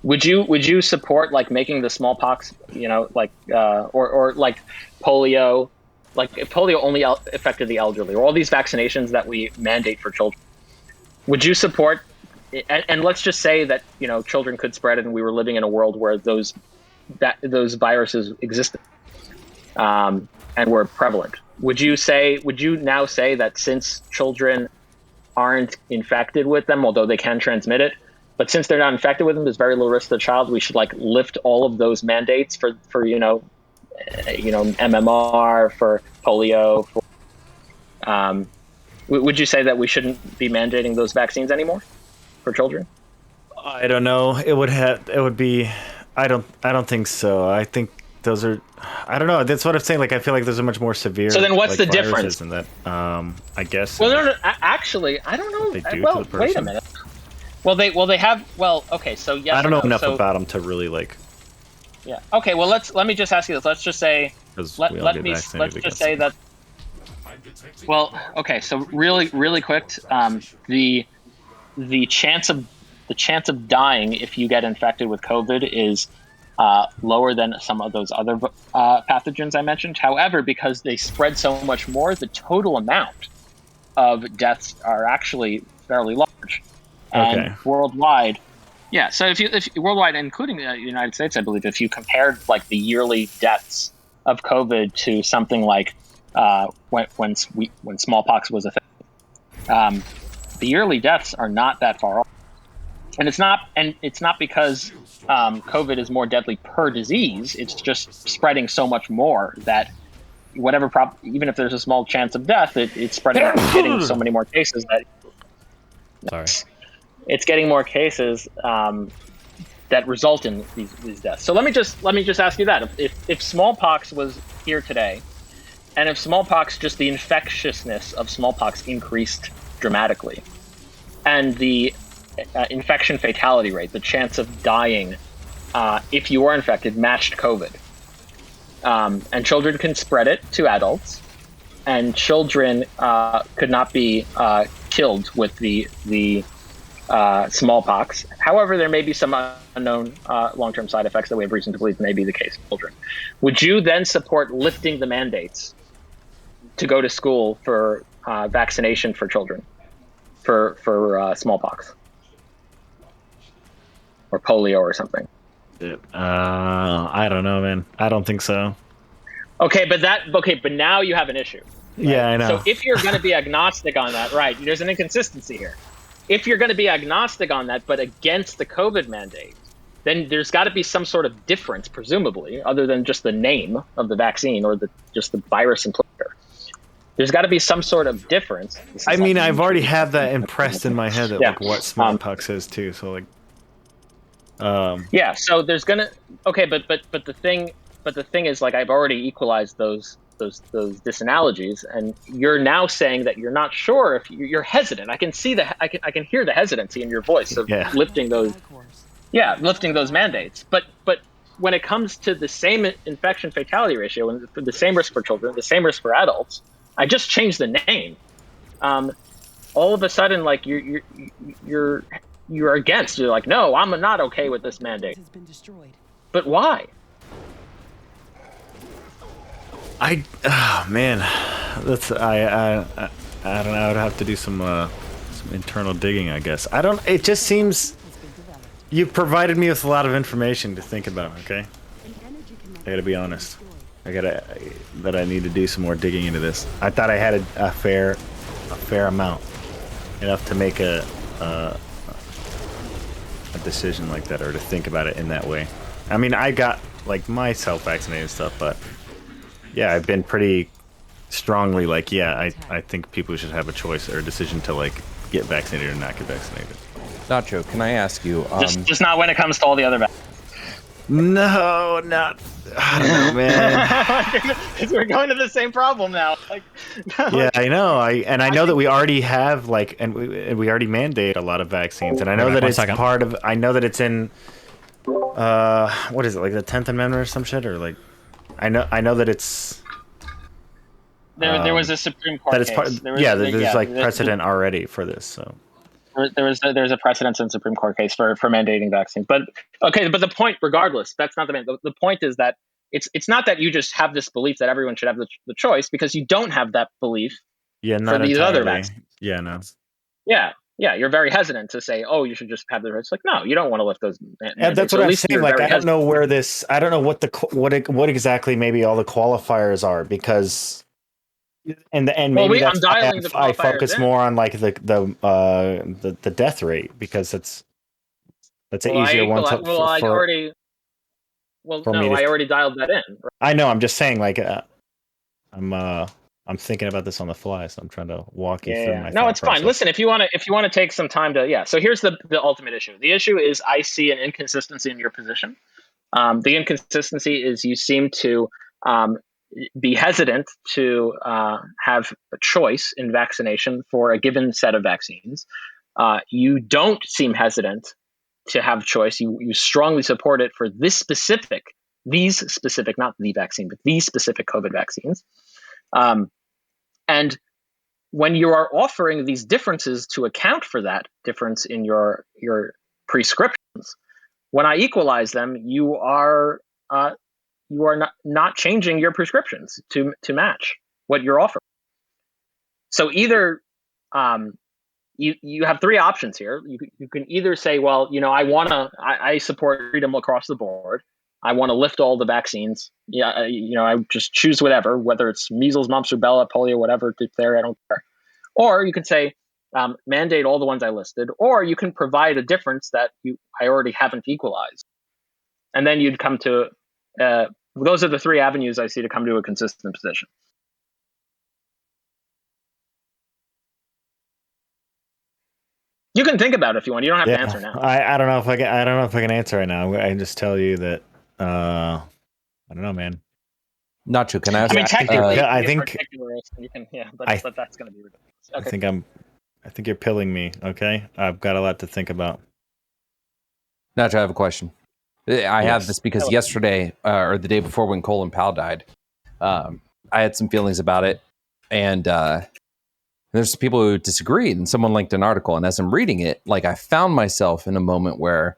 Would you support like making the smallpox, or like polio, like if polio only affected the elderly, or all these vaccinations that we mandate for children? Would you support? And let's just say that children could spread it, and we were living in a world where those viruses existed and were prevalent. Would you now say that since children aren't infected with them, although they can transmit it, but since they're not infected with them, there's very low risk to the child, we should like lift all of those mandates for MMR, for polio, would you say that we shouldn't be mandating those vaccines anymore for children? I don't know. It would be, I don't think so. I think those are, I don't know. That's what I'm saying. Like, I feel like those are much more severe. So then what's the difference? In that, I guess. Well, no, actually, I don't know. Well, wait a minute. Well, they have, okay, so yes. I don't know enough about them to really like. Yeah. Okay, well, let me just ask you this. Let's just say, let's just say that. Well, okay, so really quick, the chance of dying if you get infected with COVID is lower than some of those other pathogens I mentioned. However, because they spread so much more, the total amount of deaths are actually fairly large. And worldwide, yeah. So if worldwide, including the United States, I believe, if you compared like the yearly deaths of COVID to something like when smallpox was a thing, the yearly deaths are not that far off. And it's not because COVID is more deadly per disease. It's just spreading so much more that even if there's a small chance of death, it's spreading, getting so many more cases that. It's getting more cases that result in these deaths. So let me just ask you that: if smallpox was here today, and if smallpox, just the infectiousness of smallpox increased dramatically, and the infection fatality rate, the chance of dying if you were infected, matched COVID, and children can spread it to adults, and children could not be killed with the smallpox. However, there may be some unknown long-term side effects that we have reason to believe may be the case in children. Would you then support lifting the mandates to go to school for vaccination for children for smallpox or polio or something? I don't know, man. I don't think so. Okay, but now you have an issue. Right? Yeah, I know. So if you're going to be agnostic on that, right, there's an inconsistency here. If you're going to be agnostic on that, but against the COVID mandate, then there's got to be some sort of difference, presumably, other than just the name of the vaccine or just the virus implicator. There's got to be some sort of difference. I mean, I've already had that impressed in my head that like what smallpox is too. So like, yeah. So there's gonna but the thing is, like, I've already equalized those disanalogies, and you're now saying that you're not sure if you're hesitant. I can see I can hear the hesitancy in your voice of lifting those mandates. But when it comes to the same infection fatality ratio and the same risk for children, the same risk for adults, I just changed the name. All of a sudden, like you're against. You're like, no, I'm not okay with this mandate. But why? Man, that's I don't know. I would have to do some internal digging, I guess. It just seems you provided me with a lot of information to think about. Okay, I gotta be honest. I need to do some more digging into this. I thought I had a fair amount, enough to make a decision like that, or to think about it in that way. I mean, I got like myself vaccinated and stuff, but yeah, I've been pretty strongly like, I think people should have a choice or a decision to like get vaccinated or not get vaccinated. Nacho, can I ask you? Just not when it comes to all the other vaccines. No, not. I don't know, man. We're going to the same problem now. Like, yeah, I know. I know that we already have and we already mandate a lot of vaccines, and I know that it's part of. I know that it's in. What is it, like the 10th Amendment or some shit, or like? I know that it's. There was a Supreme Court that it's case. There's precedent already for this. So. There's a precedent in the Supreme Court case for mandating vaccines. But the point, regardless, that's not the main. The point is that it's not that you just have this belief that everyone should have the choice, because you don't have that belief. Yeah, not for these entirely. Other vaccines. Yeah, no. Yeah, you're very hesitant to say, oh, you should just have the rights. Like, no, you don't want to lift those. Yeah, that's what I'm saying. Like, I don't know where this. I don't know what exactly maybe all the qualifiers are, because. And maybe that's why I focus more on like the death rate, because that's an easier one to. I already dialed that in. Right? I know. I'm just saying, like, I'm thinking about this on the fly, so I'm trying to walk you through my. No, it's fine. Listen, if you want to take some time to, So here's the ultimate issue. The issue is I see an inconsistency in your position. The inconsistency is you seem to be hesitant to have a choice in vaccination for a given set of vaccines. You don't seem hesitant to have choice. You strongly support it for these specific, not the vaccine, but these specific COVID vaccines. And when you are offering these differences to account for that difference in your prescriptions, when I equalize them, you are not changing your prescriptions to match what you're offering. So either you have three options here. You can either say, well, I support freedom across the board. I want to lift all the vaccines. I just choose whatever, whether it's measles, mumps, rubella, polio, whatever, diphtheria, I don't care. Or you can say, mandate all the ones I listed, or you can provide a difference that I already haven't equalized. And then you'd come to, those are the three avenues I see to come to a consistent position. You can think about it if you want. You don't have to answer now. I don't know if I can answer right now. I can just tell you that I don't know, man. Nacho, can I ask? I mean, technically, I think you can, but that's going to be ridiculous. Okay. I think you're pilling me. Okay, I've got a lot to think about. Nacho, I have a question. I have this because yesterday or the day before, when Colin Powell died, I had some feelings about it, and there's people who disagreed, and someone linked an article, and as I'm reading it, like, I found myself in a moment where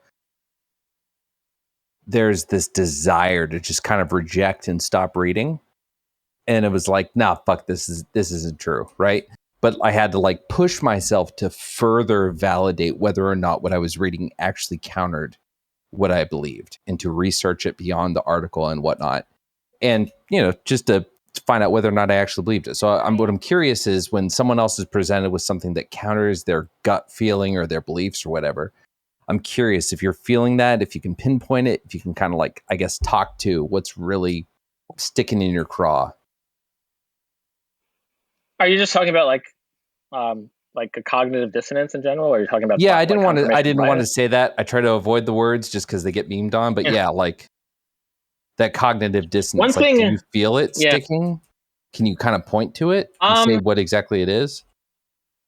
there's this desire to just kind of reject and stop reading, and it was like, nah, fuck, this isn't true, right? But I had to like push myself to further validate whether or not what I was reading actually countered what I believed, and to research it beyond the article and whatnot, and just to find out whether or not I actually believed it. So what I'm curious is, when someone else is presented with something that counters their gut feeling or their beliefs or whatever, I'm curious if you're feeling that, if you can pinpoint it, if you can kind of like, I guess, talk to what's really sticking in your craw. Are you just talking about like a cognitive dissonance in general, or are you talking about? Yeah, I didn't want to say that. I try to avoid the words just because they get memed on. But yeah, like that cognitive dissonance. One thing, do you feel it sticking? Can you kind of point to it and say what exactly it is?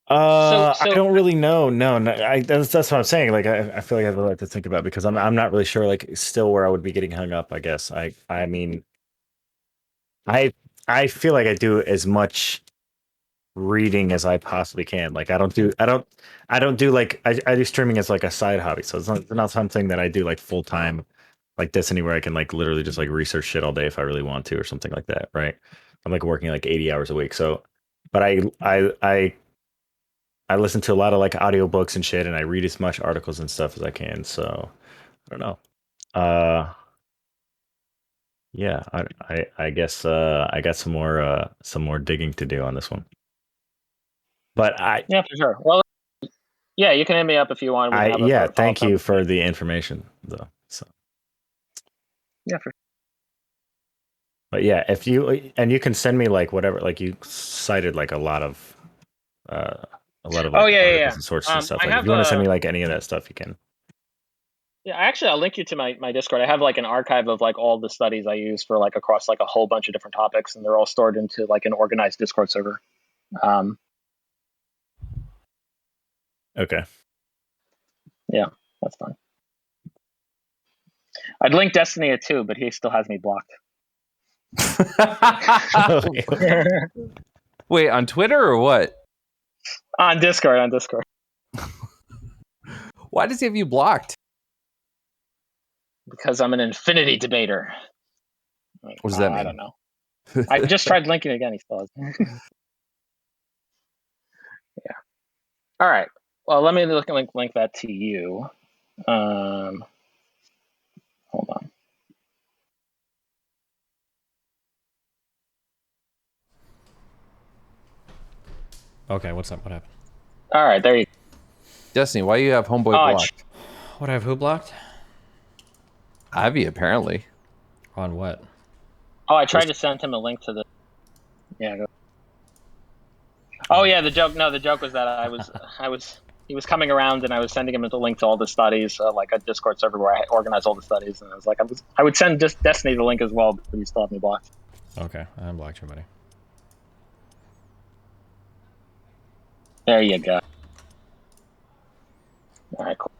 I don't really know. No, that's what I'm saying. Like, I feel like I have a lot to think about because I'm not really sure. Like, still where I would be getting hung up. I guess. I mean, I feel like I do as much reading as I possibly can. Like, I don't do like I do streaming as like a side hobby. So it's not something that I do like full time, like this anywhere I can like literally just like research shit all day if I really want to or something like that. Right. I'm like working like 80 hours a week. So, but I listen to a lot of like audiobooks and shit, and I read as much articles and stuff as I can. So I don't know. Yeah, I guess I got some more digging to do on this one. But yeah, for sure. Well, yeah, you can hit me up if you want. Thank you for the information though. So yeah, for sure. But yeah, if you can send me like whatever, like you cited like a lot of like, articles and sources and stuff. Like, if you want to send me like any of that stuff, you can. Yeah, actually, I'll link you to my Discord. I have like an archive of like all the studies I use for like across like a whole bunch of different topics, and they're all stored into like an organized Discord server. Okay. Yeah, that's fine. I'd link Destiny too, but he still has me blocked. Wait, on Twitter or what? On Discord. Why does he have you blocked? Because I'm an infinity debater. What does that mean? I don't know. I just tried linking again. He still has. Yeah. All right. Well, let me link that to you. Hold on. Okay, what's up? What happened? All right, there you go. Destiny, why you have Homeboy blocked? What, I have who blocked? Ivy, apparently. On what? Oh, I tried to send him a link to the... Yeah, go. Oh, yeah, the joke was that he was coming around and I was sending him the link to all the studies, like a Discord server where I organize all the studies, and I was like, I would send just Destiny the link as well, but you still have me blocked. Okay, I unblocked you, buddy. There you go. All right, cool.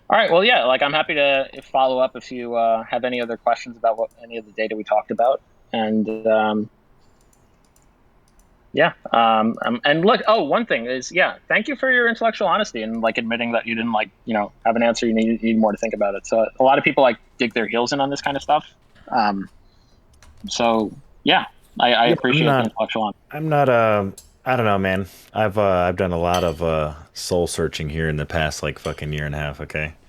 All right, well, yeah, like I'm happy to follow up if you have any other questions about any of the data we talked about. And and look, one thing is, thank you for your intellectual honesty and like admitting that you didn't have an answer, you need more to think about it. So a lot of people like dig their heels in on this kind of stuff. So yeah, I appreciate the intellectual honesty. I'm not I don't know, man. I've done a lot of soul searching here in the past like fucking year and a half. Okay,